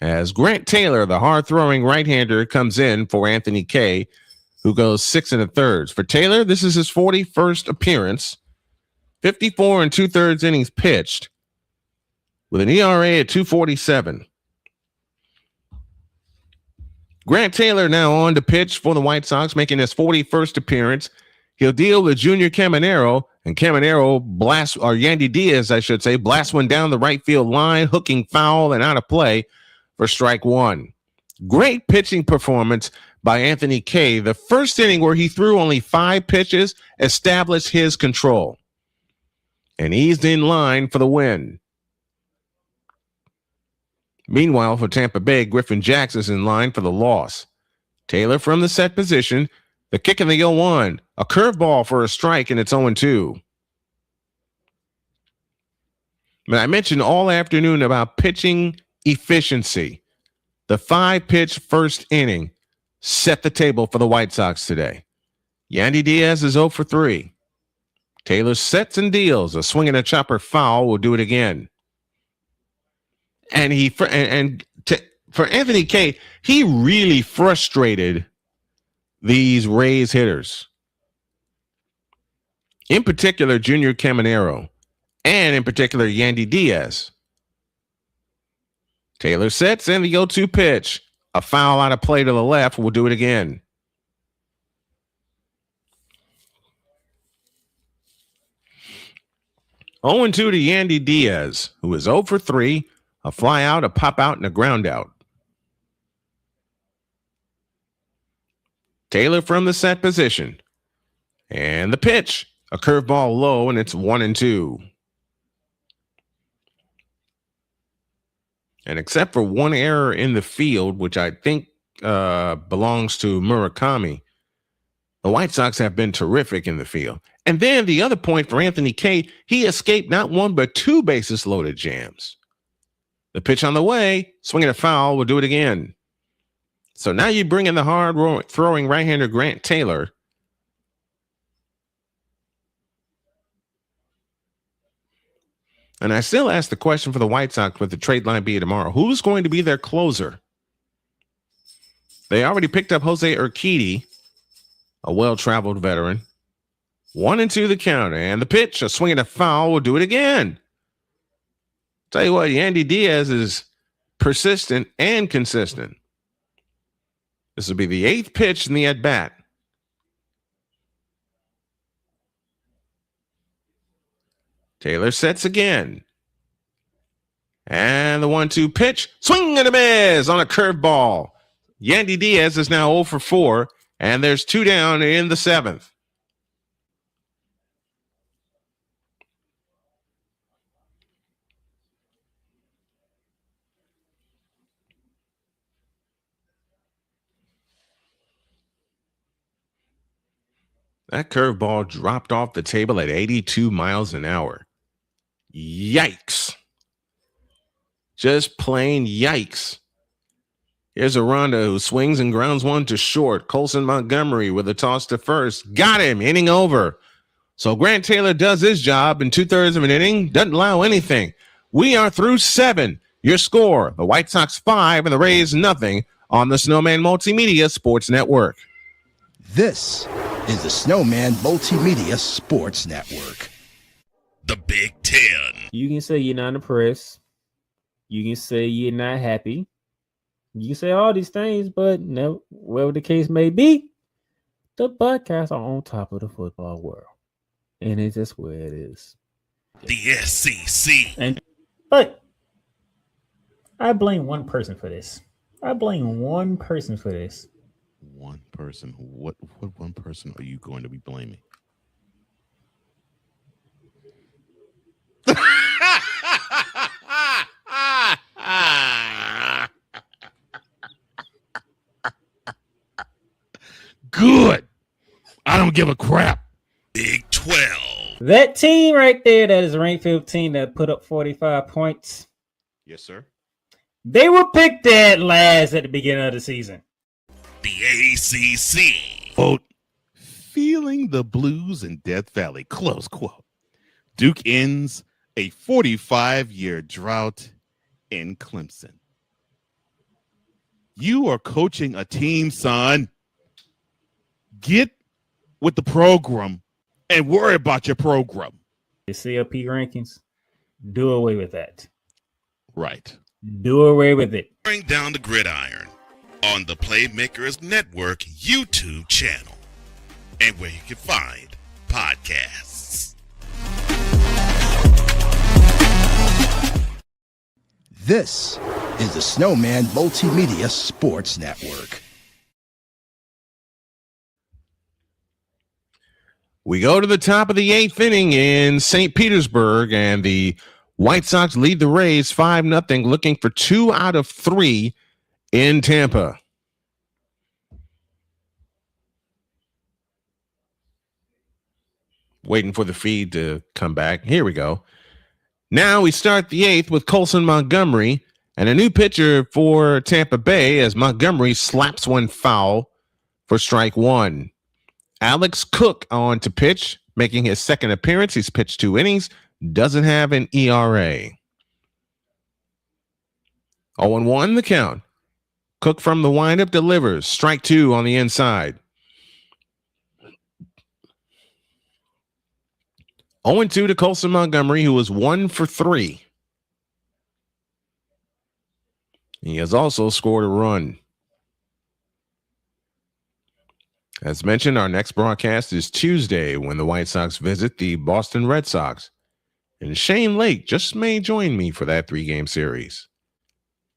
as Grant Taylor, the hard-throwing right-hander, comes in for Anthony Kay. who goes 6 1/3. For Taylor, this is his 41st appearance, 54 2/3 innings pitched, with an ERA at 2.47. Grant Taylor now on to pitch for the White Sox, making his 41st appearance. He'll deal with Junior Caminero, and Caminero blasts, or Yandy Diaz, I should say, blasts one down the right field line, hooking foul and out of play for strike one. Great pitching performance by Anthony Kay. The first inning, where he threw only 5 pitches, established his control and eased in line for the win. Meanwhile, for Tampa Bay, Griffin Jacks is in line for the loss. Taylor from the set position, the kick in the 0-1, a curveball for a strike, and it's 0-2. But I mentioned all afternoon about pitching efficiency. The 5-pitch first inning set the table for the White Sox today. Yandy Diaz is 0 for 3. Taylor sets and deals. A swing and a chopper foul will do it again. And for Anthony Kay, he really frustrated these Rays hitters. In particular, Junior Caminero, and in particular, Yandy Diaz. Taylor sets and the 0-2 pitch. A foul out of play to the left will do it again. Oh, 0-2 to Yandy Diaz, who is 0 for 3. A fly out, a pop out, and a ground out. Taylor from the set position. And the pitch. A curveball low, and it's 1-2. And except for one error in the field, which I think belongs to Murakami, the White Sox have been terrific in the field. And then the other point for Anthony Kay, he escaped not 1 but 2 bases loaded jams. The pitch on the way, swinging a foul, will do it again. So now you bring in the hard throwing right-hander Grant Taylor. And I still ask the question for the White Sox with the trade line be tomorrow. Who's going to be their closer? They already picked up Jose Urquidy, a well-traveled veteran. 1-2 the counter, and the pitch, a swing and a foul, will do it again. Tell you what, Yandy Diaz is persistent and consistent. This will be the 8th pitch in the at-bat. Taylor sets again. And the 1-2 pitch, swing and a miss on a curveball. Yandy Diaz is now 0 for 4, and there's 2 down in the 7th. That curveball dropped off the table at 82 miles an hour. Yikes. Just plain yikes. Here's Aranda, who swings and grounds one to short. Colson Montgomery with a toss to first. Got him, inning over. So Grant Taylor does his job in 2/3 of an inning, doesn't allow anything. We are through 7. Your score, the White Sox 5 and the Rays nothing on the Snowman Multimedia Sports Network. This is the Snowman Multimedia Sports Network. The Big Ten. You can say you're not impressed. You can say you're not happy. You can say all these things, but no, whatever the case may be, the Buckeyes are on top of the football world. And it's just where it is. The SEC. But I blame one person for this. One person. What one person are you going to be blaming? Good. I don't give a crap. Big 12. That team right there, that is ranked 15 that put up 45 points. Yes, sir. They were picked dead last at the beginning of the season. The ACC. Quote, feeling the blues in Death Valley, close quote. Duke ends a 45-year drought in Clemson. You are coaching a team, son. Get with the program and worry about your program. The CLP rankings, do away with that. Right. Do away with it. Bring down the gridiron on the Playmakers Network YouTube channel and where you can find podcasts. This is the Snowman Multimedia Sports Network. We go to the top of the 8th inning in St. Petersburg, and the White Sox lead the Rays 5-0, looking for 2 out of 3 in Tampa. Waiting for the feed to come back. Here we go. Now we start the 8th with Colson Montgomery and a new pitcher for Tampa Bay as Montgomery slaps one foul for strike 1. Alex Cook on to pitch, making his second appearance. He's pitched 2 innings, doesn't have an ERA. 0-1 the count. Cook from the windup delivers. Strike 2 on the inside. 0-2 to Colson Montgomery, who was 1 for 3. He has also scored a run. As mentioned, our next broadcast is Tuesday when the White Sox visit the Boston Red Sox. And Shane Lake just may join me for that 3-game series.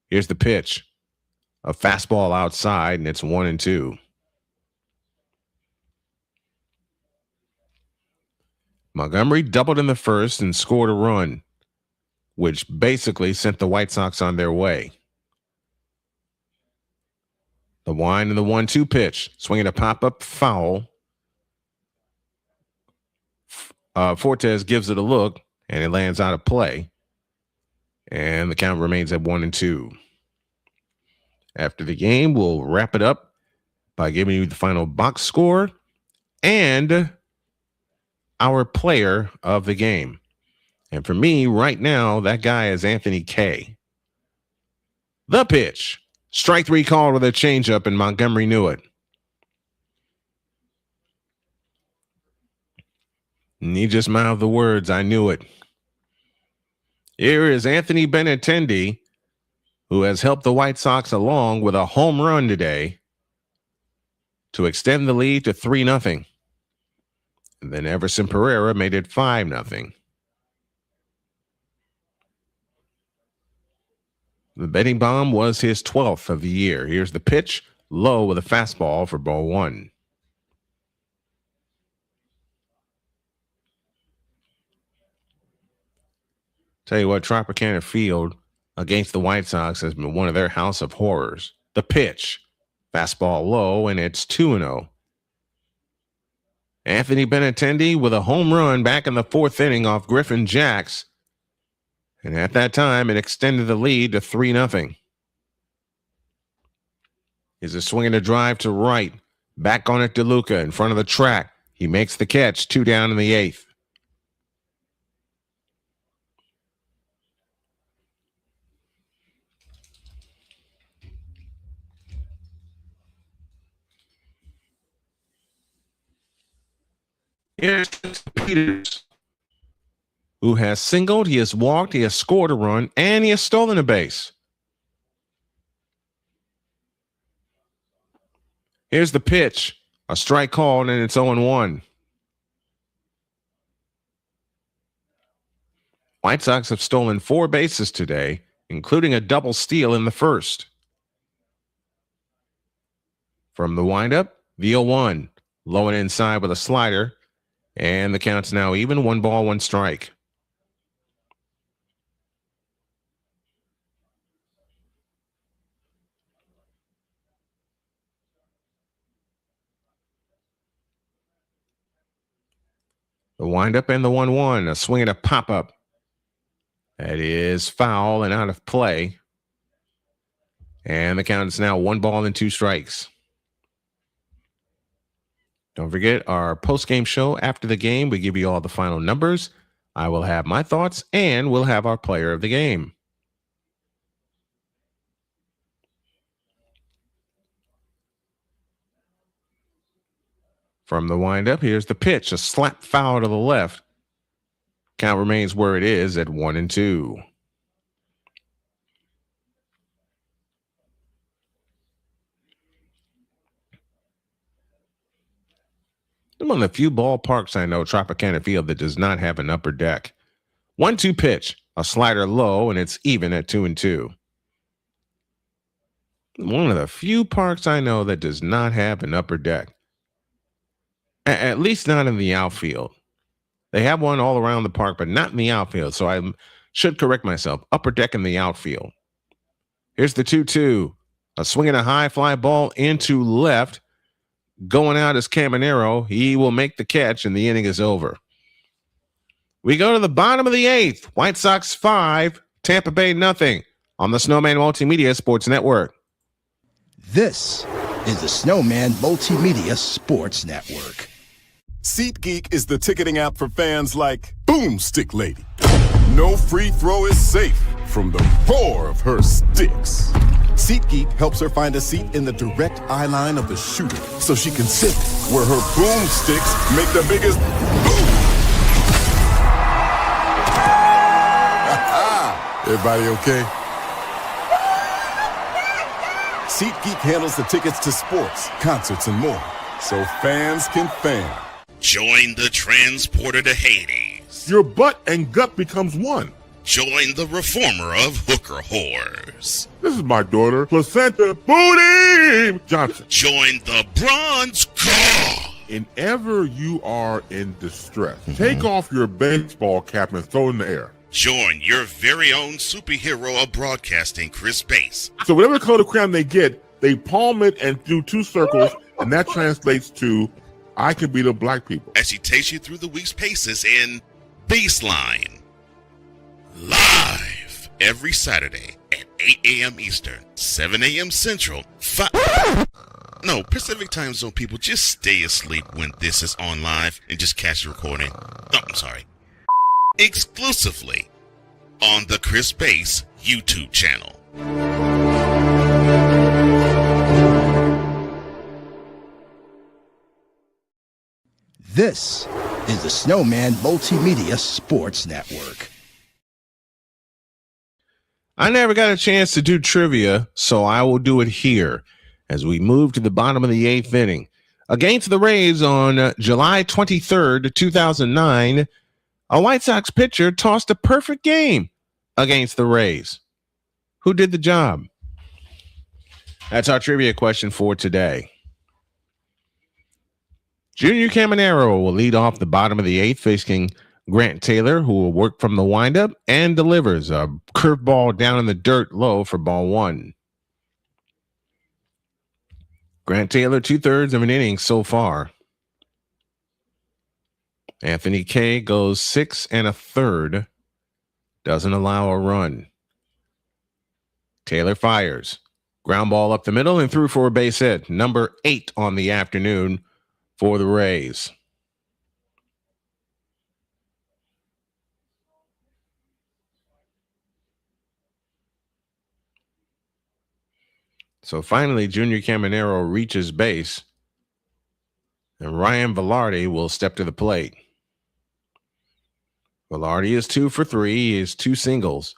Here's the pitch. A fastball outside, and it's 1-2. Montgomery doubled in the first and scored a run, which basically sent the White Sox on their way. The wind and the 1-2 pitch, swinging a pop-up foul. Fortes gives it a look, and it lands out of play. And the count remains at 1-2. After the game, we'll wrap it up by giving you the final box score and our player of the game. And for me, right now, that guy is Anthony Kay. The pitch. Strike 3 called with a changeup, and Montgomery knew it. And he just mouthed the words, "I knew it." Here is Anthony Benintendi, who has helped the White Sox along with a home run today to extend the lead to 3-0. And then Everson Pereira made it 5-0. The betting bomb was his 12th of the year. Here's the pitch, low with a fastball for ball 1. Tell you what, Tropicana Field against the White Sox has been one of their house of horrors. The pitch, fastball low, and it's 2-0. Anthony Benintendi with a home run back in the 4th inning off Griffin jacks. And at that time, it extended the lead to 3-0. Is a swing and a drive to right. Back on it, DeLuca in front of the track. He makes the catch, 2 down in the 8th. Here's Peters, who has singled, he has walked, he has scored a run, and he has stolen a base. Here's the pitch, a strike called, and it's 0-1. White Sox have stolen 4 bases today, including a double steal in the first. From the windup, the 0-1, low and inside with a slider, and the count's now even, 1 ball, 1 strike. The windup and the 1-1, a swing and a pop-up. That is foul and out of play. And the count is now 1 ball and 2 strikes. Don't forget our post-game show after the game. We give you all the final numbers. I will have my thoughts, and we'll have our player of the game. From the windup, here's the pitch, a slap foul to the left. Count remains where it is at 1-2. I'm on the few ballparks I know, Tropicana Field, that does not have an upper deck. 1-2 pitch, a slider low, and it's even at 2-2. One of the few parks I know that does not have an upper deck. At least not in the outfield. They have one all around the park, but not in the outfield. So I should correct myself. Upper deck in the outfield. Here's the 2-2. A swing and a high fly ball into left. Going out is Caminero. He will make the catch, and the inning is over. We go to the bottom of the 8th. White Sox 5, Tampa Bay nothing on the Snowman Multimedia Sports Network. This is the Snowman Multimedia Sports Network. SeatGeek is the ticketing app for fans like Boomstick Lady. No free throw is safe from the roar of her sticks. SeatGeek helps her find a seat in the direct eye line of the shooter so she can sit where her boomsticks make the biggest boom. Everybody okay? SeatGeek handles the tickets to sports, concerts, and more, so fans can fan. Join the transporter to Hades. Your butt and gut becomes one. Join the reformer of hooker whores. This is my daughter, Placenta Booty Johnson. Join the bronze car. Whenever you are in distress, take off your baseball cap and throw it in the air. Join your very own superhero of broadcasting, Chris Bass. So whatever color crayon they get, they palm it and do 2 circles, and that translates to, I can beat up black people. As he takes you through the week's paces in Baseline. Live every Saturday at 8 a.m. Eastern, 7 a.m. Central, Pacific Time Zone people, just stay asleep when this is on live and just catch the recording. Oh, I'm sorry. Exclusively on the Chris Bass YouTube channel. This is the Snowman Multimedia Sports Network. I never got a chance to do trivia, so I will do it here as we move to the bottom of the 8th inning. Against the Rays on July 23rd, 2009, a White Sox pitcher tossed a perfect game against the Rays. Who did the job? That's our trivia question for today. Junior Caminero will lead off the bottom of the 8th, facing Grant Taylor, who will work from the windup and delivers a curveball down in the dirt low for ball 1. Grant Taylor, 2/3 of an inning so far. Anthony Kay goes 6 1/3, doesn't allow a run. Taylor fires. Ground ball up the middle and through for a base hit. Number 8 on the afternoon for the Rays. So finally, Junior Caminero reaches base, and Ryan Velarde will step to the plate. Velarde is 2 for 3. He has 2 singles.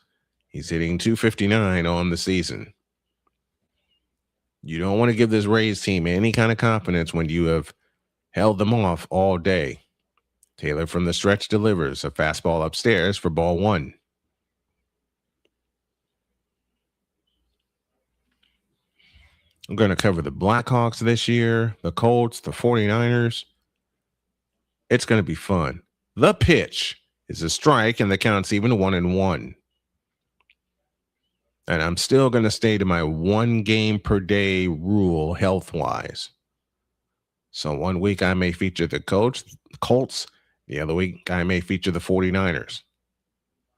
He's hitting .259 on the season. You don't want to give this Rays team any kind of confidence when you have held them off all day. Taylor from the stretch delivers a fastball upstairs for ball 1. I'm going to cover the Blackhawks this year, the Colts, the 49ers. It's going to be fun. The pitch is a strike, and the count's even 1-1. And I'm still going to stay to my 1 game per day rule health-wise. So one week I may feature the Colts. The other week I may feature the 49ers.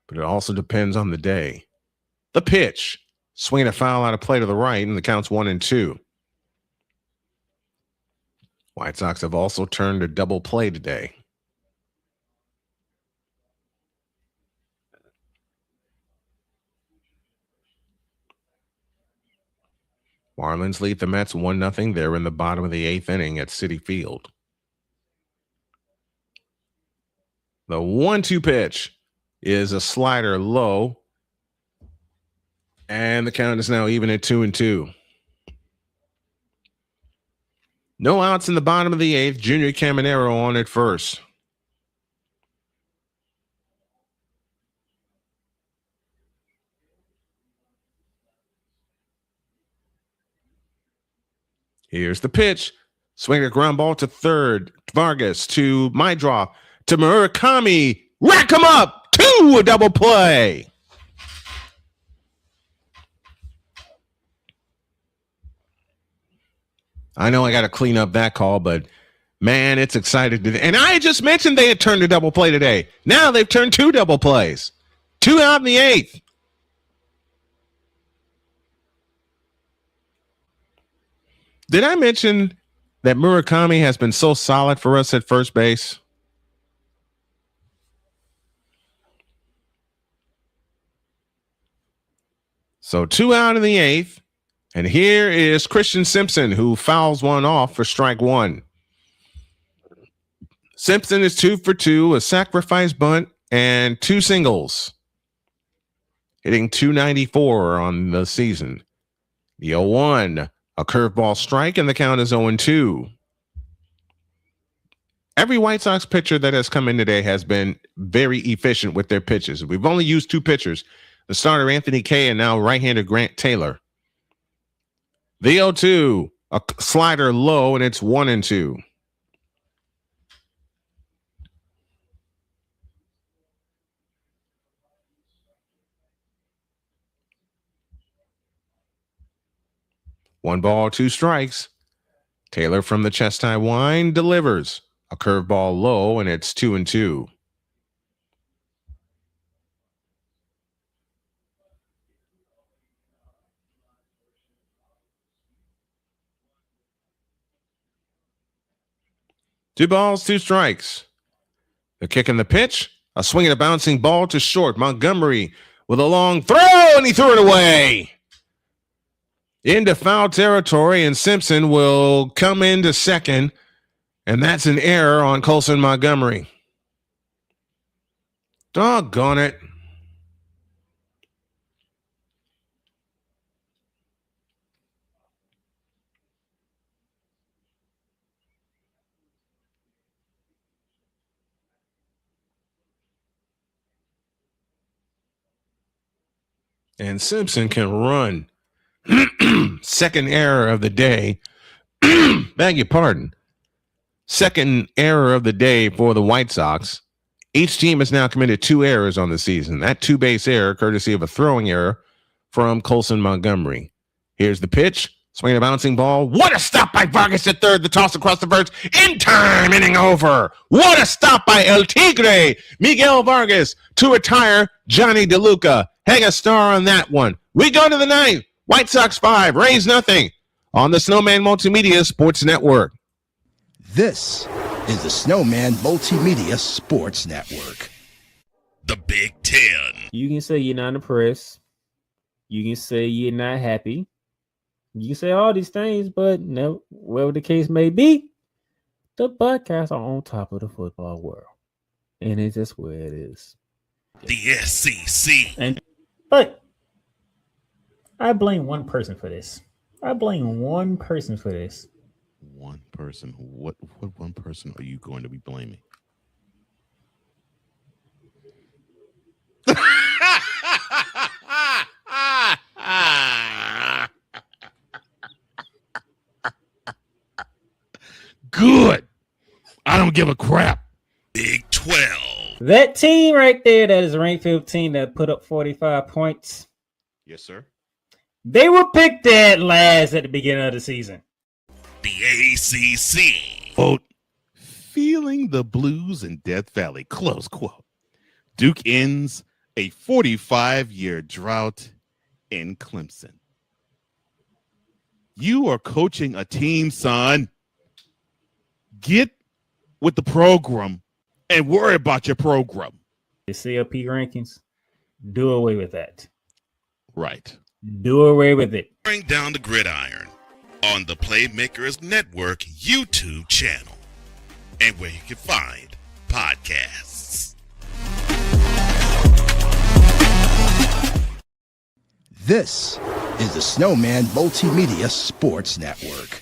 But it also depends on the day. The pitch. Swinging a foul out of play to the right, and the count's 1-2. White Sox have also turned a double play today. Marlins lead the Mets 1-0. They're in the bottom of the 8th inning at Citi Field. The 1-2 pitch is a slider low. And the count is now even at 2-2. No outs in the bottom of the 8th. Junior Caminero on at first. Here's the pitch. Swing a ground ball to third. Vargas to my draw. To Murakami. Rack him up. 2, a double play. I know I got to clean up that call, but man, it's exciting. And I just mentioned they had turned a double play today. Now they've turned 2 double plays. 2 out in the 8th. Did I mention that Murakami has been so solid for us at first base? So 2 out in the 8th. And here is Christian Simpson, who fouls one off for strike 1. Simpson is 2 for 2, a sacrifice bunt, and 2 singles. Hitting .294 on the season. The 0-1, a curveball strike, and the count is 0-2. Every White Sox pitcher that has come in today has been very efficient with their pitches. We've only used 2 pitchers, the starter Anthony Kay and now right-hander Grant Taylor. The 0-2, a slider low, and it's 1-2. One ball, 2 strikes. Taylor from the chest high wind delivers a curveball low, and it's 2-2. Two balls, 2 strikes. The kick and the pitch. A swing and a bouncing ball to short. Montgomery with a long throw, and he threw it away. Into foul territory, and Simpson will come into second, and that's an error on Colson Montgomery. Doggone it. And Simpson can run. Second error of the day. Beg your pardon. Second error of the day for the White Sox. Each team has now committed 2 errors on the season. That 2-base error, courtesy of a throwing error from Colson Montgomery. Here's the pitch. Swing a bouncing ball. What a stop by Vargas at third. The toss across the verge. In time, inning over. What a stop by El Tigre. Miguel Vargas to retire Johnny DeLuca. Hang a star on that one. We go to the 9th. White Sox 5, Rays nothing on the Snowman Multimedia Sports Network. This is the Snowman Multimedia Sports Network. The Big Ten. You can say you're not impressed. You can say you're not happy. You can say all these things, but no, whatever the case may be, the Buckeyes are on top of the football world. And it's just where it is. The SEC. But I blame one person for this. One person? What one person are you going to be blaming? Good. I don't give a crap. Big 12. That team right there that is ranked 15 that put up 45 points. Yes, sir. They were picked dead last at the beginning of the season. The ACC. Quote, feeling the blues in Death Valley, close quote. Duke ends a 45-year drought in Clemson. You are coaching a team, son. Get with the program and worry about your program. The CLP rankings, do away with that. Right. Do away with it. Bring down the gridiron on the Playmakers Network YouTube channel and where you can find podcasts. This is the Snowman Multimedia Sports Network.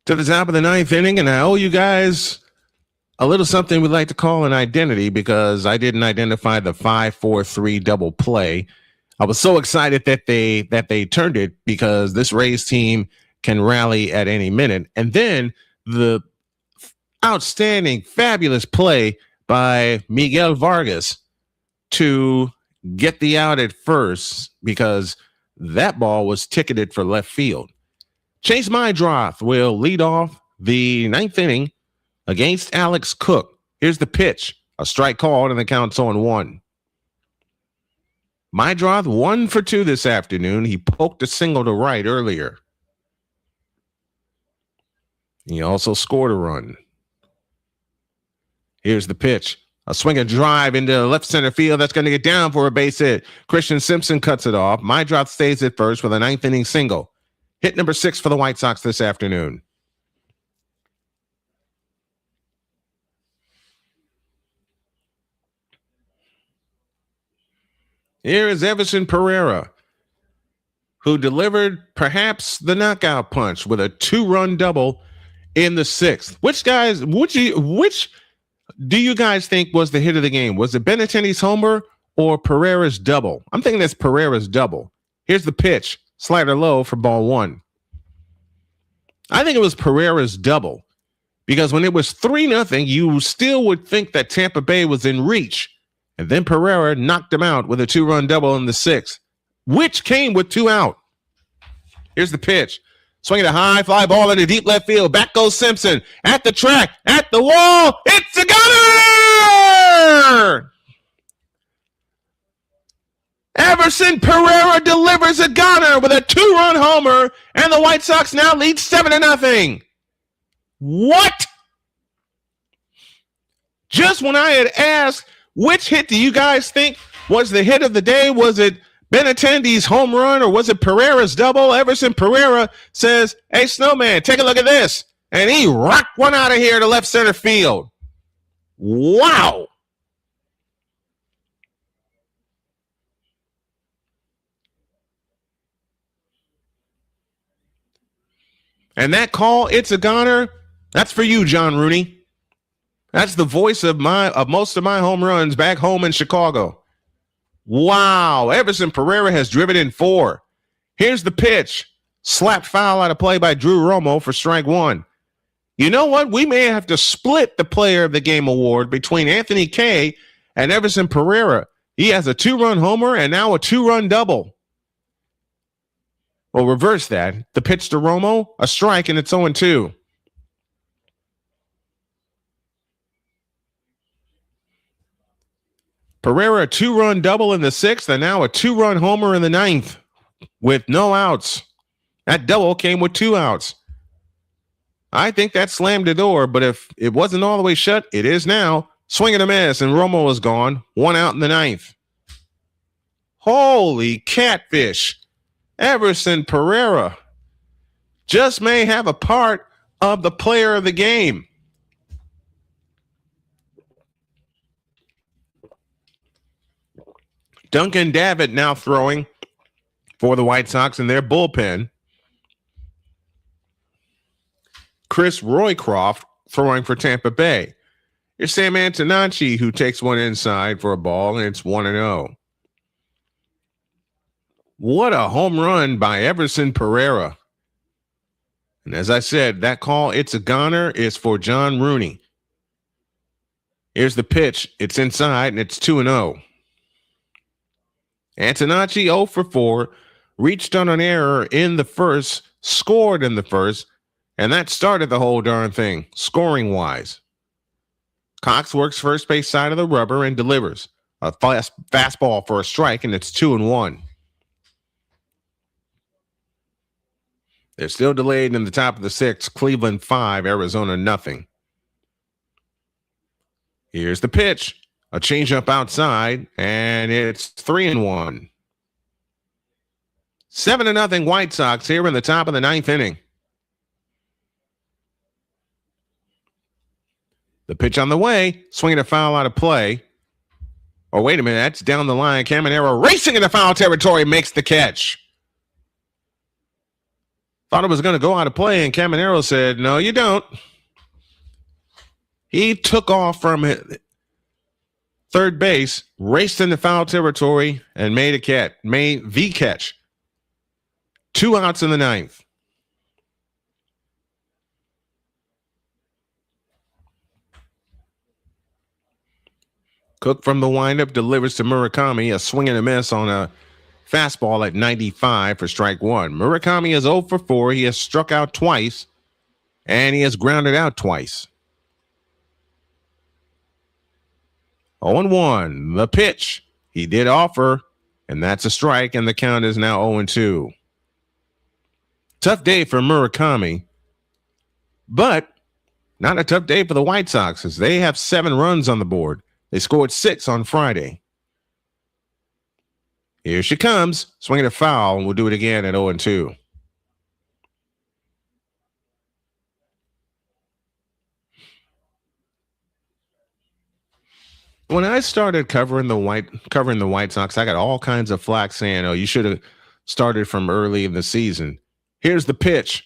To the top of the ninth inning, and I owe you guys a little something we'd like to call an identity because I didn't identify the 5-4-3 double play. I was so excited that they turned it because this Rays team can rally at any minute. And then the outstanding, fabulous play by Miguel Vargas to get the out at first because that ball was ticketed for left field. Chase Mydroth will lead off the ninth inning against Alex Cook. Here's the pitch. A strike called and the count's on 1. Mydroth 1 for 2 this afternoon. He poked a single to right earlier. He also scored a run. Here's the pitch. A swing and drive into left center field. That's going to get down for a base hit. Christian Simpson cuts it off. Mydroth stays at first with a ninth inning single. Hit number 6 for the White Sox this afternoon. Here is Everson Pereira, who delivered perhaps the knockout punch with a 2-run double in the 6th. Which do you guys think was the hit of the game? Was it Benintendi's homer or Pereira's double? I'm thinking that's Pereira's double. Here's the pitch. Slider low for ball 1. I think it was Pereira's double because when it was 3-0, you still would think that Tampa Bay was in reach. And then Pereira knocked him out with a 2-run double in the 6th, which came with 2 out. Here's the pitch. Swinging a high fly ball into deep left field. Back goes Simpson at the track, at the wall. It's a gunner! Everson Pereira delivers a gunner with a 2-run homer, and the White Sox now lead 7-0. What? Just when I had asked, which hit do you guys think was the hit of the day? Was it Benintendi's home run or was it Pereira's double? Everson Pereira says, hey, Snowman, take a look at this. And he rocked one out of here to left center field. Wow. And that call, it's a goner. That's for you, John Rooney. That's the voice of most of my home runs back home in Chicago. Wow. Everson Pereira has driven in 4. Here's the pitch. Slapped foul out of play by Drew Romo for strike 1. You know what? We may have to split the Player of the Game award between Anthony Kay and Everson Pereira. He has a 2-run homer and now a 2-run double. Well, reverse that. The pitch to Romo, a strike, and it's 0-2. Pereira, a 2-run double in the 6th, and now a 2-run homer in the 9th with no outs. That double came with 2 outs. I think that slammed the door, but if it wasn't all the way shut, it is now. Swing and a miss, and Romo is gone. 1 out in the 9th. Holy catfish. Everson Pereira just may have a part of the Player of the Game. Duncan Davitt now throwing for the White Sox in their bullpen. Chris Roycroft throwing for Tampa Bay. Here's Sam Antonacci, who takes one inside for a ball, and it's 1-0. What a home run by Everson Pereira. And as I said, that call, it's a goner, is for John Rooney. Here's the pitch. It's inside, and it's 2-0. Antonacci 0 for 4, reached on an error in the first, scored in the first, and that started the whole darn thing, scoring-wise. Cox works first base side of the rubber and delivers a fastball for a strike, and it's 2-1. They're still delayed in the top of the 6th. Cleveland 5, Arizona 0. Here's the pitch. A changeup outside, and it's 3-1. 7-0 White Sox here in the top of the 9th inning. The pitch on the way, swinging a foul out of play. Oh, wait a minute. That's down the line. Caminero racing into foul territory makes the catch. Thought it was going to go out of play, and Caminero said, no, you don't. He took off from third base, raced into foul territory, and made the catch. 2 outs in the ninth. Cook from the windup delivers to Murakami, a swing and a miss on a fastball at 95 for strike one. Murakami is 0 for 4. He has struck out twice, and he has grounded out twice. 0-1. The pitch. He did offer, and that's a strike, and the count is now 0-2. Tough day for Murakami, but not a tough day for the White Sox, as they have 7 runs on the board. They scored 6 on Friday. Here she comes, swinging a foul, and we'll do it again at 0-2. When I started covering the White Sox, I got all kinds of flack saying, "Oh, you should have started from early in the season." Here's the pitch,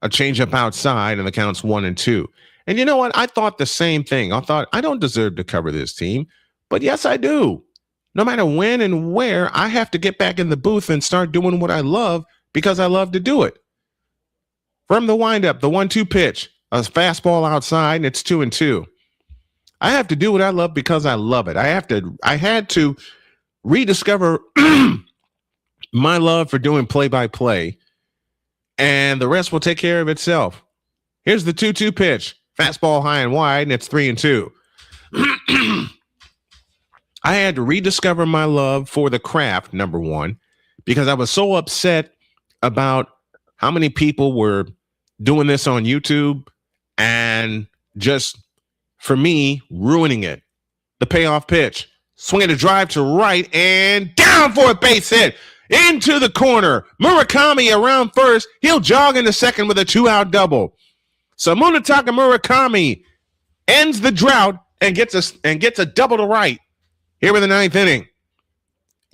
a changeup outside, and the count's 1-2. And you know what? I thought the same thing. I thought, I don't deserve to cover this team, but yes, I do. No matter when and where, I have to get back in the booth and start doing what I love because I love to do it. From the windup, the 1-2 pitch, a fastball outside, and it's 2-2. I have to do what I love because I love it. I had to rediscover my love for doing play-by-play, and the rest will take care of itself. Here's the 2-2 pitch, fastball high and wide, and it's 3-2. I had to rediscover my love for the craft, number one, because I was so upset about how many people were doing this on YouTube and just, for me, ruining it. The payoff pitch, swinging a drive to right and down for a base hit into the corner. Murakami around first. He'll jog into second with a 2-out double. So Munetaka Murakami ends the drought and gets a double to right here in the ninth inning.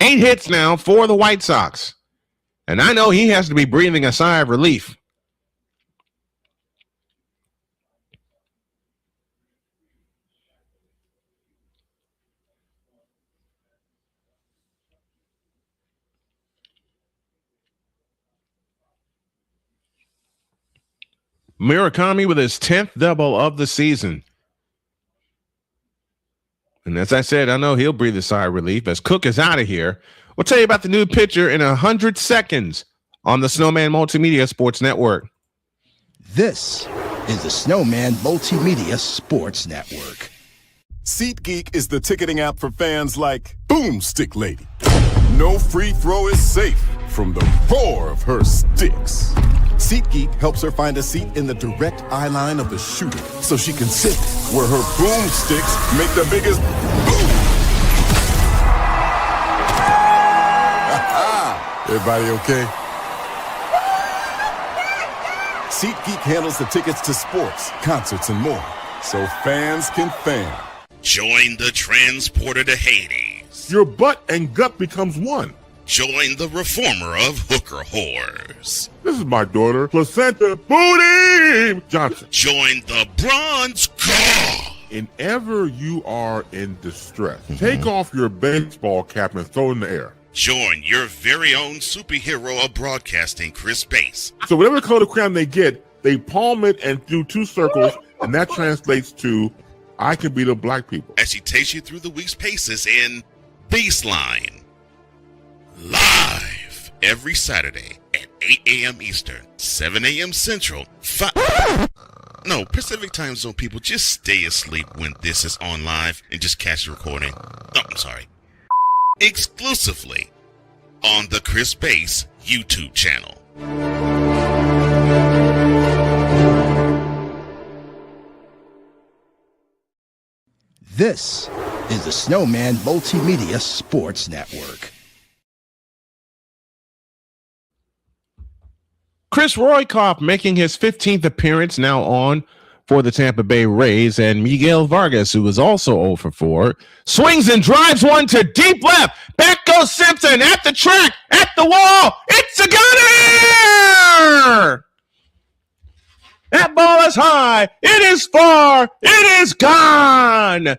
8 hits now for the White Sox. And I know he has to be breathing a sigh of relief. Murakami with his 10th double of the season. And as I said, I know he'll breathe a sigh of relief as Cook is out of here. We'll tell you about the new pitcher in 100 seconds on the Snowman Multimedia Sports Network. This is the Snowman Multimedia Sports Network. SeatGeek is the ticketing app for fans like Boomstick Lady. No free throw is safe from the roar of her sticks. SeatGeek helps her find a seat in the direct eye line of the shooter so she can sit where her boomsticks make the biggest boom. Everybody okay? SeatGeek handles the tickets to sports, concerts, and more, so fans can fan. Join the transporter to Hades. Your butt and gut becomes one. Join the reformer of hooker whores. This is my daughter, Placenta Booty Johnson. Join the bronze claw. Whenever you are in distress, take off your baseball cap and throw it in the air. Join your very own superhero of broadcasting, Chris Bass. So whatever color crayon they get, they palm it and do 2 circles, and that translates to, I can beat up black people. As she takes you through the week's paces in Baseline. Live every Saturday at 8 a.m. Eastern, 7 a.m. Central, Pacific Time Zone people, just stay asleep when this is on live and just catch the recording. Oh, I'm sorry. Exclusively on the Chris Bass YouTube channel. This is the Snowman Multimedia Sports Network. Chris Roykoff making his 15th appearance now on for the Tampa Bay Rays, and Miguel Vargas, who was also 0 for 4, swings and drives one to deep left. Back goes Simpson at the track, at the wall. It's a gunner! That ball is high. It is far. It is gone.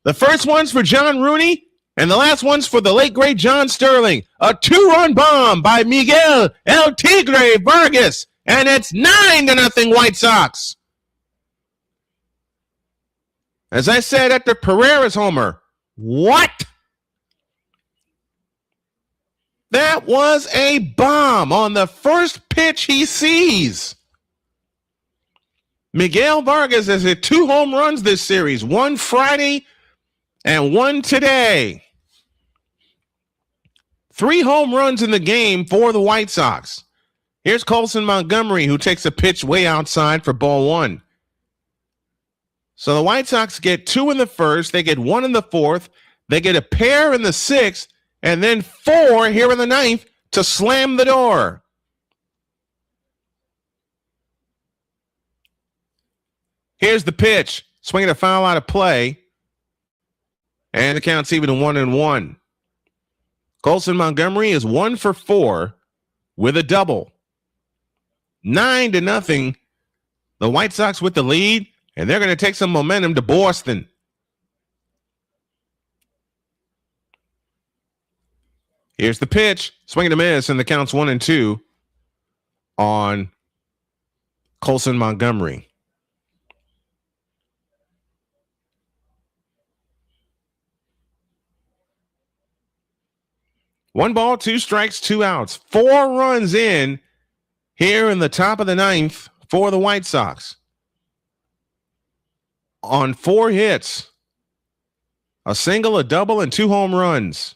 The first one's for John Rooney, and the last one's for the late, great John Sterling. A 2-run bomb by Miguel El Tigre Vargas, and it's 9-0 White Sox. As I said after Pereira's homer, what? That was a bomb on the first pitch he sees. Miguel Vargas has hit 2 home runs this series, one Friday and one today. 3 home runs in the game for the White Sox. Here's Colson Montgomery, who takes a pitch way outside for ball 1. So the White Sox get 2 in the first, they get 1 in the fourth, they get a pair in the 6th, and then 4 here in the 9th to slam the door. Here's the pitch. Swinging a foul out of play. And the count's even 1-1. Colson Montgomery is 1 for 4 with a double. 9-0. The White Sox with the lead, and they're going to take some momentum to Boston. Here's the pitch. Swing and a miss, and the count's 1-2 on Colson Montgomery. One ball, 2 strikes, 2 outs. 4 runs in here in the top of the 9th for the White Sox. On 4 hits, a single, a double, and 2 home runs.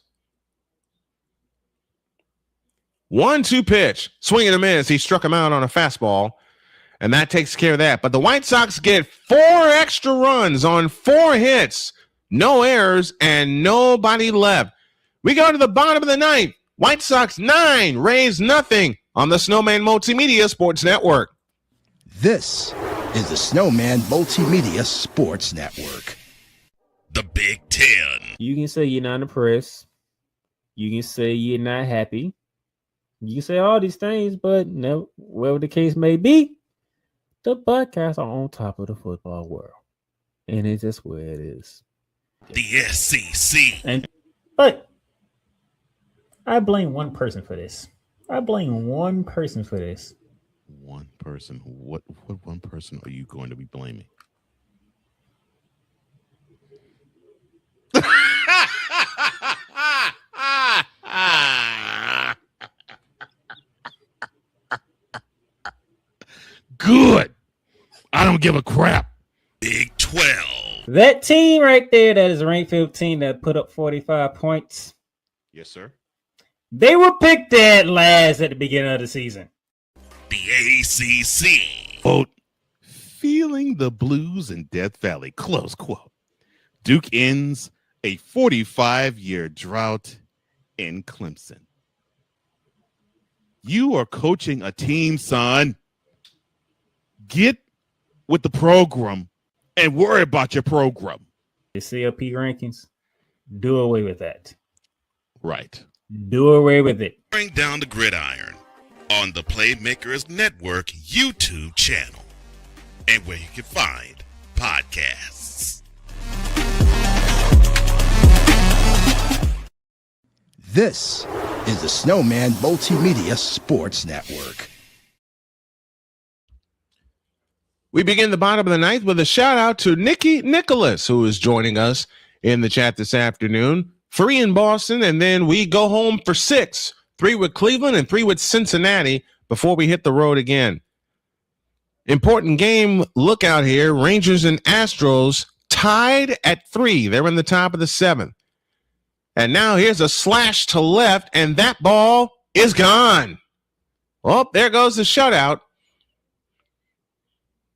1-2 pitch, swing and a miss. He struck him out on a fastball, and that takes care of that. But the White Sox get 4 extra runs on 4 hits, no errors, and nobody left. We go to the bottom of the 9th. White Sox 9, Rays nothing on the Snowman Multimedia Sports Network. This is the Snowman Multimedia Sports Network. The Big Ten. You can say you're not impressed. You can say you're not happy. You can say all these things, but no, whatever the case may be, the Buckeyes are on top of the football world. And it's just where it is. The SEC. But I blame one person for this. One person. What one person are you going to be blaming? Good. I don't give a crap. Big 12. That team right there that is ranked 15 that put up 45 points. Yes, sir. They were picked dead last at the beginning of the season. The ACC. Quote, feeling the blues in Death Valley, close quote. Duke ends a 45-year drought in Clemson. You are coaching a team, son. Get with the program and worry about your program. The CLP rankings, do away with that. Right. Do away with it. Bring down the gridiron on the Playmakers Network YouTube channel and where you can find podcasts. This is the Snowman Multimedia Sports Network. We begin the bottom of the 9th with a shout out to Nikki Nicholas, who is joining us in the chat this afternoon. 3 in Boston, and then we go home for 6. 3 with Cleveland and 3 with Cincinnati before we hit the road again. Important game lookout here. Rangers and Astros tied at 3. They're in the top of the 7th. And now here's a slash to left, and that ball is gone. Oh, there goes the shutout.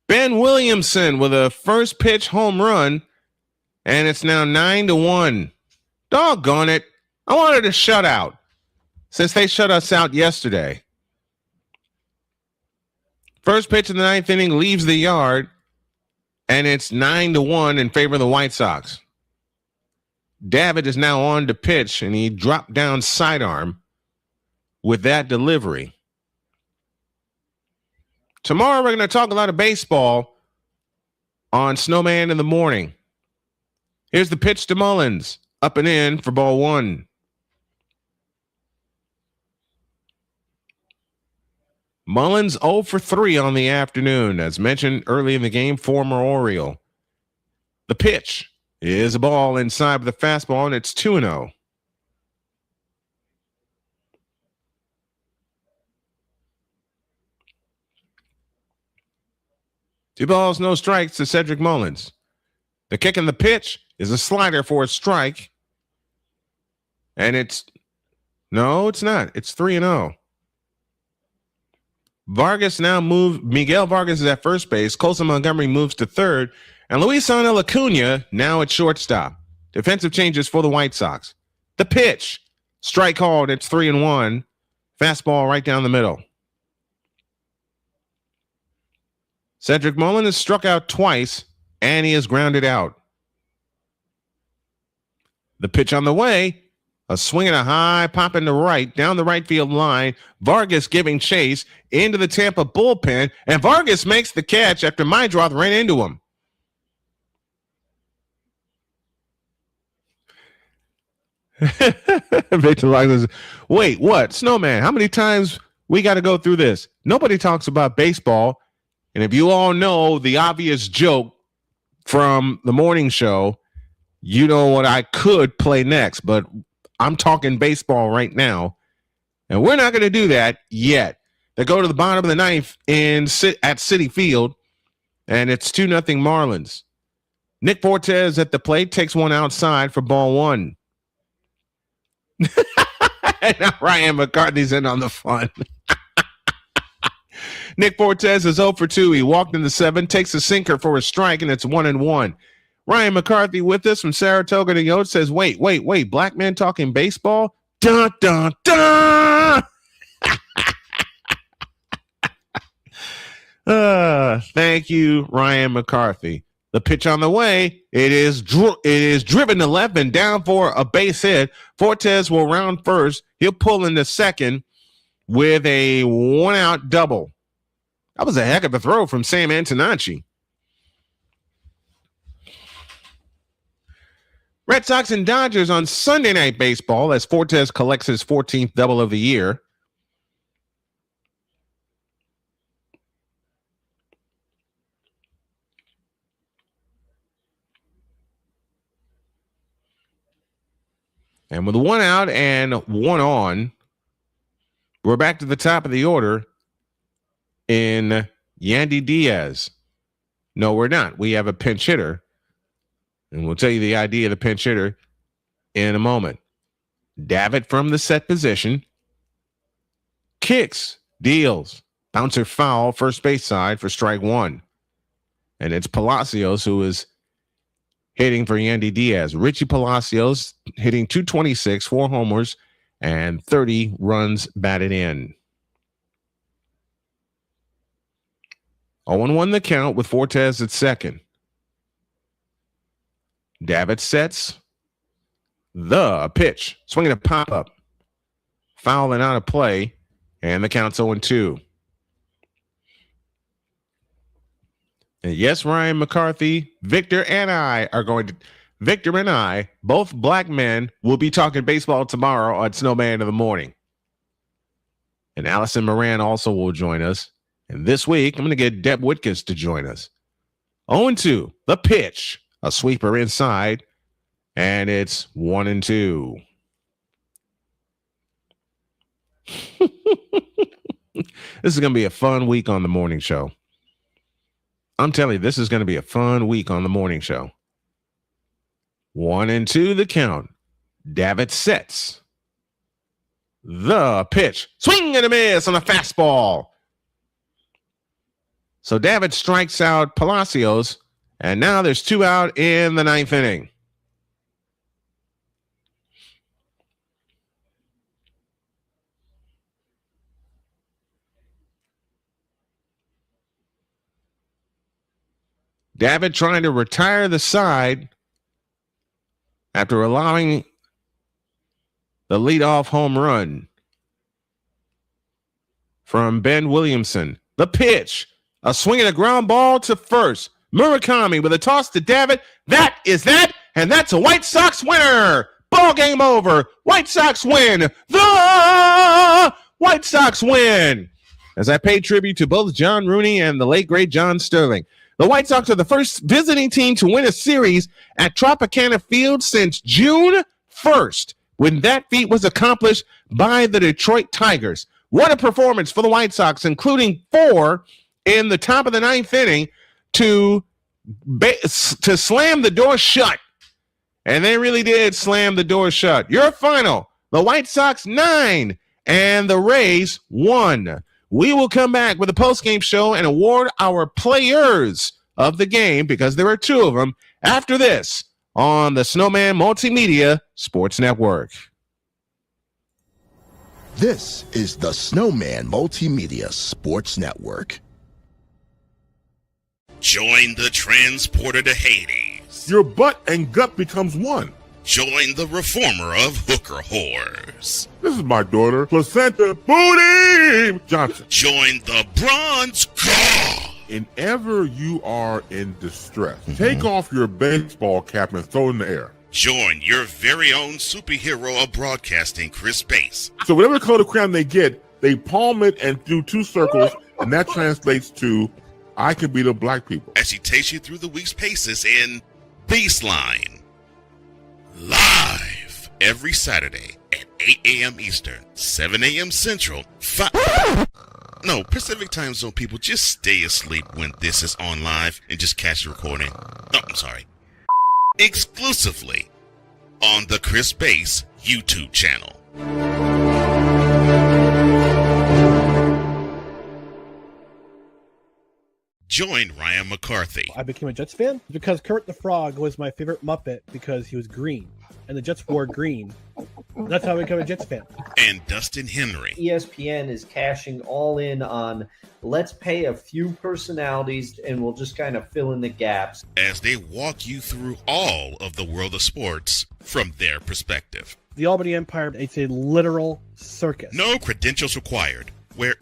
Ben Williamson with a first pitch home run, and it's now 9-1. Doggone it. I wanted a shutout since they shut us out yesterday. First pitch in the 9th inning leaves the yard, and it's 9-1 in favor of the White Sox. Davitt is now on to pitch, and he dropped down sidearm with that delivery. Tomorrow, we're going to talk a lot of baseball on Snowman in the Morning. Here's the pitch to Mullins, up and in for ball one. Mullins 0 for 3 on the afternoon. As mentioned early in the game, former Oriole. The pitch is a ball inside with a fastball, and it's 2-0. Two balls, no strikes to Cedric Mullins. The kick and the pitch is a slider for a strike. And it's not. It's 3-0. Miguel Vargas is at first base. Colson Montgomery moves to third. And Luisano Acuna now at shortstop. Defensive changes for the White Sox. The pitch. Strike called. It's 3-1. Fastball right down the middle. Cedric Mullins is struck out twice, and he is grounded out. The pitch on the way. A swing and a high pop into right, down the right field line. Vargas giving chase into the Tampa bullpen, and Vargas makes the catch after Meidroth ran into him. Victor Lagos, wait, what? Snowman, how many times we got to go through this? Nobody talks about baseball, and if you all know the obvious joke from the morning show, you know what I could play next, but I'm talking baseball right now, and we're not going to do that yet. They go to the bottom of the ninth at Citi Field, and it's 2-0 Marlins. Nick Fortes at the plate takes one outside for ball one. And now Ryan McCarthy's in on the fun. Nick Fortes is 0 for 2. He walked in the 7, takes a sinker for a strike, and it's 1-1. Ryan McCarthy with us from Saratoga to Yote says, wait, black man talking baseball? Dun, dun, dun! Thank you, Ryan McCarthy. The pitch on the way. It is driven to left and down for a base hit. Fortes will round first. He'll pull into second with a one-out double. That was a heck of a throw from Sam Antonacci. Red Sox and Dodgers on Sunday Night Baseball as Fortes collects his 14th double of the year. And with one out and one on, we're back to the top of the order in Yandy Diaz. No, we're not. We have a pinch hitter. And we'll tell you the idea of the pinch hitter in a moment. Davitt from the set position. Kicks, deals. Bouncer foul, first base side for strike one. And it's Palacios who is hitting for Yandy Diaz. Richie Palacios hitting .226, 4 homers, and 30 runs batted in. 0-1 the count with Fortes at second. Davitt sets the pitch. Swinging a pop-up. Foul and out of play, and the count's 0-2. And yes, Ryan McCarthy, Victor and I, both black men, will be talking baseball tomorrow on Snowman in the Morning. And Allison Moran also will join us. And this week, I'm going to get Deb Whitkus to join us. 0-2, the pitch. A sweeper inside, and it's 1-2. This is going to be a fun week on the morning show. I'm telling you, this is going to be a fun week on the morning show. 1-2 the count. Davitt sets. The pitch. Swing and a miss on a fastball. So Davitt strikes out Palacios, and now there's 2 out in the 9th inning. David trying to retire the side after allowing the leadoff home run from Ben Williamson. The pitch, a swing and a ground ball to first. Murakami with a toss to David. That is that, and that's a White Sox winner. Ball game over. White Sox win. The White Sox win. As I pay tribute to both John Rooney and the late great John Sterling. The White Sox are the first visiting team to win a series at Tropicana Field since June 1st, when that feat was accomplished by the Detroit Tigers. What a performance for the White Sox, including 4 in the top of the 9th inning to slam the door shut. And they really did slam the door shut. Your final, the White Sox 9 and the Rays 1. We will come back with a postgame show and award our players of the game, because there are 2 of them, after this on the Snowman Multimedia Sports Network. This is the Snowman Multimedia Sports Network. Join the transporter to Hades. Your butt and gut becomes one. Join the reformer of hooker whores. This is my daughter, Placenta Booty Johnson. Join the bronze god. Whenever you are in distress, take off your baseball cap and throw it in the air. Join your very own superhero of broadcasting, Chris Bass. So whatever color crayon they get, they palm it and do 2 circles, and that translates to, I can be the black people. As he takes you through the week's paces in Baseline. Live every Saturday at 8 a.m. Eastern, 7 a.m. Central, Pacific Time Zone people, just stay asleep when this is on live and just catch the recording. Oh, I'm sorry. Exclusively on the Chris Bass YouTube channel. Join Ryan McCarthy. I became a Jets fan because Kurt the Frog was my favorite Muppet because he was green, and the Jets wore green. That's how I became a Jets fan. And Dustin Henry. ESPN is cashing all in on let's pay a few personalities and we'll just kind of fill in the gaps. As they walk you through all of the world of sports from their perspective. The Albany Empire, it's a literal circus. No credentials required. Where,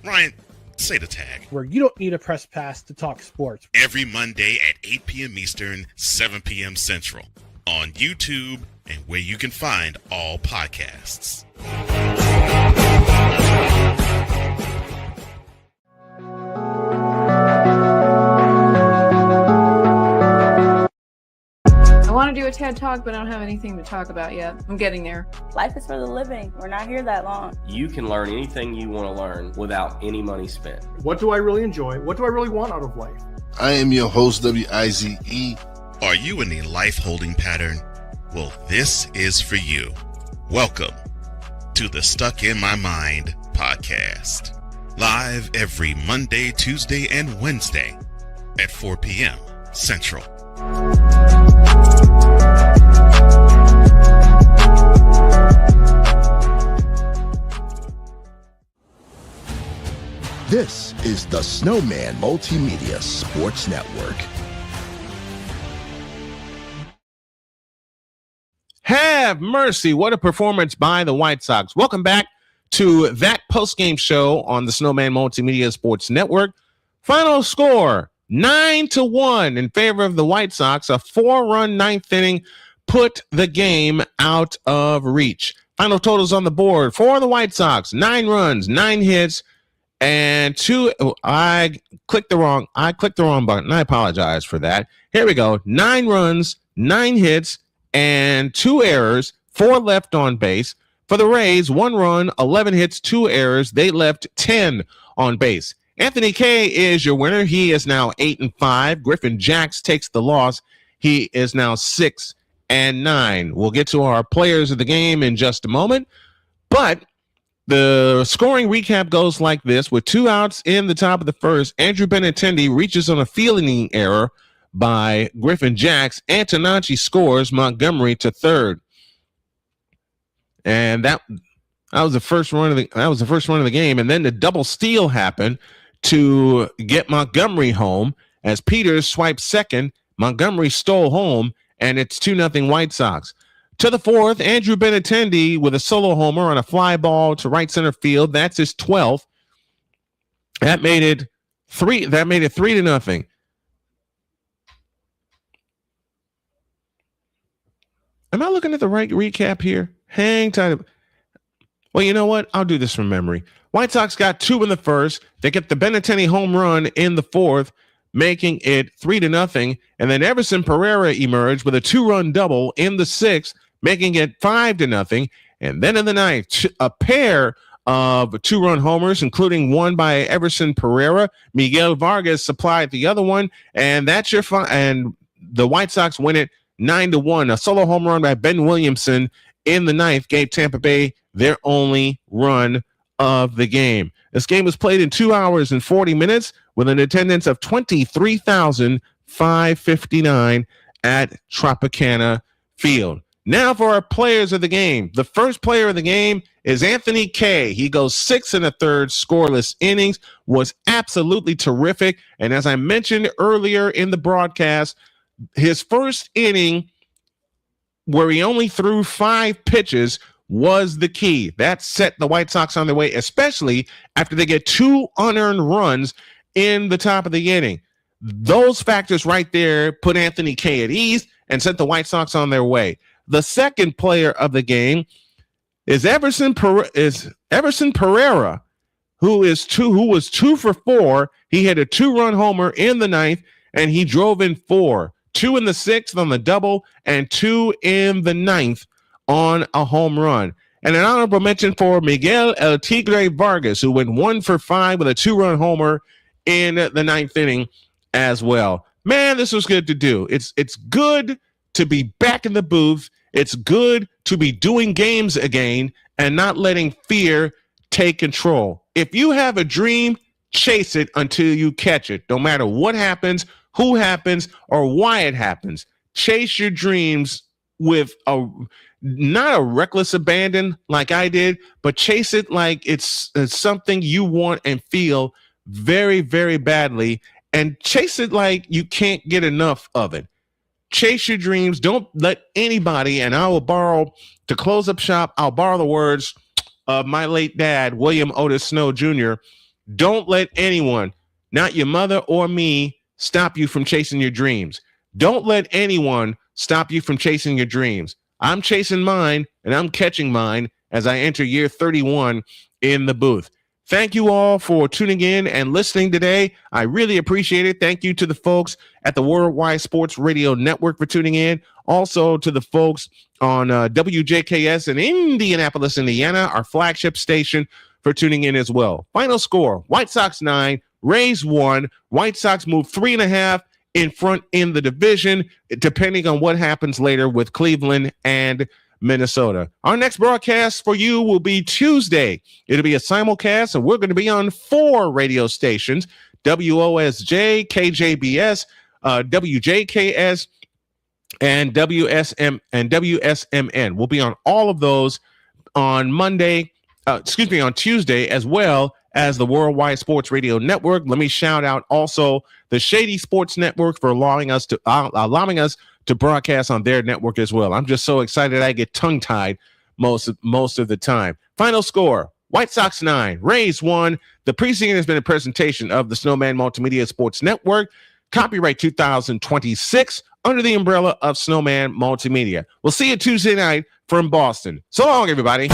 Ryan, say the tag. Where you don't need a press pass to talk sports. Every Monday at 8 p.m. Eastern, 7 p.m. Central. On YouTube and where you can find all podcasts. I want to do a TED Talk, but I don't have anything to talk about yet. I'm getting there. Life is for the living. We're not here that long. You can learn anything you want to learn without any money spent. What do I really enjoy? What do I really want out of life? I am your host, WIZE. Are you in a life holding pattern? Well, this is for you. Welcome to the Stuck in My Mind podcast. Live every Monday, Tuesday, and Wednesday at 4 p.m. Central. This is the Snowman Multimedia Sports Network. Have mercy. What a performance by the White Sox. Welcome back to that postgame show on the Snowman Multimedia Sports Network. Final score, 9-1 in favor of the White Sox. A 4-run 9th inning put the game out of reach. Final totals on the board for the White Sox, 9 runs, 9 hits, and 2. I clicked the wrong button. I apologize for that. Here we go. 9 runs, 9 hits, and 2 errors, 4 left on base. For the Rays, 1 run, 11 hits, 2 errors. They left 10 on base. Anthony Kay is your winner. He is now 8-5. Griffin Jacks takes the loss. He is now 6-9. We'll get to our players of the game in just a moment. But the scoring recap goes like this. With 2 outs in the top of the first, Andrew Benintendi reaches on a fielding error by Griffin Jacks. Antonacci scores Montgomery to third. And that was the first run of the game. And then the double steal happened to get Montgomery home. as Peters swiped second. Montgomery stole home, and it's 2-0 White Sox. To the fourth, Andrew Benintendi with a solo homer on a fly ball to right center field. That's his 12th. That made it 3-0. Am I looking at the right recap here? Hang tight. Well, you know what? I'll do this from memory. White Sox got 2 in the first. They get the Benintendi home run in the fourth, making it 3-0. And then Everson Pereira emerged with a 2-run double in the sixth, making it 5-0. And then in the ninth, a pair of 2-run homers, including one by Everson Pereira. Miguel Vargas supplied the other one, and that's your and the White Sox win it 9-1. A solo home run by Ben Williamson in the ninth gave Tampa Bay their only run of the game. This game was played in 2 hours and 40 minutes with an attendance of 23,559 at Tropicana Field. Now for our players of the game. The first player of the game is Anthony Kay. He goes 6 1/3 scoreless innings, was absolutely terrific. And as I mentioned earlier in the broadcast, his first inning where he only threw 5 pitches was the key. That set the White Sox on their way, especially after they get 2 unearned runs in the top of the inning. Those factors right there put Anthony Kay at ease and set the White Sox on their way. The second player of the game is Everson Pereira, who was 2 for 4. He had a 2-run homer in the ninth, and he drove in 4. 2 in the sixth on the double, and 2 in the ninth on a home run. And an honorable mention for Miguel El Tigre Vargas, who went 1 for 5 with a 2-run homer in the ninth inning as well. Man, this was good to do. It's good to be back in the booth. It's good to be doing games again and not letting fear take control. If you have a dream, chase it until you catch it. No matter what happens, who happens, or why it happens. Chase your dreams with not a reckless abandon like I did, but chase it like it's something you want and feel very, very badly, and chase it like you can't get enough of it. Chase your dreams. Don't let anybody, and I will borrow, to close up shop, I'll borrow the words of my late dad, William Otis Snow Jr. Don't let anyone, not your mother or me, stop you from chasing your dreams. Don't let anyone stop you from chasing your dreams. I'm chasing mine, and I'm catching mine as I enter year 31 in the booth. Thank you all for tuning in and listening today. I really appreciate it. Thank you to the folks at the Worldwide Sports Radio Network for tuning in. Also to the folks on WJKS in Indianapolis, Indiana, our flagship station, for tuning in as well. Final score, White Sox 9, Rays 1. White Sox move 3.5 in front in the division, depending on what happens later with Cleveland and Minnesota. Our next broadcast for you will be Tuesday. It'll be a simulcast, and we're going to be on 4 radio stations: WOSJ, KJBS, WJKS, and WSMN. We'll be on all of those on on Tuesday, as well as the Worldwide Sports Radio Network. Let me shout out also the Shady Sports Network for allowing us to broadcast on their network as well. I'm just so excited I get tongue-tied most of the time. Final score, White Sox 9, Rays 1. The preceding has been a presentation of the Snowman Multimedia Sports Network. Copyright 2026 under the umbrella of Snowman Multimedia. We'll see you Tuesday night from Boston. So long, everybody.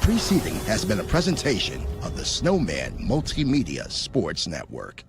Preceding has been a presentation of the Snowman Multimedia Sports Network.